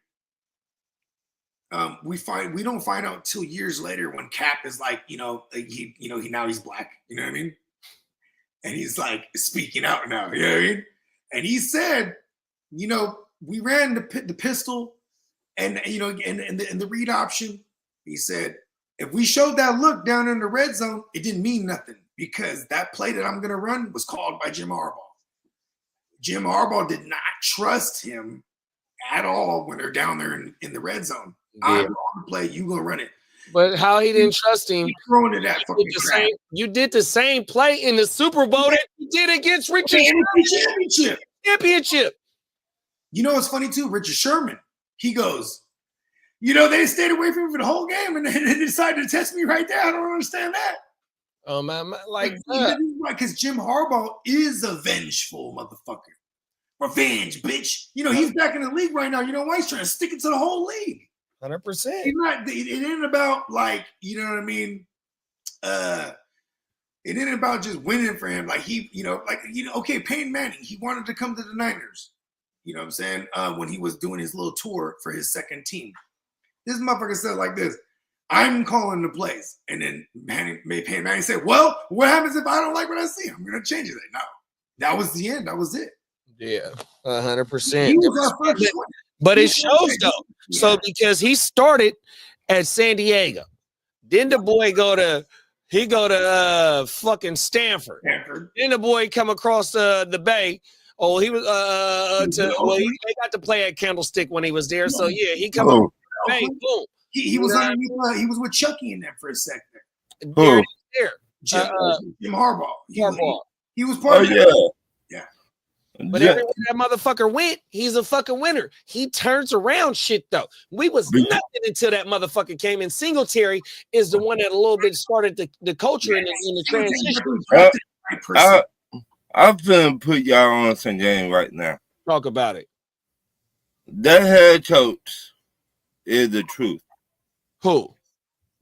we don't find out till years later when Cap is like, now he's black, you know what I mean? And he's like speaking out now, you know what I mean? And he said, you know, we ran the pistol and the read option. He said, if we showed that look down in the red zone, it didn't mean nothing because that play that I'm going to run was called by Jim Harbaugh. Jim Harbaugh did not trust him at all when they're down there in the red zone. Yeah. I'm going to play, you going to run it. But how he didn't trust him? Throwing it at fucking crap. You did the same play in the Super Bowl that you did against Richard Sherman. Championship. You know what's funny too? Richard Sherman. He goes, you know, they stayed away from me for the whole game and they decided to test me right there. I don't understand that. Man, like because Jim Harbaugh is a vengeful motherfucker. Revenge, bitch. You know, he's back in the league right now. You know why? He's trying to stick it to the whole league. 100%. It ain't about like, you know what I mean? It ain't about just winning for him. Like okay, Peyton Manning, he wanted to come to the Niners. You know what I'm saying? When he was doing his little tour for his second team. This motherfucker said like this, I'm calling the plays. And then Peyton Manning said, well, what happens if I don't like what I see? I'm going to change it. No, that was the end. That was it. Yeah, 100%. But it shows though. Yeah. So because he started at San Diego, then the boy go to fucking Stanford. Then the boy come across the bay. Oh, he was he got to play at Candlestick when he was there. So yeah, he come across the bay. Boom. He was underneath. He was with Chucky in there for a second. There. Jim Harbaugh. He was part of it. But everywhere that motherfucker went, he's a fucking winner. He turns around shit, though. We was nothing until that motherfucker came in. Singletary is the one that a little bit started the culture in the transition. I'm finna put y'all on some game right now. Talk about it. That head coach is the truth. Who?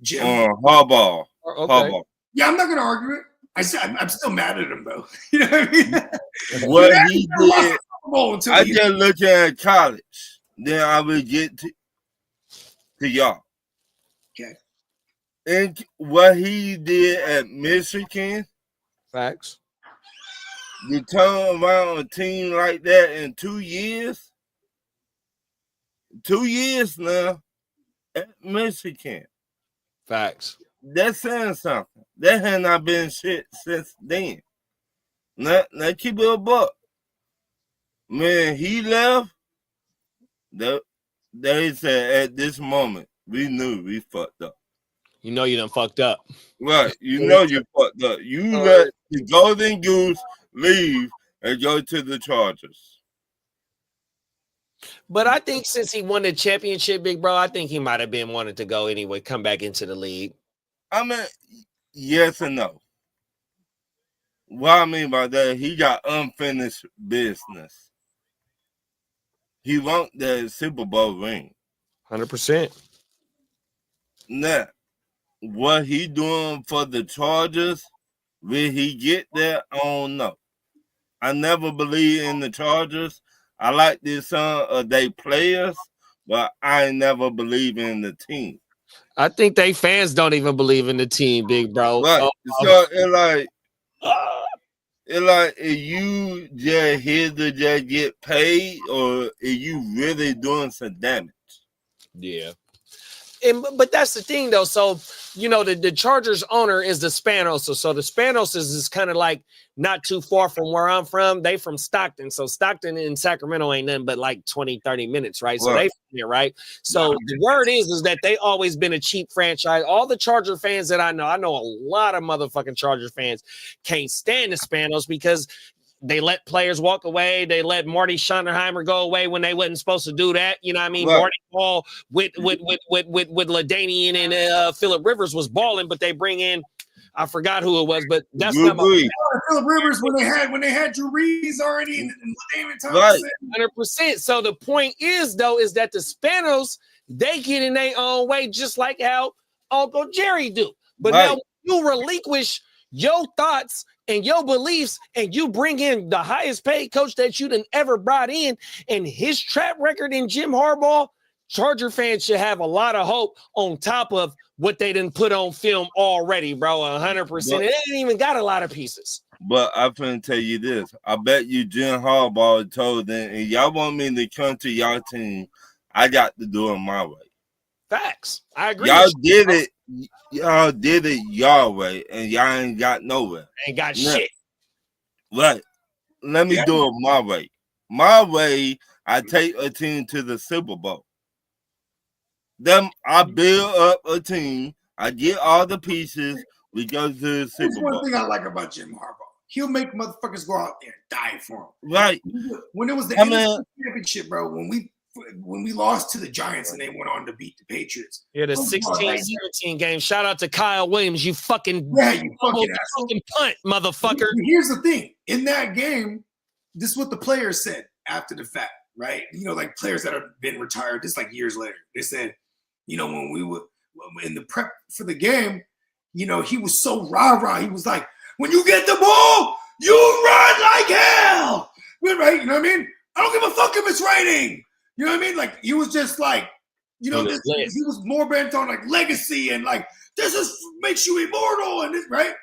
Jim. Harbaugh. Okay. Harbaugh. Yeah, I'm not gonna argue it. I'm still mad at him though. You know what I mean? What he did. I just look at college. Then I will get to y'all. Okay. And what he did at Michigan. Facts. You turn around a team like that in 2 years. 2 years now at Michigan. Facts. That's saying something. That had not been shit since then. Now keep it a buck. Man, he left. They said at this moment, we knew we fucked up. You know you done fucked up. Right. You know you fucked up. You let the Golden Goose leave and go to the Chargers. But I think since he won the championship, big bro, I think he might have been wanted to go anyway, come back into the league. I mean, yes and no. What I mean by that, he got unfinished business. He want that Super Bowl ring. 100%. Now, what he doing for the Chargers, will he get there? I don't know. I never believe in the Chargers. I like this they players, but I never believe in the team. I think they fans don't even believe in the team, big bro. Right. So it's like if you just here to just get paid, or are you really doing some damage? Yeah. But that's the thing, though. So, you know, the Chargers owner is the Spanos. So the Spanos is kind of like not too far from where I'm from. They from Stockton. So Stockton and Sacramento ain't nothing but like 20, 30 minutes, right? So they from here, right? So the word is that they always been a cheap franchise. All the Charger fans that I know a lot of motherfucking Charger fans can't stand the Spanos because they let players walk away. They let Marty Schottenheimer go away when they wasn't supposed to do that. You know what I mean? Right. Marty Ball with LaDainian and Phillip Rivers was balling, but they bring in, I forgot who it was, but that's not Phillip Rivers when they had Drew Brees already and LaDainian Thompson. 100%. So the point is though, is that the Spanos, they get in their own way just like how Uncle Jerry do. But now you relinquish your thoughts and your beliefs, and you bring in the highest paid coach that you done ever brought in, and his track record in Jim Harbaugh, Charger fans should have a lot of hope on top of what they done put on film already, bro. 100%. It ain't even got a lot of pieces. But I'm finna tell you this. I bet you Jim Harbaugh told them, and y'all want me to come to y'all team, I got to do it my way. Facts. I agree. Y'all did it y'all way, and y'all ain't got nowhere. Ain't got shit. Right. Let me do it my way. My way, I take a team to the Super Bowl. Then I build up a team. I get all the pieces. We go to the Super Bowl. One thing I like about Jim Harbaugh. He'll make motherfuckers go out there and die for him. Right. When it was the NFC championship, bro, when we lost to the Giants and they went on to beat the Patriots. Yeah, the 16-17 game. Shout out to Kyle Williams. You fucking fucking punt, motherfucker. Here's the thing. In that game, this is what the players said after the fact, right? You know, like players that have been retired, just like years later. They said, you know, when we were in the prep for the game, you know, he was so rah-rah. He was like, when you get the ball, you run like hell. Right? You know what I mean? I don't give a fuck if it's raining. You know what I mean? Like, he was just like, you know, he was more bent on like legacy and like, this is makes you immortal and this, right?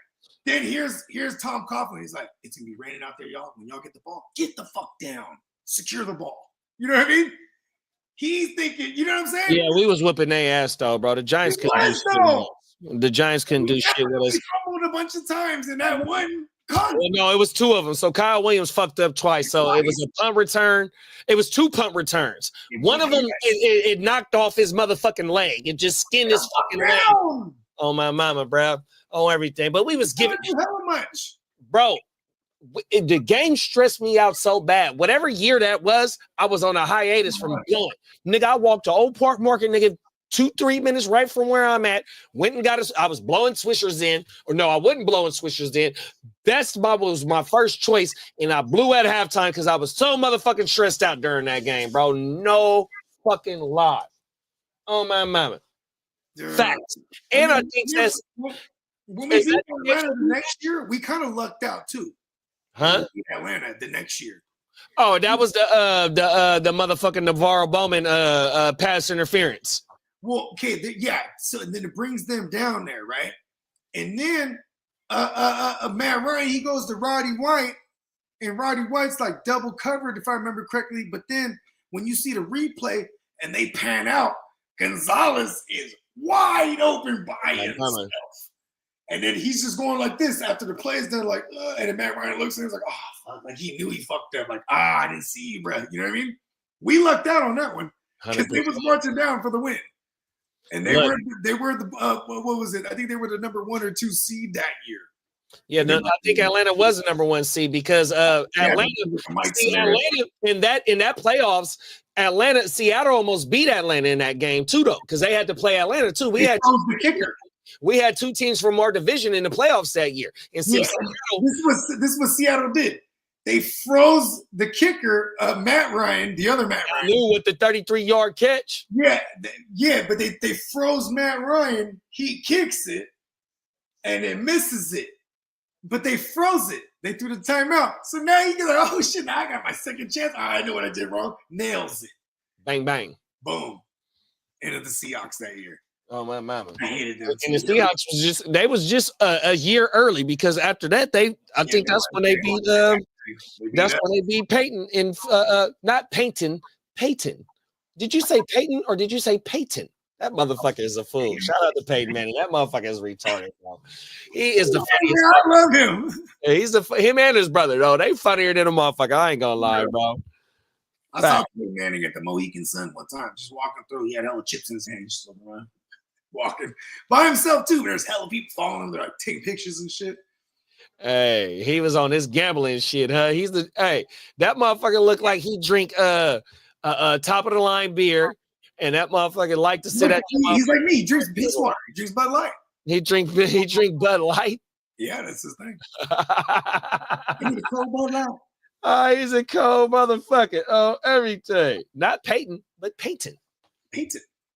Then here's Tom Coughlin. He's like, it's gonna be raining out there, y'all. When y'all get the ball, get the fuck down. Secure the ball. You know what I mean? He's thinking, you know what I'm saying? Yeah, we was whipping their ass though, bro. The Giants couldn't do shit. The Giants couldn't do shit with us. We fumbled a bunch of times in that one. Well, no, it was two of them. So Kyle Williams fucked up twice. So it was a punt return. It was two punt returns. One of them, it knocked off his motherfucking leg. It just skinned his fucking leg. Oh, my mama, bro. Oh, everything. But we was giving how much, bro. the game stressed me out so bad. Whatever year that was, I was on a hiatus from blowing. Nigga, I walked to Old Park Market, nigga, 2-3 minutes right from where I'm at. Went and got us. I was blowing swishers in, or no, I wasn't blowing swishers in. Was my first choice, and I blew at halftime because I was so motherfucking stressed out during that game, bro. No fucking lie. Oh my mama. Facts. And I think that's when we beat Atlanta the next year, we kind of lucked out too. Huh? Atlanta the next year. Oh, that was the motherfucking Navarro Bowman pass interference. Well, okay, yeah. So then it brings them down there, right? And then Matt Ryan, he goes to Roddy White, and Roddy White's like double covered, if I remember correctly. But then when you see the replay and they pan out, Gonzalez is wide open by himself. And then he's just going like this after the play is done, like, and then Matt Ryan looks and he's like, oh, fuck, like he knew he fucked up. Like, I didn't see you, bro. You know what I mean? We lucked out on that one because they was marching down for the win. And they were the what was it? I think they were the number 1 or 2 seed that year. Yeah, no, I think Atlanta was the number 1 seed because Atlanta in that playoffs, Seattle almost beat Atlanta in that game too, though, because they had to play Atlanta too. We had the kicker. We had 2 teams from our division in the playoffs that year. And this is what Seattle did. They froze the kicker, Matt Ryan, the other Matt Ryan. With the 33-yard catch. Yeah, but they froze Matt Ryan. He kicks it and it misses it. But they froze it. They threw the timeout. So now you get like, oh shit, now I got my second chance. I know what I did wrong. Nails it. Bang, bang. Boom. Into the Seahawks that year. Oh my mama! I hated them. And the Seahawks was just a year early because after that I think that's when they beat when they beat Peyton in not Peyton. Did you say Peyton or did you say Peyton? That motherfucker is a fool. Shout out to Peyton Manning. That motherfucker is retarded, bro. He is the funniest. I love him. Yeah, he's him and his brother though. They funnier than a motherfucker. I ain't gonna lie, bro. I saw Peyton Manning at the Mohican Sun one time, just walking through. He had hella chips in his hand, just looking around. Walking by himself too. There's hella people following him. They're like taking pictures and shit. Hey, he was on this gambling shit, huh? That motherfucker looked like he drink top of the line beer, and that motherfucker like to sit at. He's like me. He drinks Peace Water. He drinks Bud Light. He drink Bud Light. Yeah, that's his thing. He's a cold Bud Light. He's a cold motherfucker. Oh, everything. Not Peyton, but Peyton.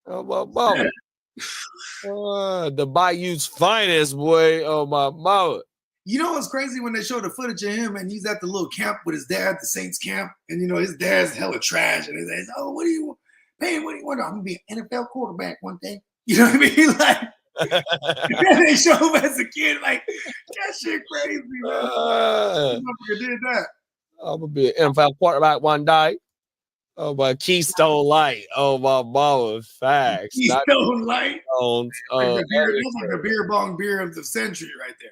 Oh my mama. The Bayou's finest, boy. Oh my mama. You know what's crazy when they show the footage of him and he's at the little camp with his dad, the Saints camp, and you know his dad's hella trash, and he's like, "Oh, what do you want? I'm gonna be an NFL quarterback one day." You know what I mean? Like they show him as a kid, like that shit crazy, man. Did that. I'm gonna be an NFL quarterback one day. Oh my Keystone Light. Oh my mama. Facts. Keystone Light. That's like the beer bong beer of the century right there.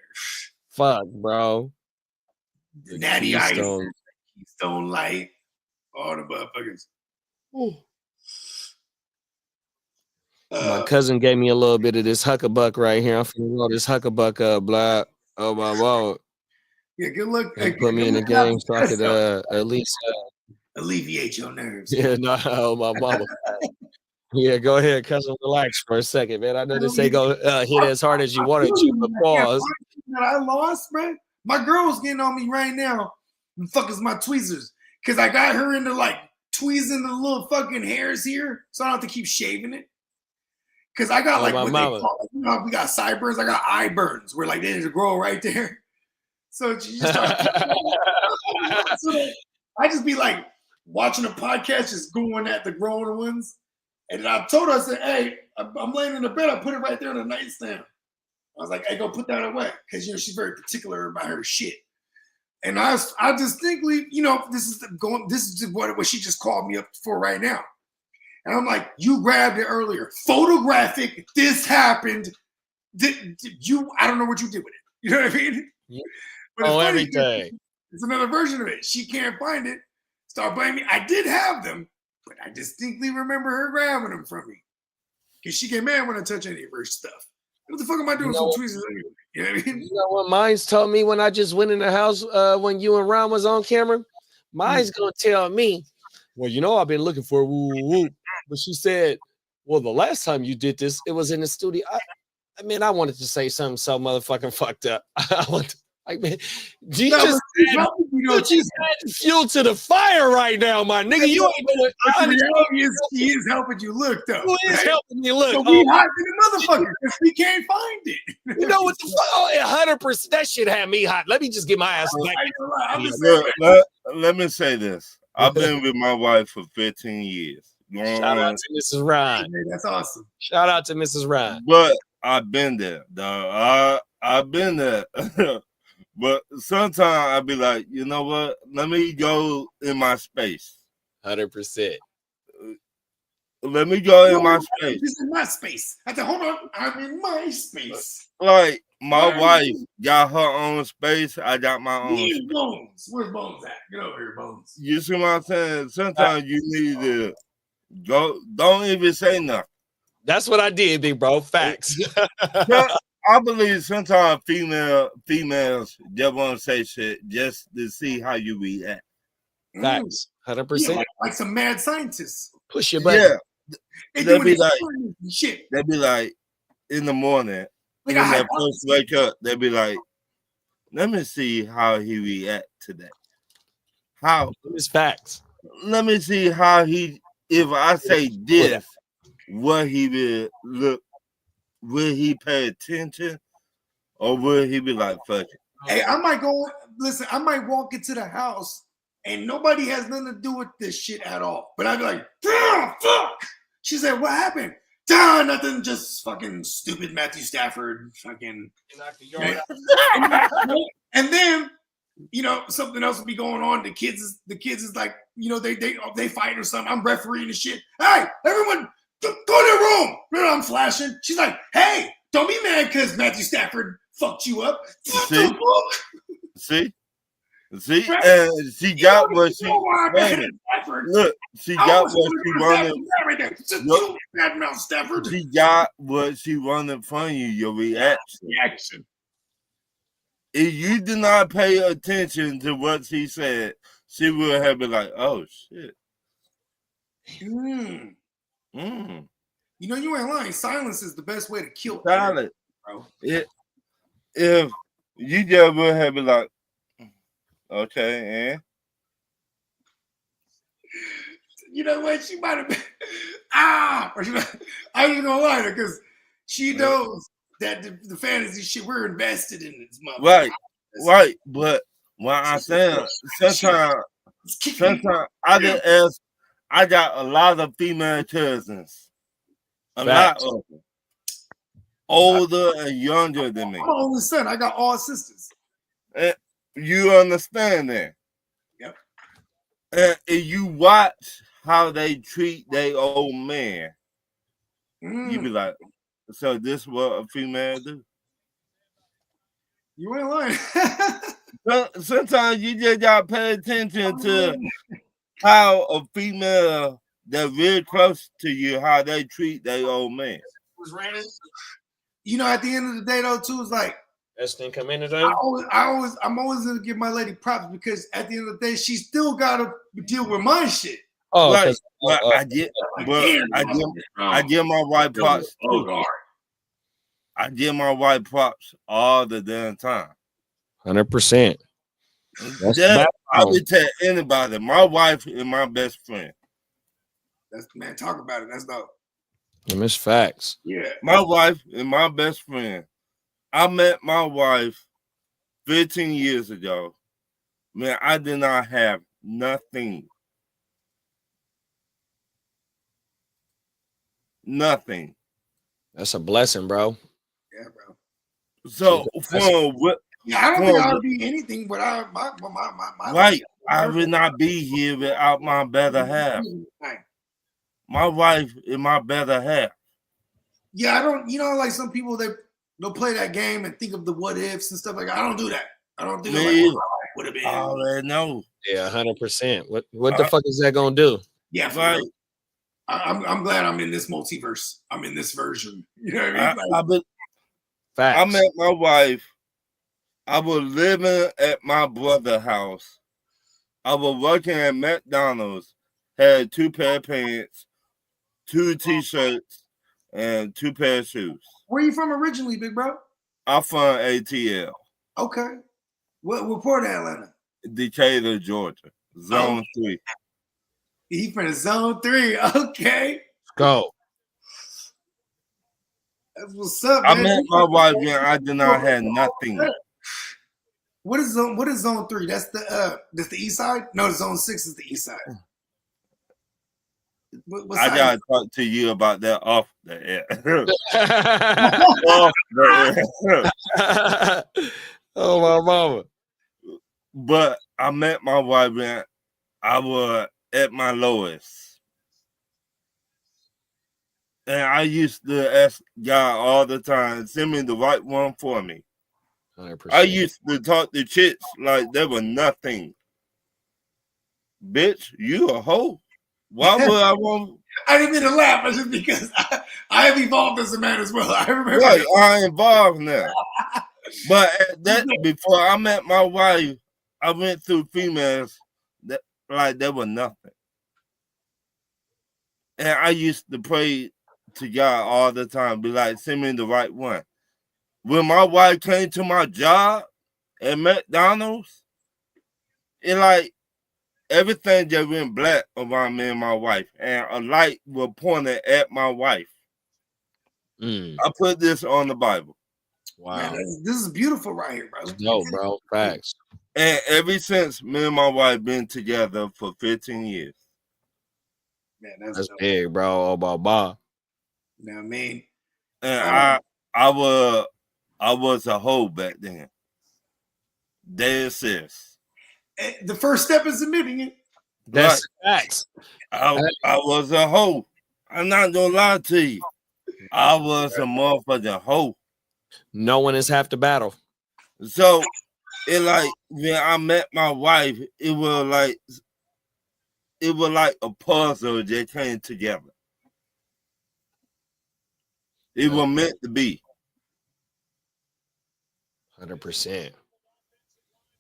Fuck, bro. The Natty Ice. Keystone Light. All the motherfuckers. My cousin gave me a little bit of this huckabuck right here. I'm finna roll this huckabuck up, blah. Oh my mama. Yeah, good luck. Put me in the game so I could at least alleviate your nerves. Yeah, no, oh my mama. Yeah, go ahead, cousin. Relax for a second, man. I know they say go hit as hard as you wanted to, but pause. That I lost, man. My girl's getting on me right now. The fuck is my tweezers? Because I got her into like tweezing the little fucking hairs here, so I don't have to keep shaving it. Because I got like what they call, you know, we got sideburns. I got eye burns where like they just grow right there. So she just I just be like watching a podcast, just going at the growing ones. And then I told her, I said, hey, I'm laying in the bed. I put it right there on the nightstand. I was like, hey, go put that away. Because, you know, she's very particular about her shit. And I distinctly, you know, this is what she just called me up for right now. And I'm like, you grabbed it earlier. Photographic, this happened. I don't know what you did with it. You know what I mean? Yeah. But it's funny, everything. It's another version of it. She can't find it. Start blaming me. I did have them, but I distinctly remember her grabbing them from me. Because she get mad when I touch any of her stuff. What the fuck am I doing with some tweezers anyway? You know what I mean? You know what mine's told me when I just went in the house when you and Ron was on camera? Mine's gonna tell me, well, you know, I've been looking for woo woo. But she said, well, the last time you did this, it was in the studio. I mean, I wanted to say something so motherfucking fucked up. I want to, like, man, you No, just but she's add fuel to the fire right now, my nigga. You ain't doing. the reality is she is helping you look though. Who is helping me look? So we hot to the motherfucker because we can't find it. You know what the fuck? Oh, 100%. That shit had me hot. Let me just get my ass back. I'm just saying, Let me say this. I've been with my wife for 15 years. Shout out to Mrs. Ryan. that's awesome. Shout out to Mrs. Ryan. But I've been there, dog. I've been there. But sometimes I'll be like, you know what? Let me go in my space. 100%. Let me go in my space. This is my space. I said, hold on. I'm in my space. Like, my wife got her own space. I got my own Where's space. Bones? Where's Bones at? Get over here, Bones. You see what I'm saying? Sometimes you need to go. Don't even say nothing. That's what I did, big bro. Facts. I believe sometimes females just want to say shit just to see how you react. Facts. 100%. Yeah, like some mad scientists. Push your button. Yeah. They They'll doing be like, shit. they be like, in the morning, Like when I they had first wake up, they be like, let me see how he react to that. How? It's facts. Let me see how he, if I say this, what he will look, will he pay attention or will he be like, fuck it? Hey, I might go, listen, I might walk into the house and nobody has nothing to do with this shit at all. But I'd be like, damn, fuck. She said, what happened? Damn, nothing, just fucking stupid Matthew Stafford. Fucking. And then, you know, something else will be going on. The kids is like, you know, they fight or something. I'm refereeing and shit. Hey, everyone, go to their room. You know, I'm flashing. She's like, hey, don't be mad because Matthew Stafford fucked you up. See? And she got what she wanted. Look, she got what she wanted. She got what she wanted from you, your reaction. If you did not pay attention to what she said, she would have been like, oh, shit. You know, you ain't lying. Silence is the best way to kill. Silence. If you just would have been like, okay, and you know what? She might have been or she might, I ain't gonna lie to her because she knows that the fantasy shit we're invested in this mother. Right. But when I say sometimes I got a lot of female cousins. A lot of them. Older and younger than me. I'm the only son. I got all sisters. And you understand that? Yep. And if you watch how they treat their old man, you be like, so this what a female do? You ain't lying. Sometimes you just gotta pay attention to how a female that's real close to you, how they treat their old man. Was raining. You know, at the end of the day, though, too, it's like That's thing come in today. I'm always gonna give my lady props because at the end of the day, she still gotta deal with my shit. Oh, right. I give my wife props too. I give my wife props all the damn time. 100%. I would tell anybody, my wife is my best friend. That's man, talk about it. That's dope. It's facts. Yeah. My wife is my best friend. I met my wife 15 years ago. Man, I did not have nothing. Nothing. That's a blessing, bro. Yeah, bro. So from what? Yeah, I don't think I'll be anything without my right. I would not be here without my better half. My wife is my better half. Yeah, I don't. You know, like some people they'll play that game and think of the what ifs and stuff like that. I don't do that. I don't do like what would have been. I already know. Yeah, 100%. What the fuck is that gonna do? Yeah, right. I'm glad I'm in this multiverse. I'm in this version. You know what I mean? I Facts. met my wife. I was living at my brother's house. I was working at McDonald's. Had 2 pair of pants, 2 t-shirts, and 2 pair of shoes. Where you from originally, big bro? I'm from ATL. Okay. What part of Atlanta? Decatur, Georgia. Zone 3. He from zone 3. Okay. Go. That's what's up, I man. met my wife when I did not have nothing. What is zone 3? That's the east side? No, zone 6 is the east side. What I side? gotta talk to you about that off the air. Off the air. Oh my mama. But I met my wife when I was at my lowest. And I used to ask God all the time, send me the right one for me. 100%. I used to talk to chicks like they were nothing. Bitch, you a hoe. Why would I want? I didn't mean to laugh, but just because I have evolved as a man as well. I remember. Right, I'm involved now. But at that, before I met my wife, I went through females that like they were nothing. And I used to pray to God all the time, be like, send me the right one. When my wife came to my job at McDonald's, it like everything just went black around me and my wife, and a light was pointed at my wife. I put this on the Bible. Wow. Man, this is beautiful right here, bro. No, bro. Facts. And ever since, me and my wife been together for 15 years. Man, That's big, bro. Oh, blah. You know what I mean? And I was a hoe back then. Dead serious. The first step is admitting it. That's facts. I was a hoe. I'm not gonna lie to you. I was a motherfucking hoe. Knowing is half the battle. So it like when I met my wife, it was like a puzzle that came together. It was meant to be. 100%.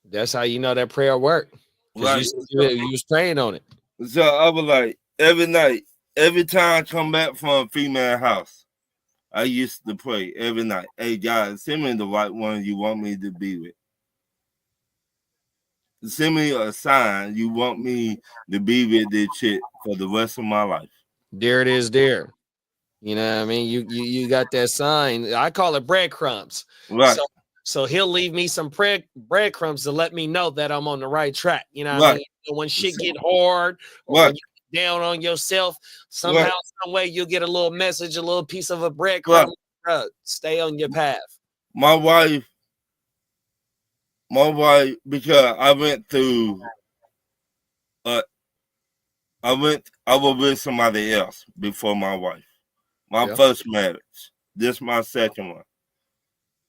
That's how you know that prayer worked. Right. You was praying on it. So I was like, every night, every time I come back from a female house, I used to pray every night. Hey, God, send me the right one you want me to be with. Send me a sign you want me to be with this chick for the rest of my life. There it is there. You know what I mean? You got that sign. I call it breadcrumbs. Right. So he'll leave me some breadcrumbs to let me know that I'm on the right track. You know what I mean? So when shit get hard or when you get down on yourself, somehow, some way you'll get a little message, a little piece of a breadcrumb. Stay on your path. My wife, because I went through I was with somebody else before my wife. My first marriage. This my second one.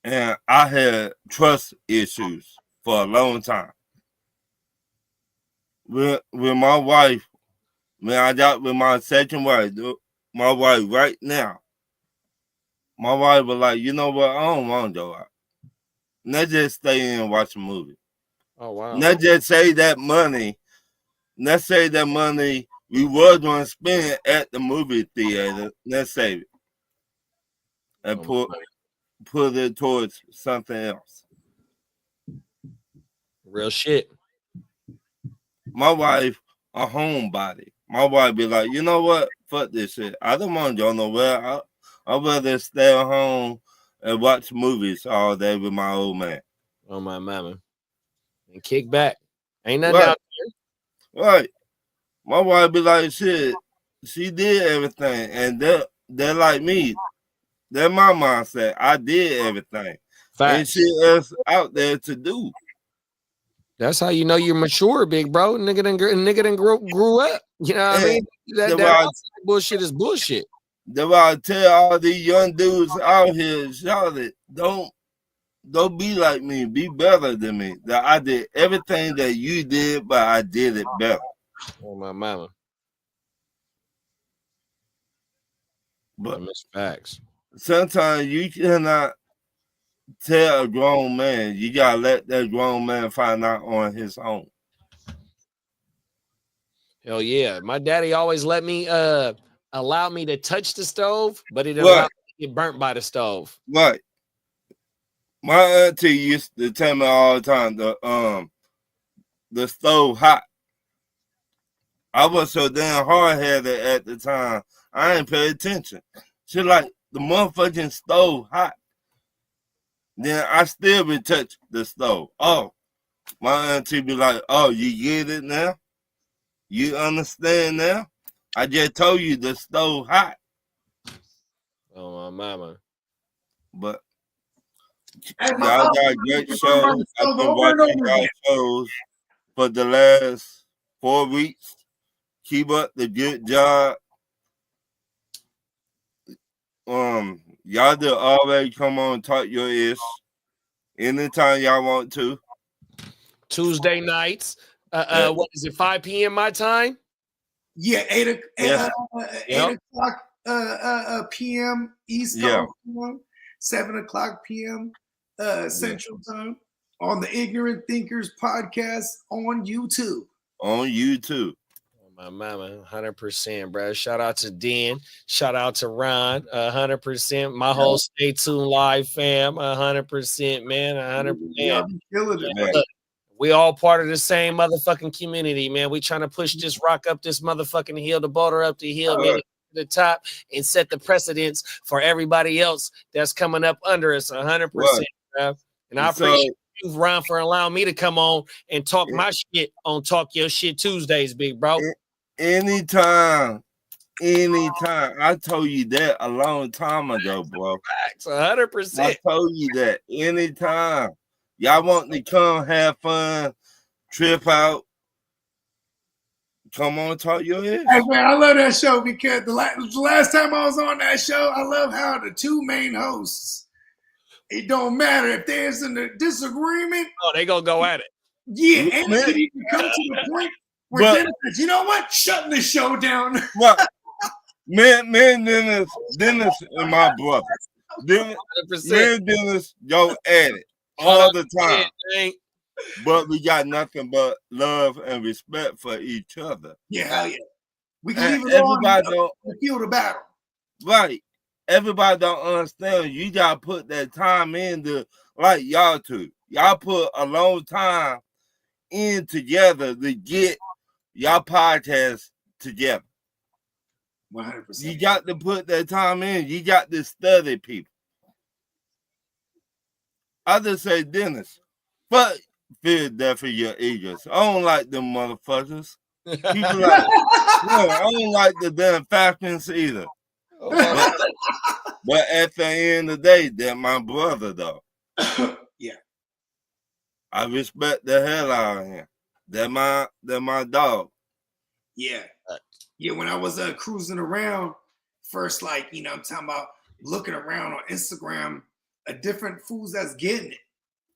And I had trust issues for a long time. With my wife, when I got with my second wife, my wife right now, my wife was like, you know what, I don't want to go out. Let's just stay in and watch a movie. Oh, wow. Let's just say that money. Let's say that money we were going to spend at the movie theater. Let's save it. And put it towards something else. Real shit. My wife, a homebody. My wife be like, you know what? Fuck this shit. I don't want to go nowhere. I'd rather stay at home and watch movies all day with my old man. Oh, my mama. And kick back. Ain't nothing out there. Right. My wife be like, shit, she did everything. And they're like me. That's my mindset. I did everything. Facts. And shit else out there to do. That's how you know you're mature, big bro. Nigga done grew up. You know what I mean? That bullshit is bullshit. That's why I tell all these young dudes out here, Charlotte, don't be like me. Be better than me. That I did everything that you did, but I did it better. Oh, my mama. But facts. Sometimes you cannot tell a grown man. You gotta let that grown man find out on his own. Hell yeah. My daddy always let me allow me to touch the stove, but he didn't allow me to get burnt by the stove. Right. My auntie used to tell me all the time the stove hot. I was so damn hard headed at the time. I ain't pay attention. She like the motherfucking stove hot. Then I still be touch the stove. Oh, my auntie be like, "Oh, you get it now? You understand now? I just told you the stove hot." Oh, my mama. But Hey, y'all got great shows. I've been watching y'all shows for the last 4 weeks. Keep up the good job. Y'all do always come on and talk your ish anytime y'all want to. Tuesday nights. What is it? 5 p.m. my time? Yeah, 8 Yep. o'clock p.m. East Yeah. Coast, 7 o'clock p.m. Central Time on the Ignorant Thinkers podcast on YouTube. On YouTube. My mama, 100%, bro. Shout out to Dan. Shout out to Ron, 100%. My whole Stay Tuned Live fam, 100%, man, 100%. Y'all be killing it, man. Look, we all part of the same motherfucking community, man. We trying to push this rock up this motherfucking hill, the boulder up the hill, man, to the top, and set the precedence for everybody else that's coming up under us, 100%, bro. And I appreciate you, Ron, for allowing me to come on and talk my shit on Talk Your Shit Tuesdays, big bro. Anytime. I told you that a long time ago, bro. 100%. I told you that. Anytime. Y'all want to come have fun, trip out, come on, talk your head. Hey, man, I love that show because the last time I was on that show, I love how the two main hosts, it don't matter if there's a disagreement. Oh, they gonna go at it. Yeah, and it even come to the point where Dennis says, you know what? Shutting the show down. Well, man, Dennis and my brother. Me and Dennis go at it all the time. But we got nothing but love and respect for each other. Yeah, hell yeah. We can leave it everybody on the field of battle. Right. Everybody don't understand. You gotta put that time in to, like y'all two. Y'all put a long time in together to get y'all podcast together. 100%. You got to put that time in. You got to study people. I just say, Dennis, but Philadelphia Eagles. I don't like them motherfuckers. People like, I don't like the damn Falcons either. But at the end of the day, they're my brother, though. Yeah. I respect the hell out of him. They're my dog. Yeah. Yeah, when I was cruising around, first, like, I'm talking about looking around on Instagram at different foods that's getting it.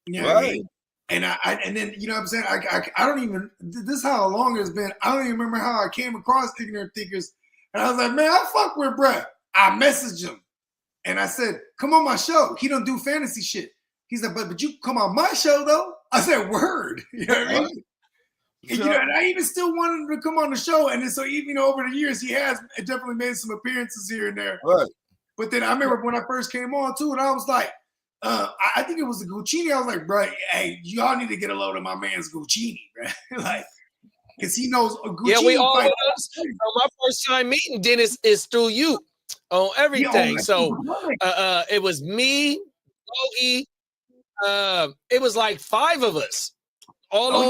You know what I mean? And and then, you know what I'm saying? I don't even, this is how long it's been. I don't even remember how I came across Ignorant Thinkers. And I was like, man, I fuck with bruh. I messaged him. And I said, come on my show. He don't do fantasy shit. He's like, but you come on my show, though? I said, word. You know what I mean? And, and I even still wanted him to come on the show. And then so even over the years, he has definitely made some appearances here and there. Right. But then I remember when I first came on, too, and I was like, I think it was the Guccini. I was like, bro, hey, y'all need to get a load of my man's Guccini, bro. Like, because he knows a Guccini. Yeah, we all know. So my first time meeting Dennis is through you on everything. So it was me, Logie. It was like 5 of us. All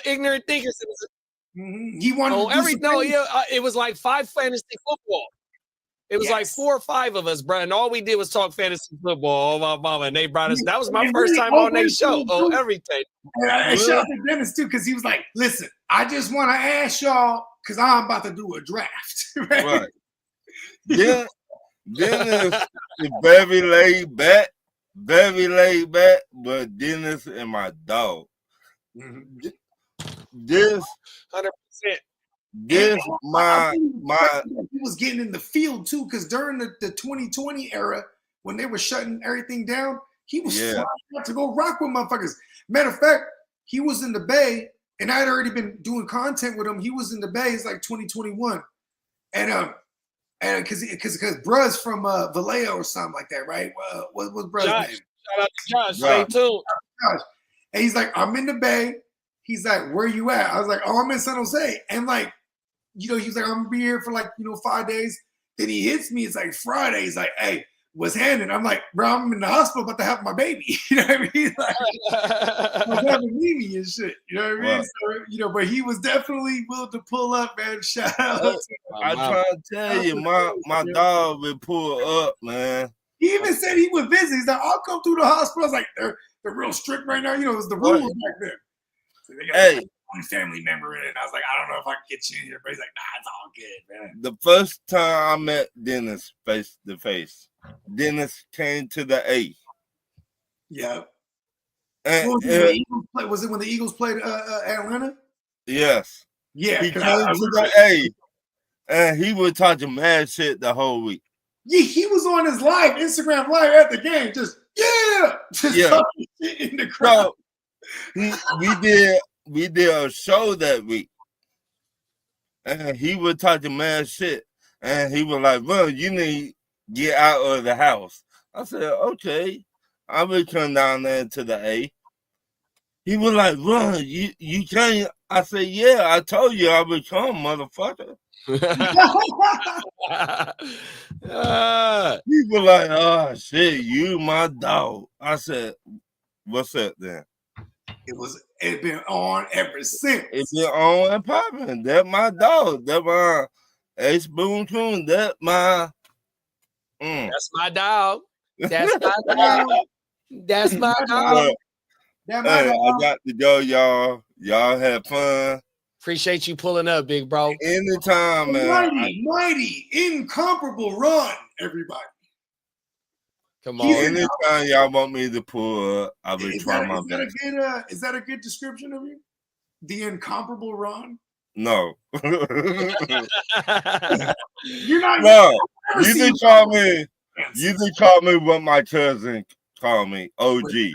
Ignorant Thinkers. He wanted it was like 5 fantasy football. It was like 4 or 5 of us, bro, and all we did was talk fantasy football. Oh, my mama, and they brought us. That was my first time on their show. Oh, everything. And shout out to Dennis too, because he was like, "Listen, I just want to ask y'all because I'm about to do a draft." Right. Dennis is very laid back, but Dennis and my dog. This 100%. This my he was getting in the field too, because during the 2020 era, when they were shutting everything down, he was Yeah. flying out to go rock with motherfuckers. Matter of fact, he was in the Bay, and I had already been doing content with him. He was in the Bay. It's like 2021, and because bruh's from Vallejo or something like that, right? What was bruh's Josh, name? shout out to Josh. Yeah. Stay tuned. Josh. And he's like, I'm in the Bay. He's like, where you at? I was like, oh, I'm in San Jose. And like, you know, he's like, I'm gonna be here for like, 5 days. Then he hits me. It's like Friday. He's like, hey, what's happening? I'm like, bro, I'm in the hospital about to have my baby. You know what I mean? Like, I was having Mimi and shit. You know what I mean? So, but he was definitely willing to pull up, man. Shout out to him. I try to tell you, my dog would pull up, man. He even said he would visit. He's like, I'll come through the hospital. I was like, they're real strict right now. You know, it was the rules back then. So they got Hey, one family member in it. I was like, I don't know if I can get you in here. But he's like, nah, it's all good, man. the first time I met Dennis face to face, Dennis came to the A. Yeah. And, Was it when the Eagles played Atlanta? yes, Yeah. he 'cause came I to the A, and he was talking mad shit the whole week. Yeah, he was on his live, Instagram live at the game, just talking shit in the crowd. So we did a show that week, and he was talking mad shit, and he was like, "Well, you need to get out of the house." I said, "Okay, I will come down there to the A." He was like, "Run, you can't." I said, "Yeah, I told you I would come, motherfucker." He was like, "Oh shit, you my dog." I said, "What's up then?" It been on ever since. It's been on and popping. That my dog. That my Ace Boone Coon. That my That's my dog. That's my dog. That's my dog. Hey, I got to go, y'all. Y'all have fun. Appreciate you pulling up, big bro. Anytime, man. Mighty, incomparable run, everybody. Come on. Anytime y'all want me to pull up, I will try my best. Is that a good description of you? The incomparable Ron? No. You're not. No. You can call me what my cousin called me, OG.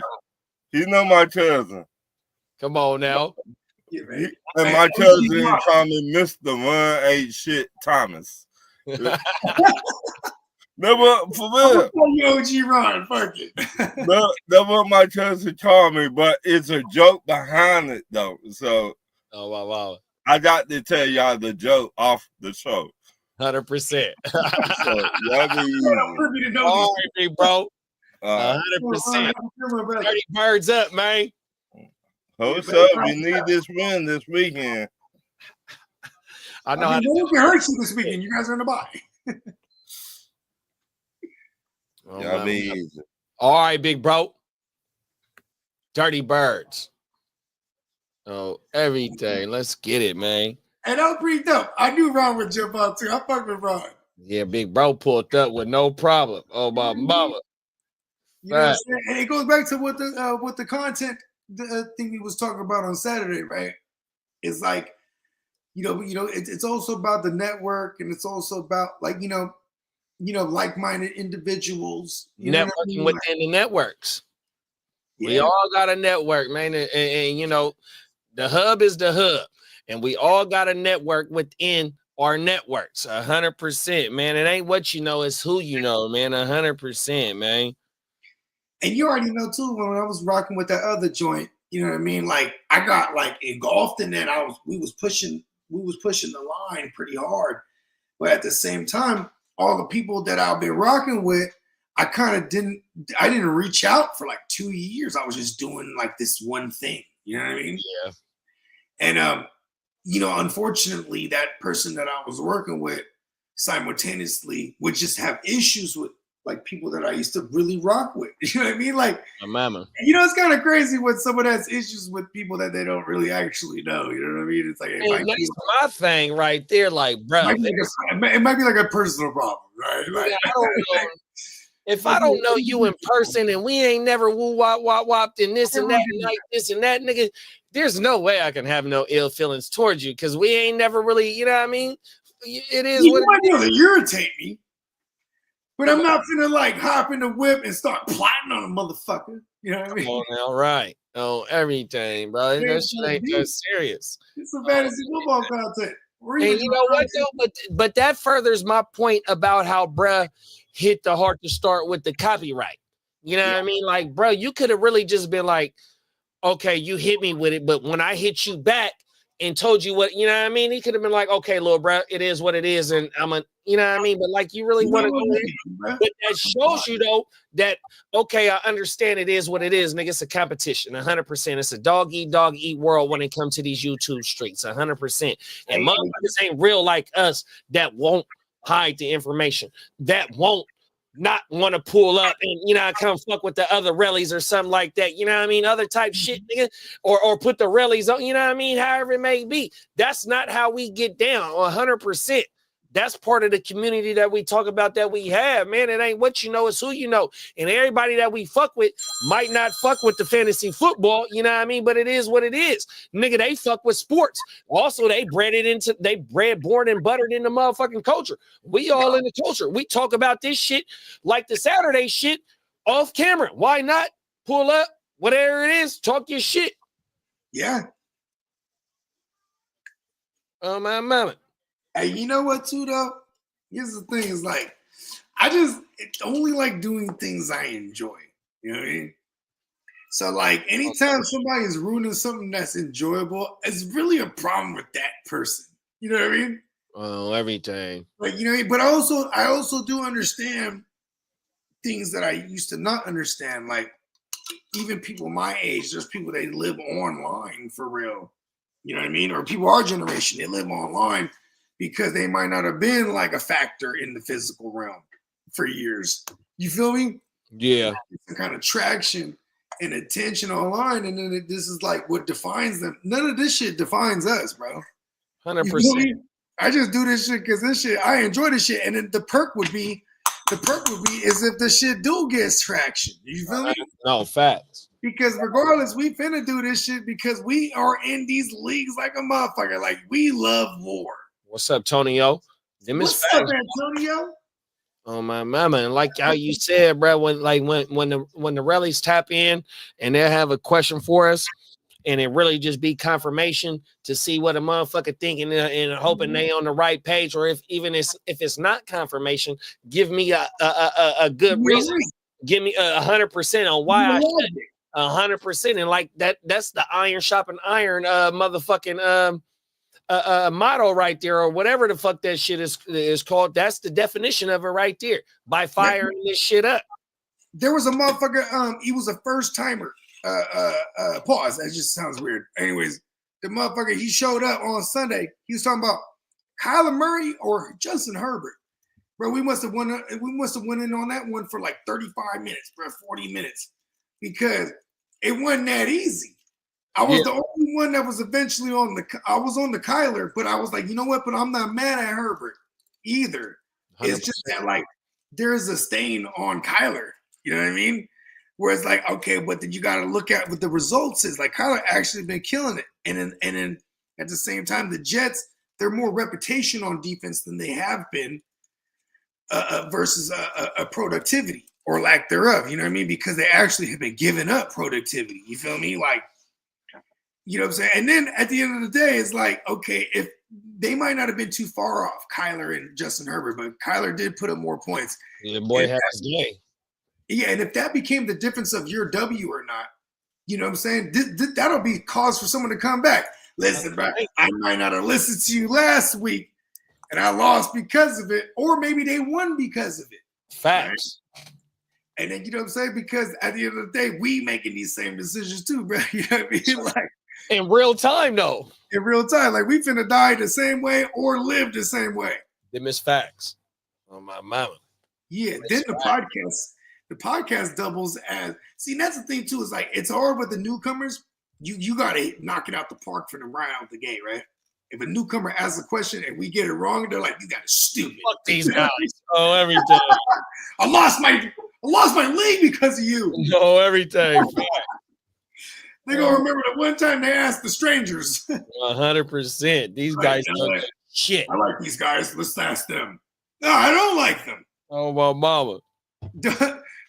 You know my cousin. Come on now. Yeah, and my cousin called me Mr. Run Ain't Shit Thomas. That was for real. OG Ron, fuck it. That's what my cousin called me, but it's a joke behind it though. So oh wow. I got to tell y'all the joke off the show. 100%. So y'all be easy. All right, big bro. 100%. 30 birds up, man. What's up? We need this win this weekend. I know. What hurts you this weekend? You guys are in the bye. Y'all be easy. All right, big bro. Dirty birds. Oh, everything. Let's get it, man. And that was pretty dope. I knew Ron would jump out too. I fucked with Ron. Yeah, big bro pulled up with no problem. Oh, my mama. You know what I'm saying? And it goes back to what the content thing we was talking about on Saturday, right? It's like, it's also about the network, and it's also about like, like-minded individuals. Networking within the networks. Yeah. We all got a network, man. And the hub is the hub. And we all got a network within our networks. 100%, man. It ain't what you know, it's who you know, man. 100%, man. And you already know too, when I was rocking with that other joint, you know what I mean? Like I got like engulfed in that. We was pushing the line pretty hard. But at the same time, all the people that I've been rocking with, I didn't reach out for like 2 years. I was just doing like this one thing. You know what I mean? Yeah. And unfortunately, that person that I was working with simultaneously would just have issues with like people that I used to really rock with. You know what I mean? Like, my mama. It's kind of crazy when someone has issues with people that they don't really actually know. You know what I mean? It's like that's my thing right there. Like, bro, it might be like a personal problem, right? Like, I don't know. If I don't know you in person and we ain't never woo wop wop whopped and this and that and like this and that, nigga, there's no way I can have no ill feelings towards you because we ain't never really, you know what I mean? It is you what might be able to irritate me. But I'm not gonna like hop in the whip and start plotting on a motherfucker. You know what I mean? Come on now, right? Oh, everything, bro. That shit ain't that serious. It's some fantasy football content. And you know what though? But that furthers my point about how bruh hit the heart to start with the copyright. You know what I mean? Like, bro, you could have really just been like, okay, you hit me with it, but when I hit you back and told you what, you know what I mean? He could have been like, okay, little bro, it is what it is, and I'm a, you know what I mean? But like, you really want to do it, but that shows you though that okay, I understand it is what it is, nigga. It's a competition, 100%. It's a dog eat world when it comes to these YouTube streets, 100%. And motherfuckers ain't real like us that won't hide the information, that won't not want to pull up and, you know, come fuck with the other rallies or something like that. You know what I mean? Other type shit, nigga. Or put the rallies on, you know what I mean? However it may be. That's not how we get down 100%. That's part of the community that we talk about that we have, man. It ain't what you know, it's who you know. And everybody that we fuck with might not fuck with the fantasy football, you know what I mean? But it is what it is. Nigga, they fuck with sports. Also, they bred, born, and buttered in the motherfucking culture. We all in the culture. We talk about this shit like the Saturday shit off camera. Why not pull up, whatever it is, talk your shit? Yeah. Oh, my mama. Hey, you know what, too, though? Here's the thing, is like, it's only like doing things I enjoy. You know what I mean? So, like, anytime somebody is ruining something that's enjoyable, it's really a problem with that person. You know what I mean? Oh, everything. Like, you know, but I also do understand things that I used to not understand. Like, even people my age, there's people that live online for real. You know what I mean? Or people our generation, they live online because they might not have been like a factor in the physical realm for years. You feel me? Yeah. Some kind of traction and attention online, and then this is like what defines them. None of this shit defines us, bro. 100%. I just do this shit because this shit, I enjoy this shit. And then the perk would be is if the shit do get traction. You feel me? No, facts. Because regardless, we finna do this shit because we are in these leagues like a motherfucker. Like, we love war. What's up, Tonyo? What's up, Antonio? Oh, my mama. And like how you said, bro, when the rallies tap in and they have a question for us, and it really just be confirmation to see what a motherfucker thinking and hoping they on the right page, or if it's not confirmation, give me a good reason. Give me 100% on why I should. 100%. And like that's the iron shopping iron motherfucking motto right there, or whatever the fuck that shit is called. That's the definition of it right there, by firing this shit up. There was a motherfucker, he was a first timer. Pause. That just sounds weird. Anyways, the motherfucker, he showed up on Sunday. He was talking about Kyler Murray or Justin Herbert. Bro, we must have went in on that one for like 35 minutes, bro, 40 minutes. Because it wasn't that easy. I was the only one that was eventually on the Kyler, but I was like, you know what? But I'm not mad at Herbert either. 100%. It's just that, like, there's a stain on Kyler. You know what I mean? Where it's like, okay, but then you got to look at what the results is. Like, Kyler actually been killing it. And then at the same time, the Jets, they're more reputation on defense than they have been versus a productivity or lack thereof. You know what I mean? Because they actually have been giving up productivity. You feel me? Like, you know what I'm saying? And then at the end of the day, it's like, okay, if they might not have been too far off, Kyler and Justin Herbert, but Kyler did put up more points. Yeah, boy had his game. Yeah, and if that became the difference of your W or not, you know what I'm saying? That'll be cause for someone to come back. Listen, bro, I might not have listened to you last week, and I lost because of it, or maybe they won because of it. Facts. Right? And then, you know what I'm saying? Because at the end of the day, we making these same decisions too, bro. You know what I mean? Like, in real time, though. In real time. Like, we finna die the same way or live the same way. They miss facts. On my mama. Yeah, then the podcast doubles as, see, that's the thing too, is like, it's hard with the newcomers. You gotta knock it out the park for them right out the gate, right? If a newcomer asks a question and we get it wrong, they're like, "You got stupid." Fuck these guys. Oh, everything. I lost my league because of you. No, everything. They're gonna remember the one time they asked the strangers. 100%. These guys don't do shit. I like these guys. Let's ask them. No, I don't like them. Oh, my mama.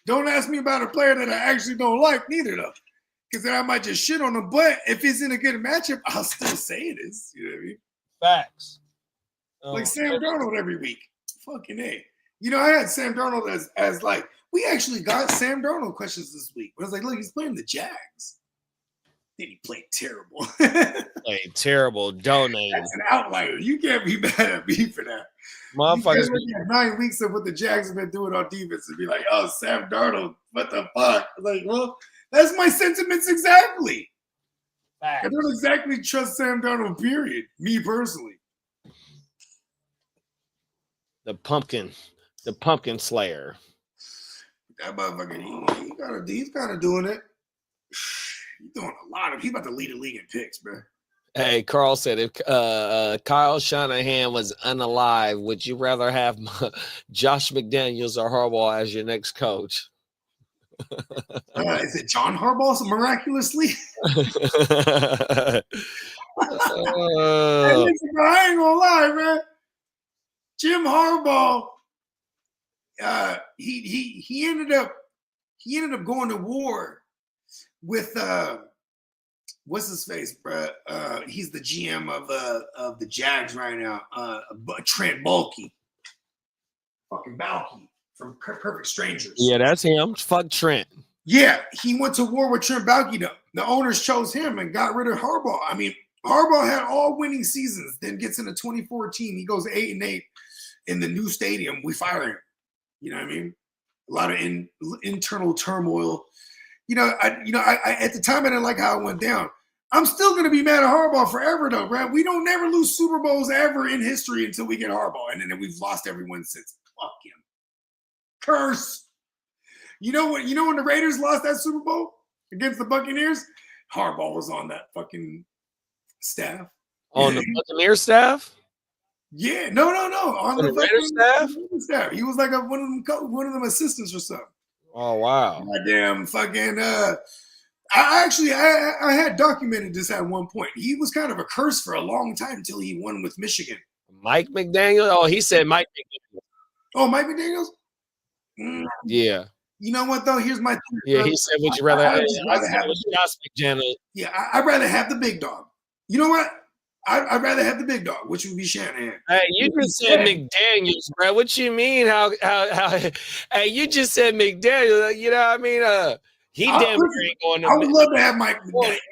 Don't ask me about a player that I actually don't like neither, though. Because then I might just shit on him. But if it's in a good matchup, I'll still say it is. You know what I mean? Facts. Like Sam Darnold every week. Fucking A. You know, I had Sam Darnold as like, we actually got Sam Darnold questions this week. I was like, look, he's playing the Jags. Then he played terrible. Played terrible. Donating. That's an outlier. You can't be mad at me for that. Motherfuckers. You can't look at 9 weeks of what the Jags have been doing on defense and be like, oh, Sam Darnold, what the fuck? Like, well, that's my sentiments exactly. Facts. I don't exactly trust Sam Darnold, period. Me personally. The pumpkin slayer. That motherfucker, he's kind of doing it. He's doing a lot of. He's about to lead the league in picks, man. Hey, Carl said if Kyle Shanahan was unalive, would you rather have Josh McDaniels or Harbaugh as your next coach? Is it John Harbaugh miraculously? uh, Hey, listen, bro, I ain't gonna lie, man. Jim Harbaugh, he ended up going to war with what's his face, bro? He's the GM of the Jags right now. Trent Baalke, fucking Baalke from Perfect Strangers. yeah, that's him. Fuck Trent. Yeah, he went to war with Trent Baalke. The owners chose him and got rid of Harbaugh. I mean, Harbaugh had all winning seasons, then gets into 2014. He goes 8-8 in the new stadium. We fire him. You know what I mean? A lot of internal turmoil. I at the time I didn't like how it went down. I'm still gonna be mad at Harbaugh forever, though, Brad. We don't never lose Super Bowls ever in history until we get Harbaugh, and then we've lost everyone since. Fuck him. Curse. You know what? You know when the Raiders lost that Super Bowl against the Buccaneers? Harbaugh was on that fucking staff. On the Buccaneers staff? Yeah, no. On the Raiders staff. He was like one of them assistants or something. Oh wow. Goddamn fucking I had documented this at one point. He was kind of a curse for a long time until he won with Michigan. Mike McDaniel? Oh, he said Mike McDaniel. Oh, Mike McDaniels? Yeah. You know what though? Here's my theory. Yeah, he said would you rather have Josh McDaniel? Yeah, I'd rather have the big dog. You know what? I'd rather have the big dog, which would be Shanahan. Hey, you just said McDaniels, bro. What you mean? How? Hey, you just said McDaniels. You know what I mean? He damn ain't going to. I would love to have Mike.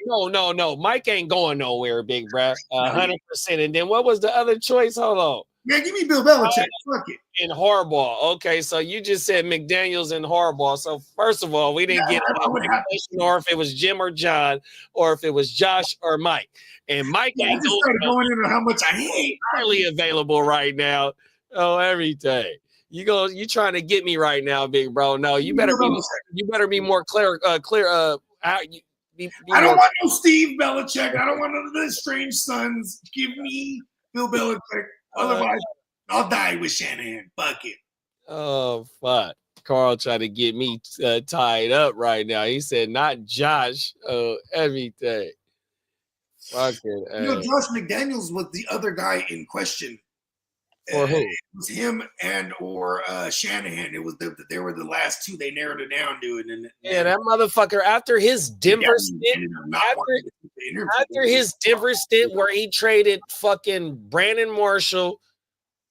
No. Mike ain't going nowhere, big bro. 100%. And then what was the other choice? Hold on. Yeah, give me Bill Belichick. Fuck it. And Harbaugh. Okay, so you just said McDaniels and Harbaugh. So first of all, we didn't get or if it was Jim or John, or if it was Josh or Mike. And Mike ain't going into how much I hate. Hardly available right now. Oh, everything. You trying to get me right now, big bro? No, you better be more clear. How you? I don't want no Steve Belichick. I don't want none of the strange sons. Give me Bill Belichick. Otherwise, I'll die with Shanahan. Fuck it. Oh, fuck. Carl trying to get me tied up right now. He said, not Josh. Oh, everything. Fuck it. Josh McDaniels was the other guy in question. For who? It was him and or Shanahan. It was they were the last two. They narrowed it down to it. And that motherfucker after his Denver stint, after his Denver stint where he traded fucking Brandon Marshall,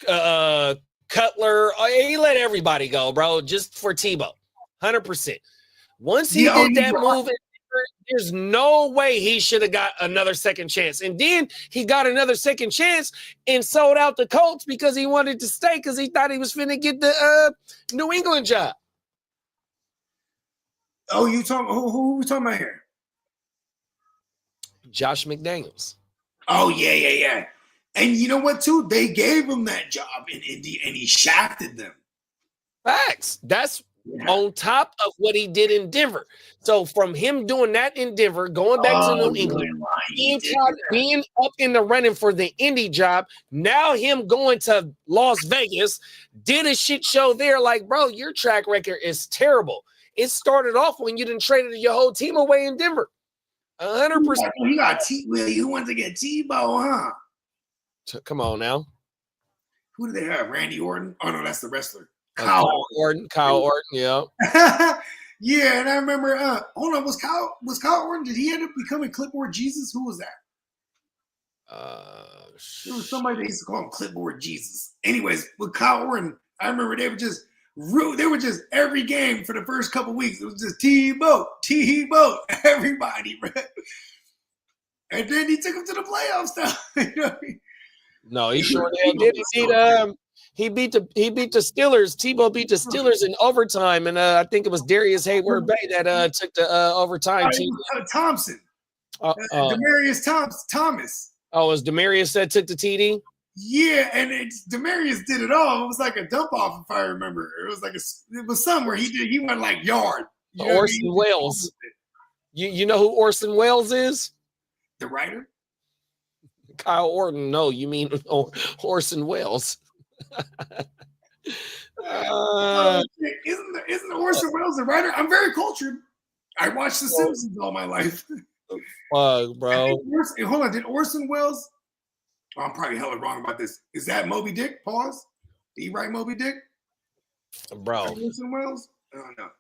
Cutler, he let everybody go, bro, just for Tebow. 100%. Once he did that move, there's no way he should have got another second chance. And then he got another second chance and sold out the Colts because he wanted to stay because he thought he was finna get the New England job. Oh, you talking? Who we talking about here? Josh McDaniels. Oh, yeah. And you know what, too? They gave him that job in Indy, and he shafted them. Facts. That's on top of what he did in Denver. So from him doing that in Denver, going back to New England, being up in the running for the Indy job, now him going to Las Vegas, did a shit show there. Like, bro, your track record is terrible. It started off when you didn't traded your whole team away in Denver. 100%. You got you want to get Tebow, huh? Come on now. Who do they have? Randy Orton? Oh, no, that's the wrestler. Kyle Orton. Kyle Orton, yeah. Yeah, and I remember. Hold on, was Kyle Orton? Did he end up becoming Clipboard Jesus? Who was that? There was somebody that used to call him Clipboard Jesus. Anyways, with Kyle Orton, I remember they were just every game for the first couple weeks. It was just T-Boat, everybody, bro. And then he took him to the playoffs now. You know what I mean? No, he sure did. He beat the Steelers. Tebow beat the Steelers in overtime, and I think it was Darius Hayward Bay that took the overtime team. Thompson, Demarius Thomas. Oh, it was Demarius that took the TD? Yeah, and Demarius did it all. It was like a dump off, if I remember. It was like it was somewhere he went like yard. Orson Welles. You know who Orson Welles is? The writer? Kyle Orton. No, you mean Orson Welles. Isn't Orson Welles the writer? I'm very cultured. I watched The Simpsons all my life. Fuck, bro. Hold on, did Orson Welles? Oh, I'm probably hella wrong about this. Is that Moby Dick? Pause. Did he write Moby Dick? Bro. Orson Welles? I don't know.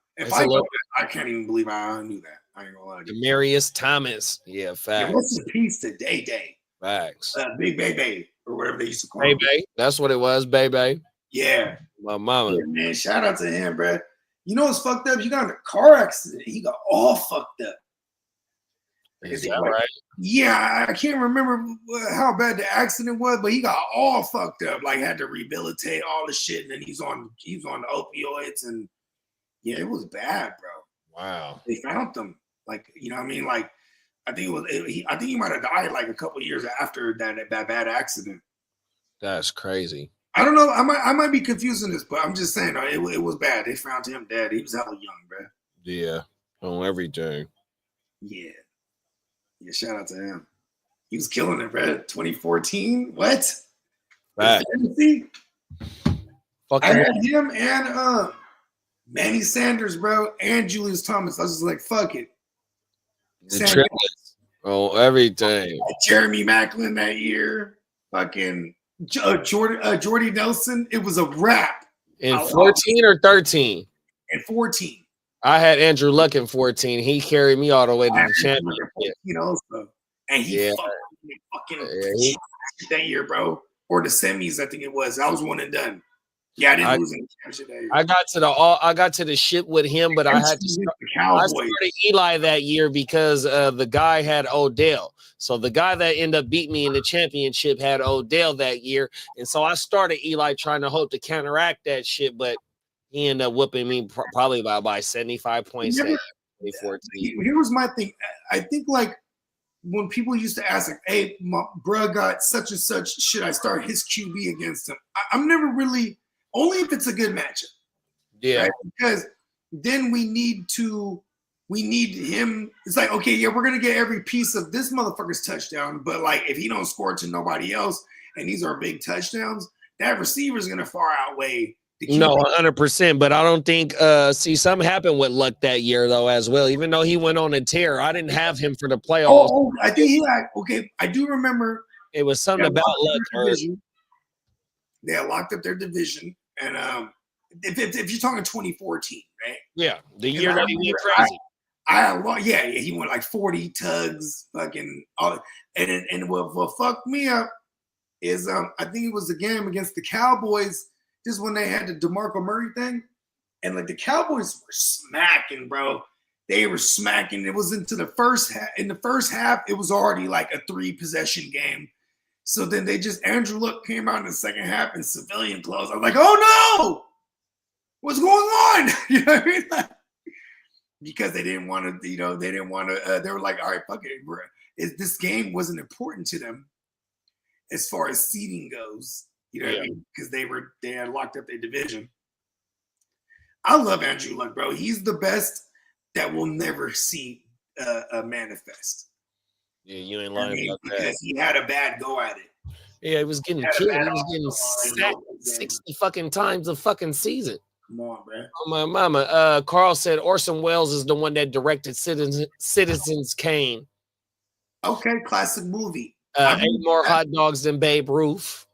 I can't even believe I knew that. I ain't gonna lie. Demarius Thomas. Yeah, facts. Yeah, what's the piece to Day? Facts. Big Baby, or whatever they used to call him. Baby. That's what it was, Baby. Yeah. My mama. Yeah, man, shout out to him, bro. You know what's fucked up? He got in a car accident. He got all fucked up. Is that right? Yeah, I can't remember how bad the accident was, but he got all fucked up. Like had to rehabilitate all the shit, and then he's on opioids, and yeah, it was bad, bro. Wow. They found him, like, you know what I mean? Like, I think he might have died like a couple years after that bad accident. That's crazy. I don't know. I might be confusing this, but I'm just saying it was bad. They found him dead. He was hella young, bro. Yeah, on everything. Yeah. Yeah, shout out to him. He was killing it, bro. 2014. What? Right. I had him and Manny Sanders, bro, and Julius Thomas. I was just like, fuck it. The triplets. Oh, everything. Jeremy Maclin that year. Fucking Jordy Nelson. It was a wrap. In 14 or 13? In 14. I had Andrew Luck in 14. He carried me all the way to the championship. You know, and he fucking that year, bro. Or the semis, I think it was. I was one and done. Yeah, I didn't lose any championship that year. I got to the ship with him, but I had to start, I started Eli that year because the guy had Odell. So the guy that ended up beating me in the championship had Odell that year. And so I started Eli trying to hope to counteract that shit, but he ended up whooping me probably by 75 points. 2014. Here was my thing. I think like when people used to ask, like, hey, my bro got such and such, should I start his QB against him? I'm never really, only if it's a good matchup. Yeah. Right? Because then we need him. It's like, okay, yeah, we're going to get every piece of this motherfucker's touchdown. But like, if he don't score to nobody else, and these are big touchdowns, that receiver is going to far outweigh. No, 100%. But I don't think something happened with Luck that year though as well. Even though he went on a tear, I didn't have him for the playoffs. Oh, I think he had. Okay, I do remember. It was something about Luck. They had locked up their division, and if you're talking 2014, right? Yeah, the year that he went crazy. He went like 40 tugs, fucking all, and what fucked me up is I think it was the game against the Cowboys. Just when they had the DeMarco Murray thing, and like the Cowboys were smacking, bro. They were smacking. It was into the first half. In the first half, it was already like a 3-possession game. So then Andrew Luck came out in the second half in civilian clothes. I was like, oh no, what's going on? You know what I mean? Like, because they didn't want to, they were like, all right, fuck it, bro. This game wasn't important to them as far as seeding goes. You know what I mean? Because they had locked up their division. I love Andrew Luck, bro. He's the best that will never see a manifest. Yeah, you ain't lying about that. Because he had a bad go at it. Yeah, he was getting killed. He was getting sacked 60 fucking times a fucking season. Come on, man. Oh, my mama. Carl said Orson Welles is the one that directed Citizens Kane. Okay, classic movie. Ate more hot dogs than Babe Ruth.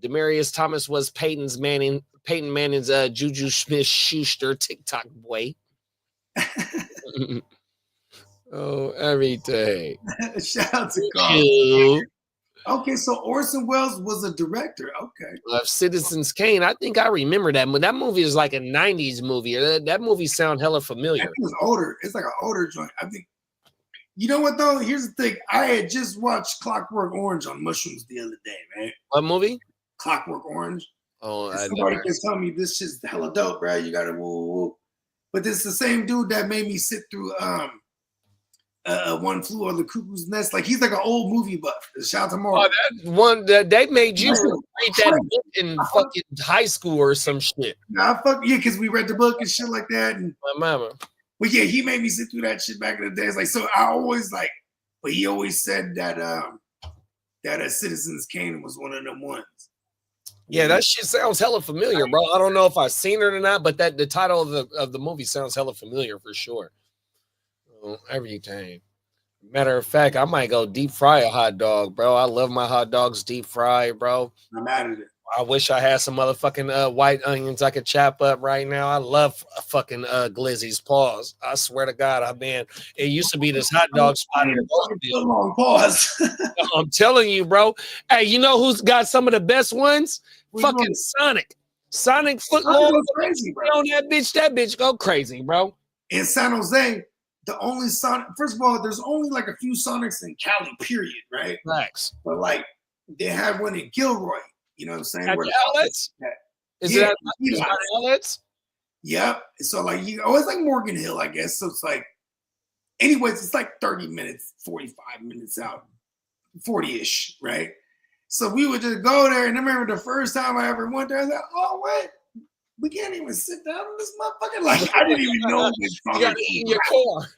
Demarius Thomas was Peyton Manning's Peyton Manning's Juju Smith-Schuster TikTok boy. Oh, everything. Shout out to Carl. Ew. Okay, so Orson Welles was a director. Okay. Citizens Kane. I think I remember that. That movie is like a 90s movie. That movie sound hella familiar. It was older. It's like an older joint. I think. You know what though? Here's the thing. I had just watched Clockwork Orange on mushrooms the other day, man. What movie? Clockwork Orange. Oh, somebody can tell me this shit's hella dope, bro. You gotta woo. But this is the same dude that made me sit through One Flew Over the Cuckoo's Nest. Like he's like an old movie buff. Shout out to Mark. Oh, that one that they made you read that book in fucking high school or some shit. Nah, because we read the book and shit like that. And my mama. But yeah, he made me sit through that shit back in the day. It's like so I always like, but he always said that Citizens Kane was one of them ones. Yeah, that shit sounds hella familiar, bro. I don't know if I've seen it or not, but that the title of the movie sounds hella familiar for sure. Oh, everything. Matter of fact, I might go deep fry a hot dog, bro. I love my hot dogs deep fried, bro. I'm out of it. I wish I had some motherfucking white onions I could chop up right now. I love fucking Glizzy's paws. I swear to God, it used to be this hot dog spot in long pause. I'm telling you, bro. Hey, you know who's got some of the best ones? Fucking Sonic. Sonic footlong. Crazy, bro. On that bitch go crazy, bro. In San Jose, the only Sonic, first of all, there's only like a few Sonics in Cali, period, right? Facts. But like they had one in Gilroy. You know what I'm saying? At where the outlets? Is it outlets? Yep. So like it's like Morgan Hill, I guess. So it's like, anyways, it's like 30 minutes, 45 minutes out, 40-ish, right? So we would just go there, and I remember the first time I ever went there, I was like, oh wait, we can't even sit down on this motherfucker. Like I didn't even know this. You got to eat in your car.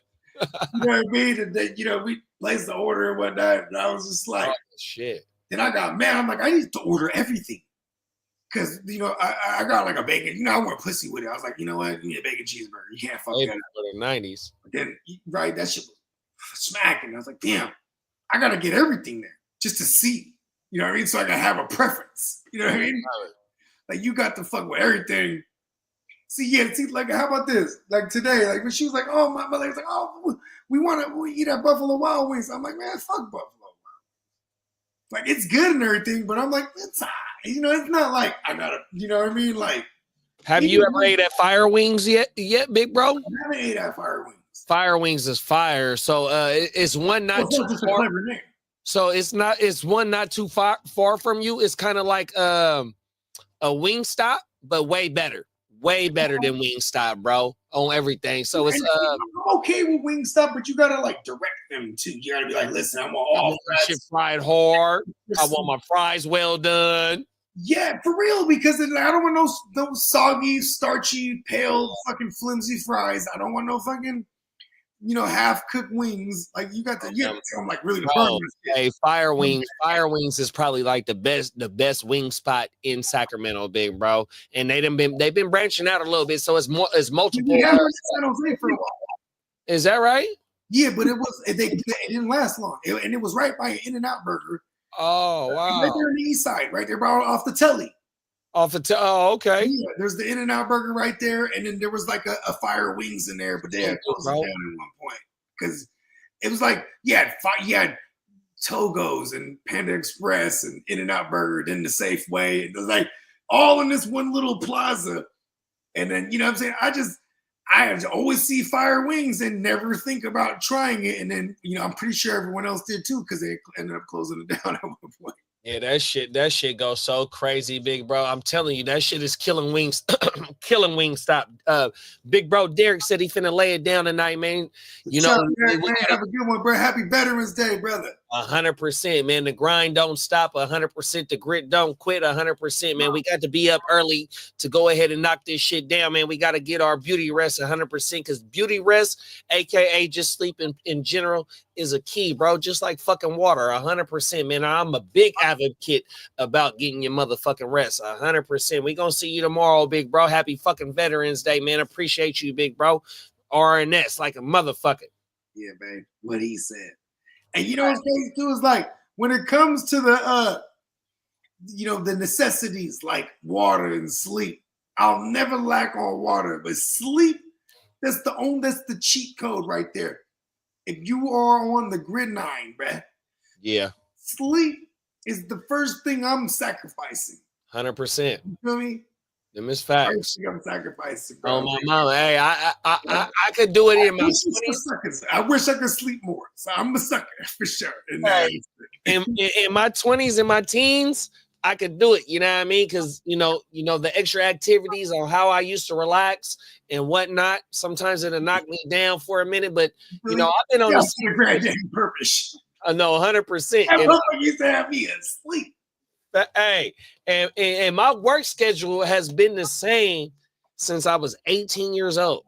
You know what I mean? And then, we placed the order and whatnot, and I was just like, shit. Then I got mad. I'm like, I need to order everything. Because, I got like a bacon. I went pussy with it. I was like, you know what? Give me a bacon cheeseburger. You can't fuck that up. For the 90s. But then, right, that shit was smacking. I was like, damn, I got to get everything there just to see. You know what I mean? So I can have a preference. You know what I mean? Like, you got to fuck with everything. See, like, how about this? Like, today, like, when she was like, oh, my mother was like, oh, we eat at Buffalo Wild Wings. I'm like, man, fuck Buffalo. Like, it's good and everything, but I'm like, it's it's not like I gotta, you know what I mean? Like, have you ever ate at Fire Wings yet, big bro? I haven't ate at Fire Wings. Fire Wings is fire. So it's one not too far. So it's one not too far from you. It's kind of like a wing stop, but way better. Way better than Wingstop, bro, on everything. So it's I'm okay with Wingstop, but you gotta like direct them to. You gotta be like, listen, I want all shit fried hard. I want my fries well done. Yeah, for real, because I don't want those soggy, starchy, pale, fucking flimsy fries. I don't want no fucking half-cooked wings. Like you got to I'm like really hey, Fire Wings is probably like the best wing spot in Sacramento, big bro. And they've been branching out a little bit, so it's multiple. Yeah, San Jose for a while. Is that right? Yeah, but it didn't last long. And it was right by an In-N-Out Burger. Oh wow. Right there on the east side, right there off the telly. Oh, okay. Yeah, there's the In-N-Out Burger right there, and then there was like a Fire Wings in there, but they had closed it down at one point because it was like you had Togo's and Panda Express and In-N-Out Burger, then the Safeway. It was like all in this one little plaza, and then you know what I'm saying. I always see Fire Wings and never think about trying it, and then I'm pretty sure everyone else did too because they ended up closing it down at one point. Yeah, that shit goes so crazy, big bro. I'm telling you, that shit is killing wings, killing Wingstop. Big bro Derek said he finna lay it down tonight, man. Derek, man, have a good one, bro. Happy Veterans Day, brother. 100%, man. The grind don't stop. 100%. The grit don't quit. 100%, man. We got to be up early to go ahead and knock this shit down, man. We got to get our beauty rest 100% because beauty rest, aka just sleeping in general, is a key, bro. Just like fucking water, 100%, man. I'm a big advocate about getting your motherfucking rest, 100%. We gonna see you tomorrow, big bro. Happy fucking Veterans Day, man. Appreciate you, big bro. RNS like a motherfucker. Yeah, babe. What he said. And you know what's crazy too is like when it comes to the the necessities like water and sleep, I'll never lack on water. But sleep, that's the cheat code right there. If you are on the gridiron, bruh, Yeah. sleep is the first thing I'm sacrificing. 100%. You feel me? Them is facts. First thing I'm sacrificing, bro. Oh my mama. Hey, I could do it in my 20s. I wish I could sleep more. So I'm a sucker for sure. In my 20s and my teens, I could do it. You know what I mean? Because you know the extra activities on how I used to relax and whatnot. Sometimes it'll knock me down for a minute, but you know I've been on this purpose. No, 100%. That used to have me asleep. Hey, and my work schedule has been the same since I was 18 years old.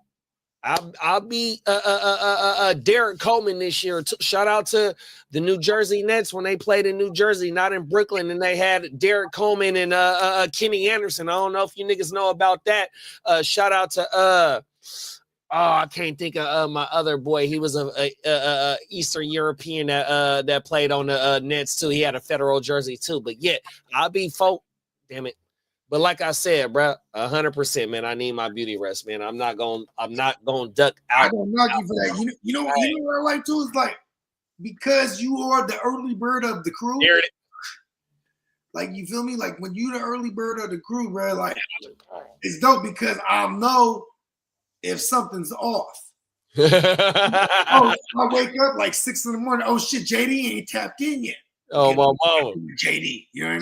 I'll be Derek Coleman this year. Shout out to the New Jersey Nets when they played in New Jersey, not in Brooklyn, and they had Derek Coleman and Kenny Anderson. I don't know if you niggas know about that. Shout out to I can't think of my other boy. He was a Eastern European that played on the Nets too. He had a federal jersey too. But yeah, I'll be folk. Damn it. But like I said, bro, 100%, man. I need my beauty rest, man. I'm not going duck out. I don't knock you for that. You know what I like too is like because you are the early bird of the crew. Like you feel me? Like when you the early bird of the crew, bro. Like it's dope because I know if something's off. I wake up like 6 in the morning. Oh shit, JD ain't tapped in yet. Oh my mama. JD, you know what I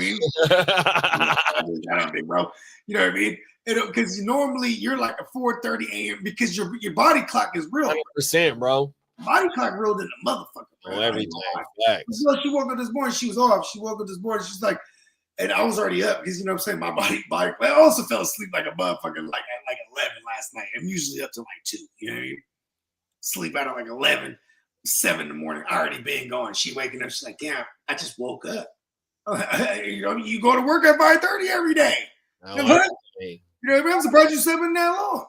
mean? Bro. You know what I mean? Because normally you're like a 4:30 a.m. because your body clock is real. 100%, bro. Body clock real than a motherfucker. Oh, everything. So she woke up this morning. She was off. She woke up this morning. She's like, and I was already up because you know what I'm saying. My body. I also fell asleep like a motherfucker like at 11 last night. I'm usually up to like 2. You know what I mean? Sleep out at like 11, 7 in the morning. I already been going. She waking up. She's like, damn, I just woke up. You know, you go to work at 5:30 every day. You know what I mean? I'm surprised you slept in that long.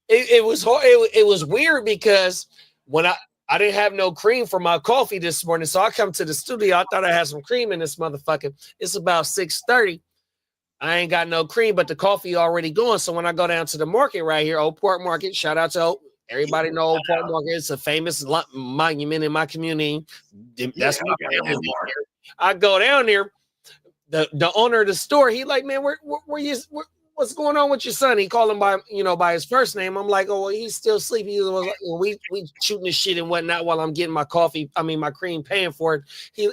It was hard. It was weird because when I didn't have no cream for my coffee this morning, so I come to the studio. I thought I had some cream in this motherfucker. It's about 6:30. I ain't got no cream, but the coffee already going. So when I go down to the market right here, Old Port Market, shout out to everybody know Old Port Market. It's a famous monument in my community. That's my family. I go down there. The owner of the store, he like, man, what's going on with your son? He called him by his first name. I'm like, oh, well, he's still asleep. He was like, well, we shooting this shit and whatnot while I'm getting my coffee. I mean, my cream, paying for it.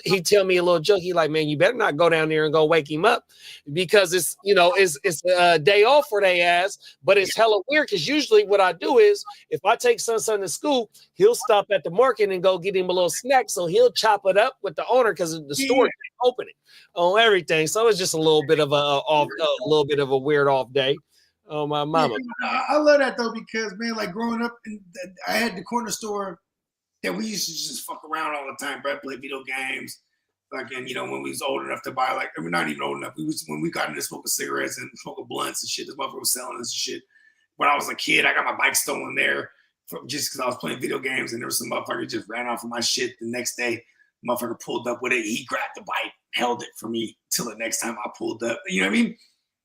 He tell me a little joke. He like, man, you better not go down there and go wake him up because it's a day off for they ass. But it's hella weird because usually what I do is if I take son to school, he'll stop at the market and go get him a little snack. So he'll chop it up with the owner because the store is opening on everything. So it's just a little bit of a weird off day. Oh my mama. I love that though because man, like growing up, I had the corner store that we used to just fuck around all the time, bro. Play video games. Like, and you know, when we was old enough to buy, like, we're not even old enough. When we got into smoking cigarettes and smoking blunts and shit. This motherfucker was selling us shit. When I was a kid, I got my bike stolen there just because I was playing video games, and there was some motherfucker just ran off of my shit. The next day, motherfucker pulled up with it. He grabbed the bike, held it for me till the next time I pulled up. You know what I mean?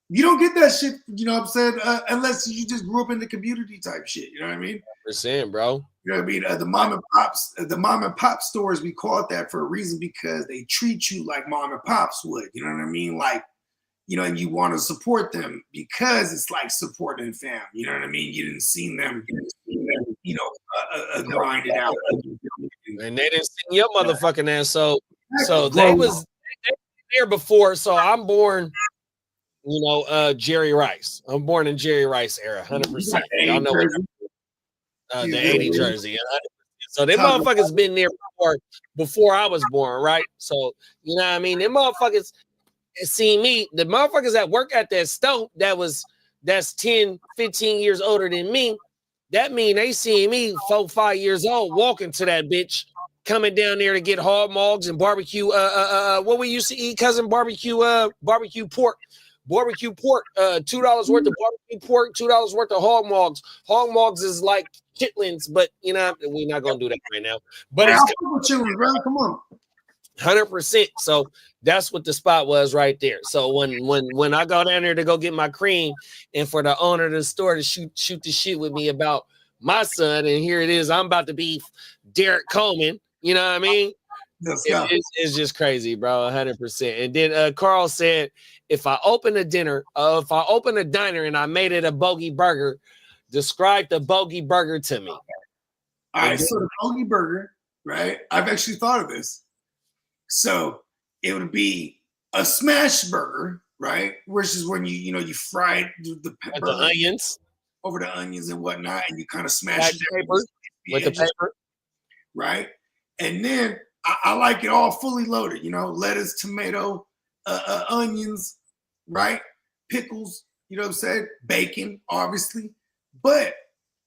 You don't get that shit, you know what I'm saying, unless you just grew up in the community type shit. You know what I mean? % bro. You know what I mean? The mom and pop stores, we call it that for a reason because they treat you like mom and pops would. You know what I mean? Like, you know, and you want to support them because it's like supporting fam. You know what I mean? You didn't see them, you know, grind it out. And they didn't see your motherfucking ass. So they was there before. So I'm born. You know, Jerry Rice. I'm born in Jerry Rice era, 100%. Y'all know what the 80 jersey. So them motherfuckers been there before I was born, right? So, you know what I mean? Them motherfuckers see me, the motherfuckers that work at that store that's 10, 15 years older than me, that mean they see me 4, 5 years old walking to that bitch, coming down there to get hog mogs and barbecue, what we used to eat, cousin, barbecue pork. Barbecue pork, $2 worth of barbecue pork, $2 worth of hog mogs. Hog mogs is like chitlins, but you know we're not gonna do that right now. But it's chitlins, bro. Come on. 100%. So that's what the spot was right there. So when I go down there to go get my cream, and for the owner of the store to shoot the shit with me about my son, and here it is, I'm about to be Derek Coleman. You know what I mean? It's just crazy, bro. 100%. And then Carl said, if I open a diner and I made it a bogey burger, describe the bogey burger to me. All right, so the bogey burger, right? I've actually thought of this. So it would be a smash burger, right? Which is when you fry the onions over the onions and whatnot, and you kind of smash it with the paper, right? And then I like it all fully loaded, lettuce, tomato, onions, right? Pickles, you know what I'm saying? Bacon, obviously. But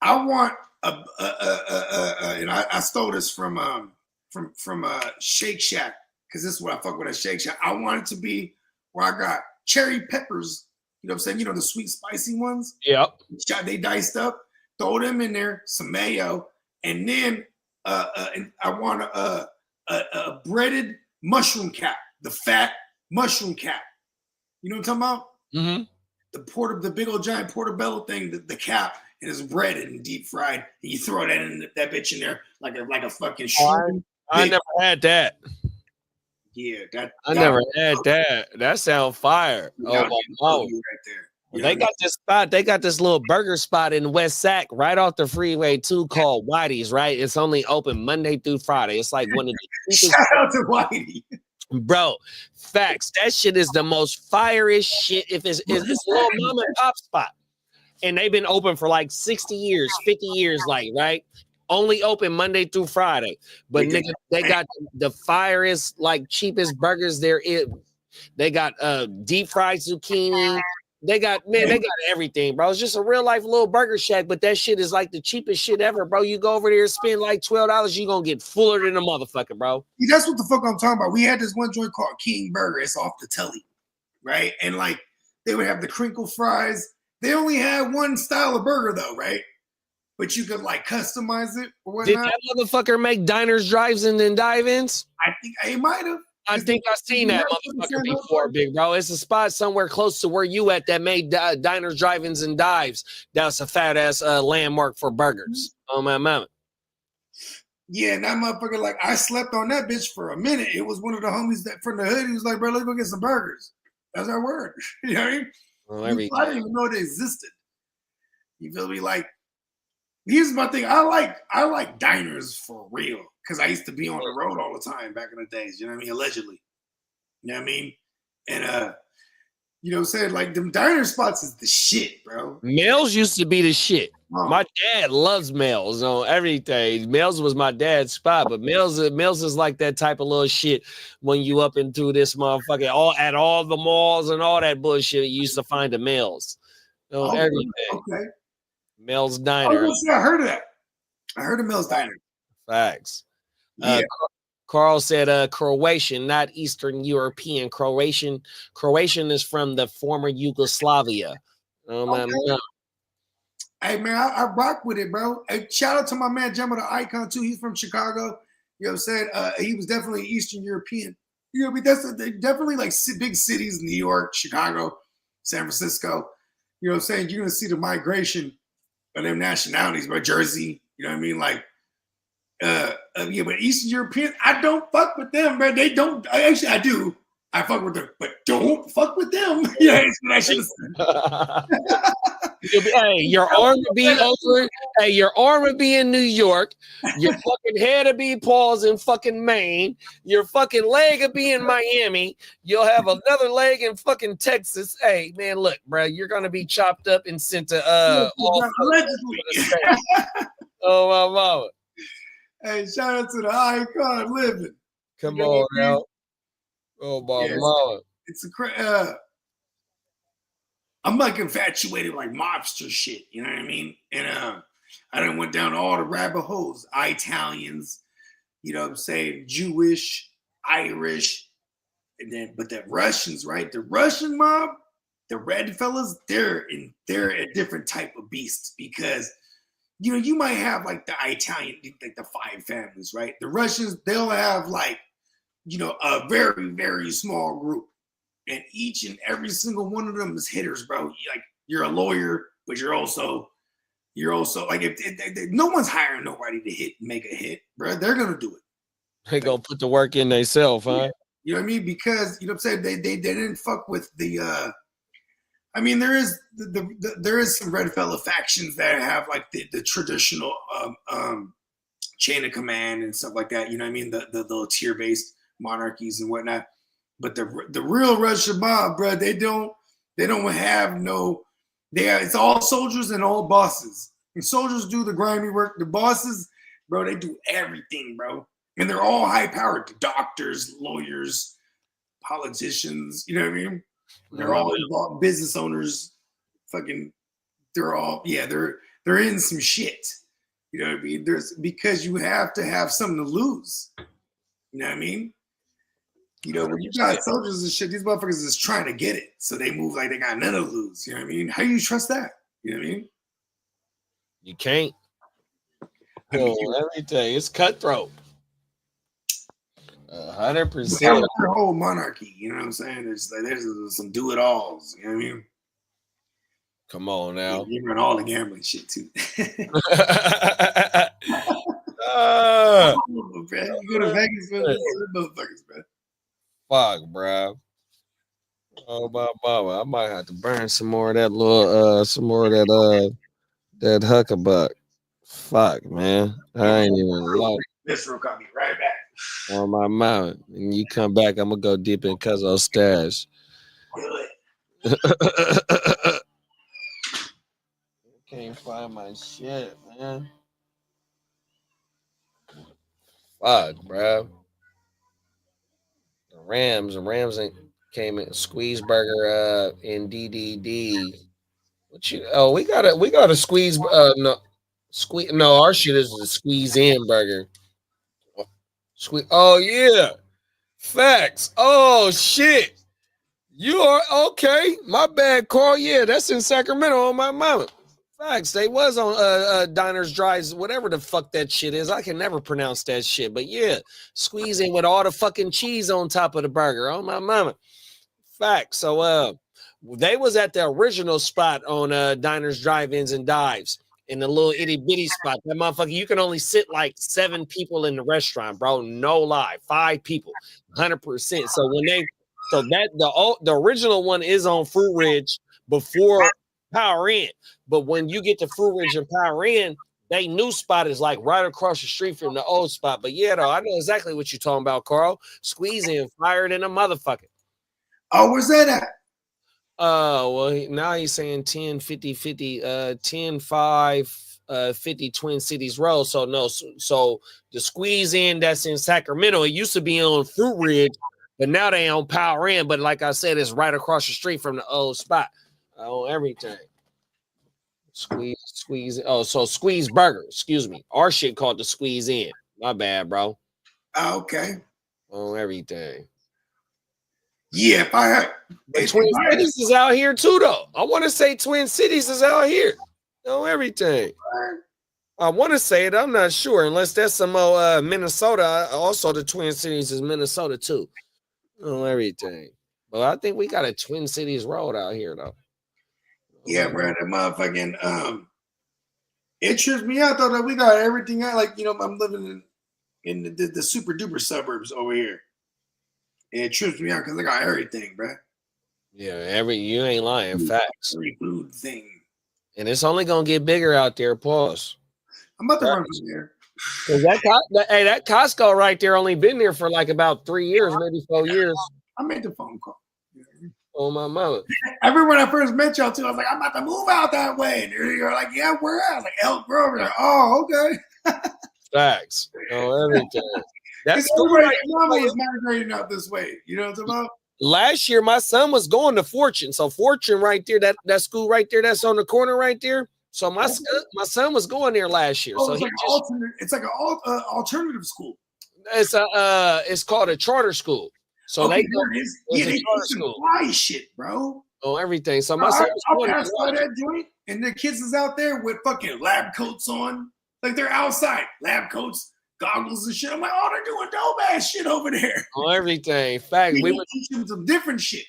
I want and I stole this from Shake Shack, because this is what I fuck with at Shake Shack. I want it to be where I got cherry peppers, you know what I'm saying? The sweet spicy ones. Yep. They diced up, throw them in there, some mayo, and then and I want a breaded mushroom cap, the fat mushroom cap. You know what I'm talking about? Mm-hmm. The big old giant portobello thing, the cap, and it's breaded and deep fried. And you throw that bitch in there like a fucking shrimp. I never had that. Yeah, I never had that. That sounds fire. Oh, right there. They got this spot. They got this little burger spot in West Sac, right off the freeway too, called Whitey's. Right, it's only open Monday through Friday. It's like one of the shout out to Whitey, bro. Facts. That shit is the most firiest shit. If it's a little mom and pop spot, and they've been open for like 60 years, 50 years, like right. Only open Monday through Friday, but nigga, they got the firiest, like cheapest burgers there is. They got deep fried zucchini. They got everything, bro. It's just a real life little burger shack, but that shit is like the cheapest shit ever, bro. You go over there and spend like $12, you gonna get fuller than a motherfucker, bro. That's what the fuck I'm talking about. We had this one joint called King Burger. It's off the telly, right? And like they would have the crinkle fries. They only had one style of burger though, right? But you could like customize it or whatnot. Did that motherfucker make diners, drives, and then dive-ins? I think he might have. I think I've seen that motherfucker before, big bro. It's a spot somewhere close to where you at that made diners, drive-ins, and dives. That's a fat ass landmark for burgers. Oh my mama. Yeah, and that motherfucker, like I slept on that bitch for a minute. It was one of the homies that from the hood. He was like, bro, let's go get some burgers. That's our word. You know what I mean? Well, I didn't even know they existed. You feel me? Like, here's my thing. I like diners for real, because I used to be on the road all the time back in the days. You know what I mean? Allegedly. You know what I mean? And you know what I'm saying? Like them diner spots is the shit, bro. Mel's used to be the shit. Oh. My dad loves Mel's on everything. Mel's was my dad's spot, but Mel's is like that type of little shit when you up into this motherfucker at all the malls and all that bullshit. You used to find the Mel's. Everything. Okay. Mel's Diner. I heard of that. I heard of Mel's Diner. Facts. Yeah. Carl said Croatian, not Eastern European. Croatian is from the former Yugoslavia. Hey, man, I rock with it, bro. Hey, shout out to my man, Jumbo the Icon, too. He's from Chicago. You know what I'm saying? He was definitely Eastern European. You know, that's definitely like big cities, New York, Chicago, San Francisco. You know what I'm saying? You're going to see the migration of them nationalities, bro. Jersey, you know what I mean? Like, yeah, but Eastern European, I don't fuck with them, bro. They don't. Actually, I do. I fuck with them, but don't fuck with them. Yeah, that's what I should have said. Hey, your arm would be over. Hey, your arm would be in New York. Your fucking head would be paws in fucking Maine. Your fucking leg would be in Miami. You'll have another leg in fucking Texas. Hey, man, look, bro, you're gonna be chopped up and sent to allegedly. Oh my mama. Hey, shout out to the Icon living. Come on now. Oh my mama. It's a I'm like infatuated with like mobster shit, you know what I mean? And I done went down all the rabbit holes. Italians, you know what I'm saying, Jewish, Irish, and then but the Russians, right? The Russian mob, the red fellas, they're a different type of beast, because you know, you might have like the Italian, like the 5 families, right? The Russians, they'll have like a very, very small group. And each and every single one of them is hitters, bro. Like, you're a lawyer, but you're also like, if no one's hiring nobody to make a hit, bro. They're gonna do it. They gonna put the work in themselves, huh? Yeah. You know what I mean? Because you know what I'm saying, they didn't fuck with the. I mean, there is there is some red fella factions that have like the traditional chain of command and stuff like that. You know what I mean? The little tier based monarchies and whatnot. But the real Russian mob, bro, they don't have no. It's all soldiers and all bosses. And soldiers do the grimy work. The bosses, bro, they do everything, bro. And they're all high powered. Doctors, lawyers, politicians. You know what I mean? They're all involved. Business owners. Fucking. They're all they're in some shit. You know what I mean? Because you have to have something to lose. You know what I mean? When you got soldiers and shit, these motherfuckers is trying to get it. So they move like they got none to lose. You know what I mean? How do you trust that? You know what I mean? You can't. Everything. It's cutthroat. 100%. Their whole monarchy. You know what I'm saying? There's some do-it-alls. You know what I mean? Come on now. You run all the gambling shit too. You go to Vegas with motherfuckers, bro. Fuck, bro. Oh my mama, I might have to burn some more of that that huckabuck. Fuck, man. I ain't even like this room got me right back. On my mouth. And you come back, I'm gonna go deep in Cuzzo's stash. Can't find my shit, man. Fuck, bro. The Rams came in Squeezeburger in DDD. What you? Oh, we got a squeeze. No, our shit is a squeeze in burger. Oh yeah, facts. Oh shit, you are okay. My bad, Carl. Yeah, that's in Sacramento on my mama. Facts. They was on Diners, Drives, whatever the fuck that shit is. I can never pronounce that shit. But yeah, squeeze in with all the fucking cheese on top of the burger. Oh my mama. Facts. So they was at the original spot on Diners, Drive-Ins, and Dives in the little itty bitty spot. That motherfucker, you can only sit like 7 people in the restaurant, bro. No lie, 5 people, 100%. So the original one is on Fruit Ridge before Power Inn. But when you get to Fruit Ridge and Power Inn, they new spot is like right across the street from the old spot. But yeah, though, I know exactly what you're talking about, Carl. Squeeze in, fired in a motherfucker. Oh, where's that at? Well, now he's saying 10, 50, 50, 10, 5, 50 Twin Cities Road. So no, so the squeeze in that's in Sacramento, it used to be on Fruit Ridge, but now they on Power Inn. But like I said, it's right across the street from the old spot. On everything. Squeeze. Oh, so Squeeze Burger. Excuse me. Our shit called the Squeeze In. My bad, bro. Okay. On everything. Yeah, if I had Twin Cities is out here too, though. I want to say Twin Cities is out here. On everything. I want to say it. I'm not sure, unless that's some Minnesota. Also, the Twin Cities is Minnesota too. On everything. But I think we got a Twin Cities Road out here, though. Yeah, bro, that motherfucking it trips me out though that we got everything out. Like, I'm living in the super duper suburbs over here. And it trips me out because I got everything, bro. Yeah, you ain't lying. Facts. Every food thing. And it's only gonna get bigger out there. Pause. I'm about to run from there. That Costco right there only been there for like about 3 years, maybe 4 years. I made the phone call. Oh my mother. I remember when I first met y'all too. I was like, I'm about to move out that way. And you're like, yeah, where at? I was like, Elk Grove. Like, oh, okay. Facts. Oh, everything. That's right. Mama was migrating out this way. You know what I'm talking about? Last year, my son was going to Fortune. So Fortune right there, that school right there, that's on the corner right there. So my son was going there last year. So it's like an alternative school. It's called a charter school. So okay, they fly shit, bro. Oh, everything. So my son was pass by that joint, and the kids is out there with fucking lab coats on, like they're outside, lab coats, goggles and shit. I'm like, oh, they're doing dope ass shit over there. On everything. In fact, We would teach them some different shit.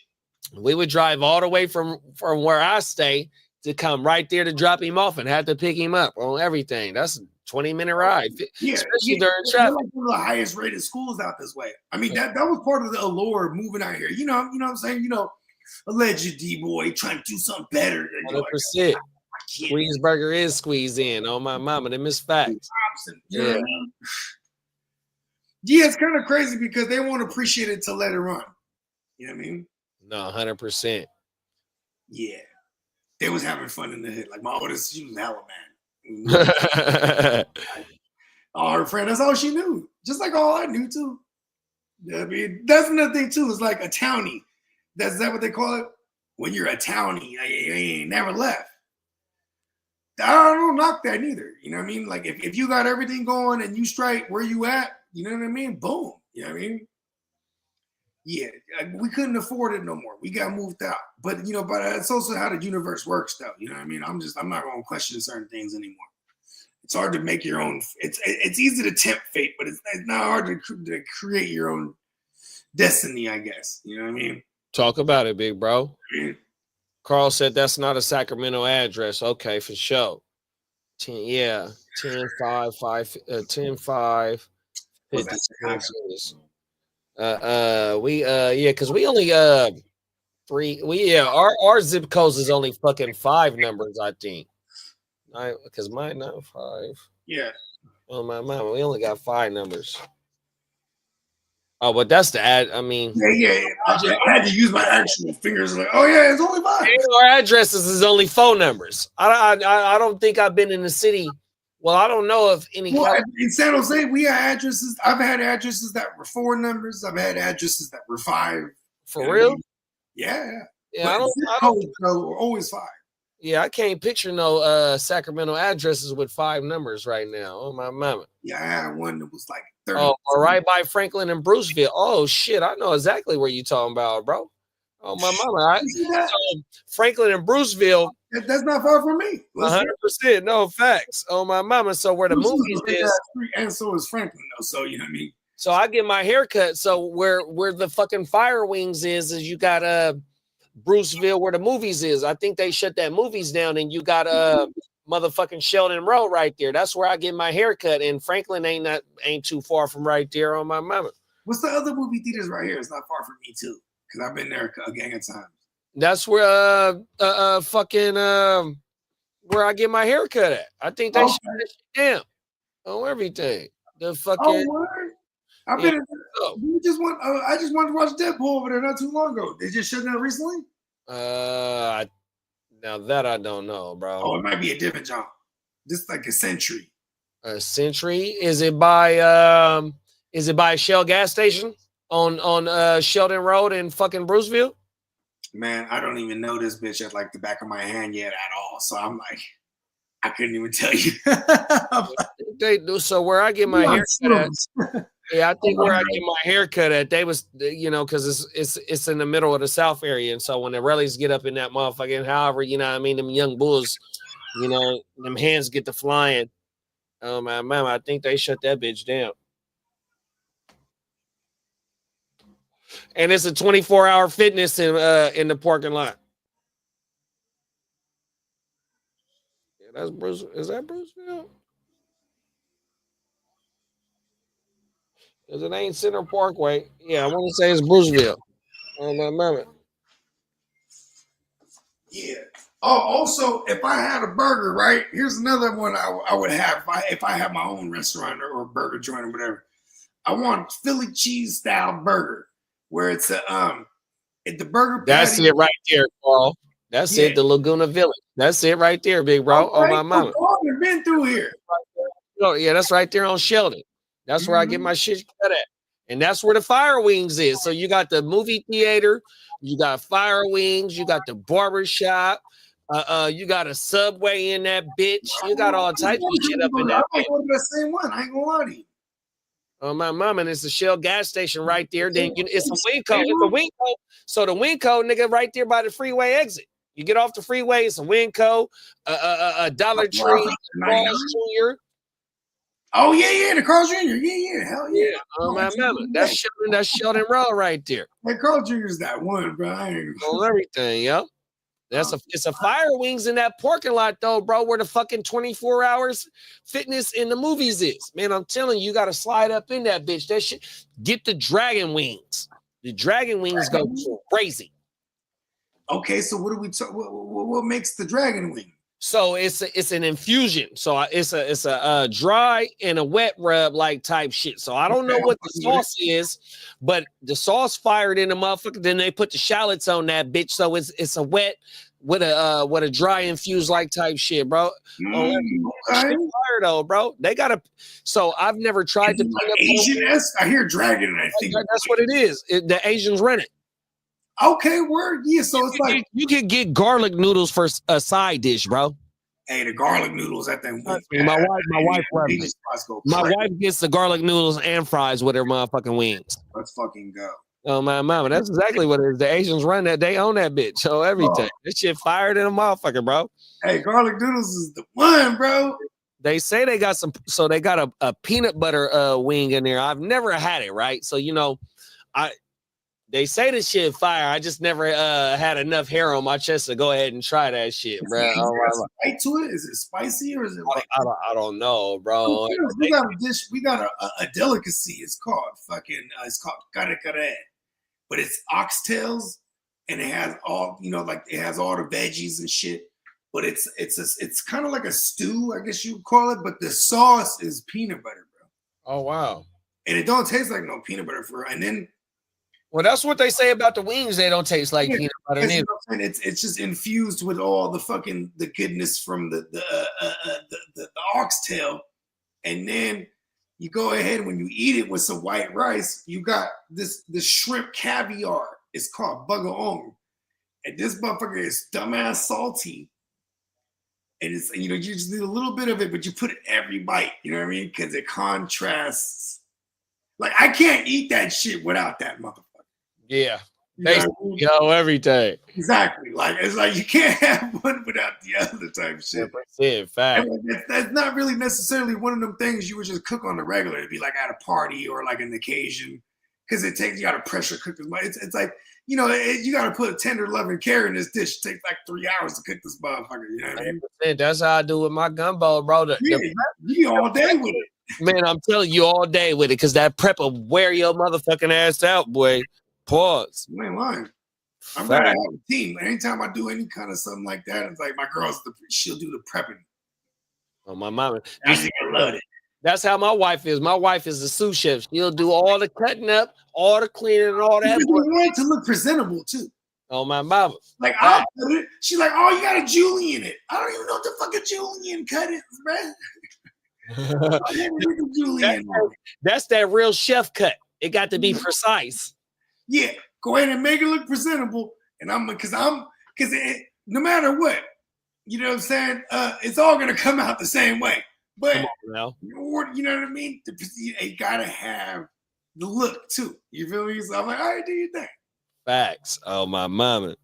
We would drive all the way from where I stay to come right there to drop him off and have to pick him up on everything. That's a 20-minute ride, especially during traffic. Like one of the highest rated schools out this way. I mean, that was part of the allure of moving out here. You know what I'm saying? Alleged D-boy trying to do something better. 100%. Squeezeburger is squeezed in. On my mama, them is facts. You know what I mean? Yeah, it's kind of crazy because they won't appreciate it to let it run. You know what I mean? No, 100%. Yeah. They was having fun in the hood. Like my oldest, she was hella man. All her friend, that's all she knew. Just like all I knew too. I mean, that's another thing too. It's like a townie. Is that what they call it? When you're a townie, you ain't never left. I don't knock that neither. You know what I mean? Like if you got everything going and you straight where you at, you know what I mean? Boom. You know what I mean? Yeah, we couldn't afford it no more. We got moved out. But but it's also how the universe works, though. You know what I mean? I'm not going to question certain things anymore. It's hard to make your own. It's easy to tempt fate, but it's not hard to create your own destiny, I guess. You know what I mean? Talk about it, big bro. Yeah. Carl said that's not a Sacramento address. Okay, for sure. 10 5 5 10 5 50. Because we only our zip codes is only fucking 5 numbers, I think. Because mine not 5. Yeah. Oh my mama, we only got 5 numbers. Oh, but that's the ad. I mean, yeah. I had to use my actual fingers. Like, oh yeah, it's only 5. Our addresses is only 4 numbers. I don't think I've been in the city. Well, I don't know if any. Well, in San Jose, we had addresses. I've had addresses that were 4 numbers. I've had addresses that were 5. For real? Yeah. Yeah, I don't know. We're always 5. Yeah, I can't picture no Sacramento addresses with 5 numbers right now. Oh my mama. Yeah, I had one that was like 30. Oh, right by Franklin and Bruceville. Oh shit, I know exactly where you talking about, bro. Oh my mama. Franklin and Bruceville. That's not far from me. 100%. No facts. Oh my mama. So where the movies is, and so is Franklin, though. So you know what I mean. So I get my haircut. So where the fucking Fire Wings is you got Bruceville where the movies is. I think they shut that movies down, and you got motherfucking Sheldon Road right there. That's where I get my haircut. And Franklin ain't too far from right there on my mama. What's the other movie theaters right here? It's not far from me too, because I've been there a gang of times. That's where where I get my haircut at. I think they shut that shit down on everything. The fucking. I've been. I just wanted to watch Deadpool over there not too long ago. They just shut down recently. Now that I don't know, bro. Oh, it might be a different job. Just like a Century. A Century? Is it by Shell gas station on Sheldon Road in fucking Bruceville? Man, I don't even know this bitch at like the back of my hand yet at all. So I'm like, I couldn't even tell you. They do. So where I get my haircut at, yeah, I think where I get my haircut at, they was, because it's in the middle of the South area, and so when the rallies get up in that motherfucking, however, them young bulls, them hands get to flying. Oh my mama, I think they shut that bitch down. And it's a 24-hour fitness in the parking lot. Yeah, that's Bruce. Is that Bruceville? Because it ain't Center Parkway. Yeah, I want to say it's Bruceville. Oh my mama. Yeah. Oh, also, if I had a burger, right? Here's another one I would have if I had my own restaurant or burger joint or whatever. I want Philly cheese style burger. Where it's the burger. That's it right there, Carl. That's it. The Laguna Village. That's it right there, big bro. Oh my mama. I've been through here. Oh yeah, that's right there on Sheldon. That's where I get my shit cut at, and that's where the Fire Wings is. So you got the movie theater, you got Fire Wings, you got the barber shop, you got a Subway in that bitch. You got all types of shit up in that. I go to the same one. I ain't gonna lie to you. Oh my mama, and it's the Shell gas station right there. Then it's a Winco. It's a Winco. So the Winco, nigga, right there by the freeway exit. You get off the freeway, it's a Winco, a Dollar Tree, Jr. Oh yeah, the Carl Jr. Yeah, hell yeah. Oh man, that's Sheldon Rowe right there. That Carl Jr. is that one, bro. On everything, yo. It's a Fire Wings in that parking lot though, bro, where the fucking 24 hours fitness in the movies is. Man, I'm telling you, you gotta slide up in that bitch. That shit. Get the dragon wings. The dragon wings go crazy. Okay, so what do we talk? What makes the dragon wing? So it's an infusion. So it's a dry and a wet rub like type shit. So I don't know what the sauce is, but the sauce fired in the motherfucker. Then they put the shallots on that bitch. So it's a wet with a dry infused like type shit, bro. Okay. Fire though, bro. They gotta. So I've never tried to like Asian-esque. I hear dragon. I think that's what it is. The Asians run it. Okay, word. Yeah, so it's like you can get garlic noodles for a side dish, bro. Hey, the garlic noodles at that one. My wife runs it. My wife gets the garlic noodles and fries with her motherfucking wings. Let's fucking go. Oh my mama, that's exactly what it is. The Asians run that. They own that bitch. So everything. This shit fired in a motherfucker, bro. Hey, garlic noodles is the one, bro. They say they got some. So they got a peanut butter wing in there. I've never had it, right? So they say this shit fire. I just never had enough hair on my chest to go ahead and try that shit, bro. Bite to it? Is it spicy or is it like? I don't know, bro. We got a dish. We got a delicacy. It's called kare kare, but it's oxtails and it has all it has all the veggies and shit. But it's kind of like a stew, I guess you would call it. But the sauce is peanut butter, bro. Oh wow! And it don't taste like no peanut butter for. And then. Well, that's what they say about the wings. They don't taste like peanut butter. It's just infused with all the goodness from the oxtail, and then you go ahead when you eat it with some white rice. You got the shrimp caviar. It's called bagaong, and this motherfucker is dumbass salty. And it's you just need a little bit of it, but you put it every bite. You know what I mean? Because it contrasts. Like I can't eat that shit without that motherfucker. Yeah. Everything. Exactly. Like it's like you can't have one without the other type shit. Yeah, fact. That's not really necessarily one of them things you would just cook on the regular. It'd be like at a party or like an occasion. Because you got to pressure cook this. It's like, you got to put a tender loving care in this dish. It takes like 3 hours to cook this motherfucker. You know what I mean? That's how I do with my gumbo, bro. You be all day with it. Man, I'm telling you all day with it because that prep will wear your motherfucking ass out, boy. Pause. You ain't lying. I'm glad I have a team. Anytime I do any kind of something like that, it's like my girl's she'll do the prepping. Oh, my mama. I think I love it. That's how my wife is. My wife is the sous chef. She'll do all the cutting up, all the cleaning, and all that. We want it to look presentable too. Oh my mama. Like I'll put it. She's like, "Oh, you got a julienne it." I don't even know what the fuck a julienne cut is, man. That's that real chef cut. It got to be precise. Yeah, go ahead and make it look presentable. And because no matter what, you know what I'm saying? It's all gonna come out the same way. But you know what I mean? You gotta have the look too. You feel me? So I'm like, all right, do your thing. Facts. Oh my mama.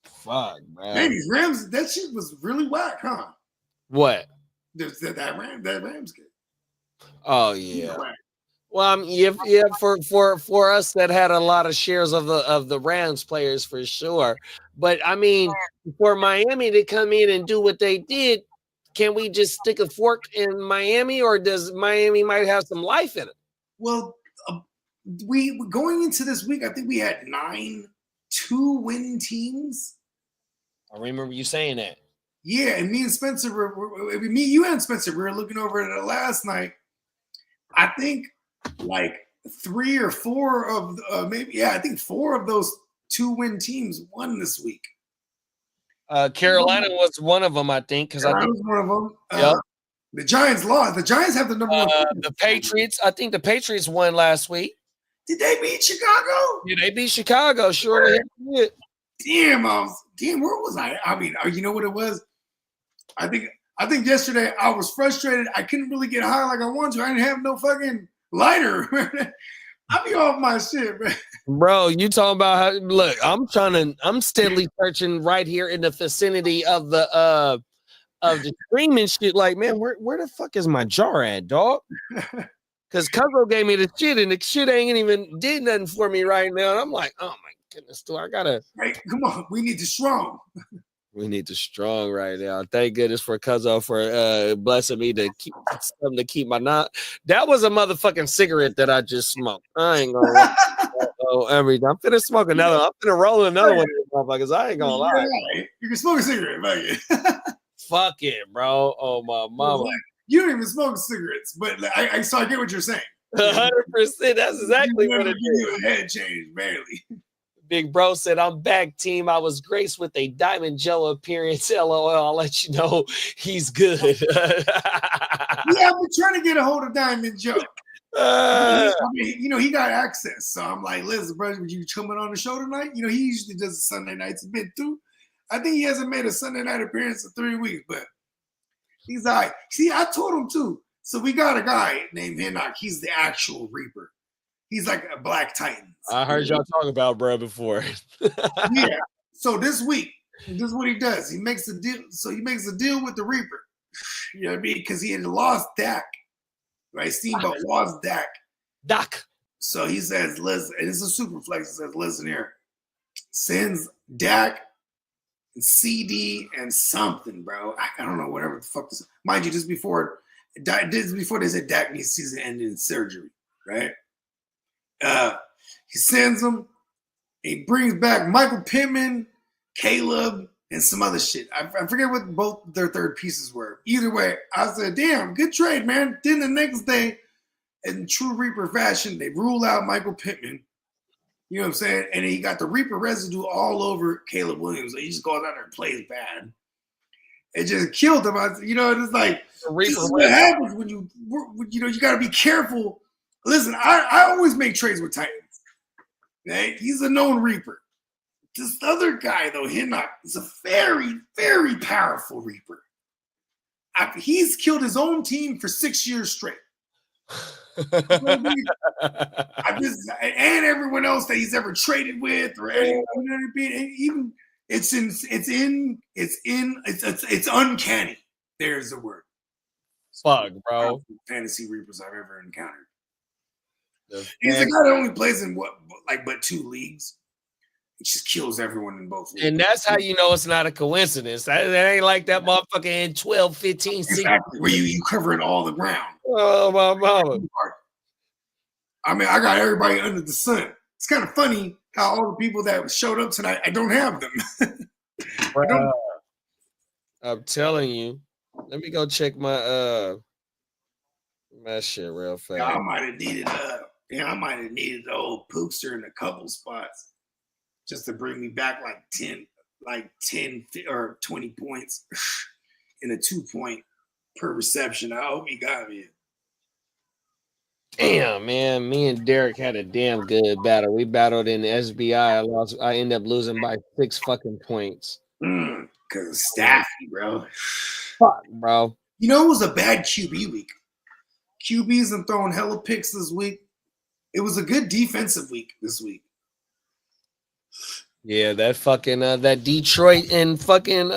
Fuck, man. Man, these Rams, that shit was really whack, huh? What? That Rams game. Oh yeah. Well, for us that had a lot of shares of the Rams players for sure. But I mean, for Miami to come in and do what they did, can we just stick a fork in Miami, or does Miami might have some life in it? Well, we going into this week, I think we had 9 2-win teams. I remember you saying that. Yeah, and me and Spencer you and Spencer, we were looking over it last night. I think like 3 or 4 of I think 4 of those 2-win teams won this week. Carolina was one of them, I think, because I think was one of them. Yep. The Giants lost. The Giants have the number 1. The Patriots, I think the Patriots won last week. Did they beat Chicago? Yeah, they beat Chicago. Sure did. Damn, where was I? I mean, you know what it was? I think yesterday I was frustrated. I couldn't really get high like I wanted to. I didn't have no fucking lighter. I be off my shit, man. Bro, you talking about how? Look, I'm steadily searching right here in the vicinity of the of the screaming shit. Like, man, where the fuck is my jar at, dog? Because Cuzzo gave me the shit, and the shit ain't even did nothing for me right now. And I'm like, oh my goodness, dude, I gotta. Hey, come on, we need the strong. We need the strong right now. Thank goodness for Cuzzo for blessing me to keep something to keep my knot. That was a motherfucking cigarette that I just smoked. I ain't gonna lie. Everything. I'm finna smoke another. I'm finna roll another one of these motherfuckers. I ain't gonna lie. You can smoke a cigarette, fuck it. Fuck it, bro. Oh my mama. You don't even smoke cigarettes, but so I get what you're saying. 100%. That's exactly what it is. You a head change, barely. Big bro said, I'm back, team. I was graced with a Diamond Joe appearance. LOL. I'll let you know he's good. Yeah, I've been trying to get a hold of Diamond Joe. I mean, he got access. So I'm like, listen, brother, would you coming on the show tonight? He usually does the Sunday nights a bit too. I think he hasn't made a Sunday night appearance in 3 weeks, but he's all right. See, I told him too. So we got a guy named Hinnock. He's the actual Reaper. He's like a Black Titan. I heard y'all talk about bro before. Yeah. So this week, this is what he does. He makes a deal. So he makes a deal with the Reaper. You know what I mean? Because he had lost Dak. Right? Steamboat lost Dak. Doc. So he says, listen, and it's a super flex. He says, listen here. Sends Dak and CD and something, bro. I don't know, whatever the fuck this is. Mind you, this before they said Dak needs season ending in surgery, right? He sends them. He brings back Michael Pittman, Caleb, and some other shit. I forget what both their third pieces were. Either way, I said, damn, good trade, man. Then the next day, in true Reaper fashion, they rule out Michael Pittman. You know what I'm saying? And he got the Reaper residue all over Caleb Williams. He just goes out there and plays bad. It just killed him. It's like, this is what happens when you got to be careful. Listen, I always make trades with Titans. Right? He's a known Reaper. This other guy, though, Hinnock, is a very, very powerful Reaper. He's killed his own team for 6 years straight. And everyone else that he's ever traded with, or anyone, you know what I mean? Even it's uncanny. There's the word. Fuck, bro. Fantasy Reapers I've ever encountered. He's a guy that only plays in but 2 leagues. It just kills everyone in both leagues. And that's how you know it's not a coincidence. That ain't like that motherfucker in 12, 15, 16. Exactly, where you covering all the ground. Oh, my mama. I mean, I got everybody under the sun. It's kind of funny how all the people that showed up tonight, I don't have them. I'm telling you. Let me go check my shit real fast. I might have needed the old Pookster in a couple spots just to bring me back like 10 or 20 points in a 2-point per reception. I hope he got me. Damn, man. Me and Derek had a damn good battle. We battled in the SBI. I ended up losing by 6 fucking points. Because of Staffy, bro. Fuck, bro. You know, it was a bad QB week. QBs and throwing hella picks this week. It was a good defensive week this week. Yeah, that fucking that Detroit and fucking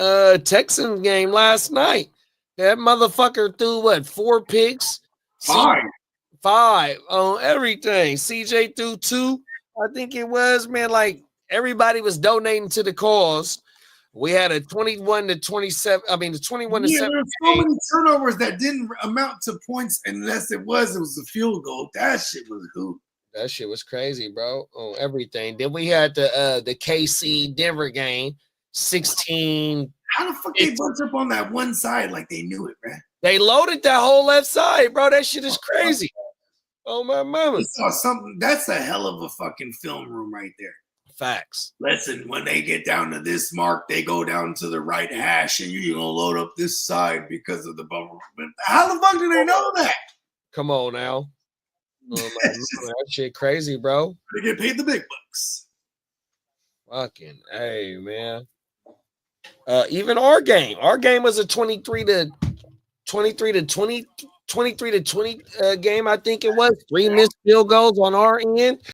Texans game last night. That motherfucker threw what, 4 picks? 5 on everything. CJ threw 2, I think it was, man. Like everybody was donating to the cause. We had a 21 to 27. I mean, the 21 to 7. There were so many turnovers that didn't amount to points unless it was a field goal. That shit was hoop. That shit was crazy, bro. On everything. Then we had the KC Denver game, 16. How the fuck they bunched up on that one side like they knew it, man? They loaded that whole left side, bro. That shit is crazy. Oh my mama. You saw something. That's a hell of a fucking film room right there. Facts. Listen, when they get down to this mark, they go down to the right hash, and you're gonna load up this side because of the bubble. But how the fuck do they know that? Come on now. That shit crazy, bro. They get paid the big bucks. Fucking hey, man. Even our game was a 23 to 20 game. I think it was 3 missed field goals on our end.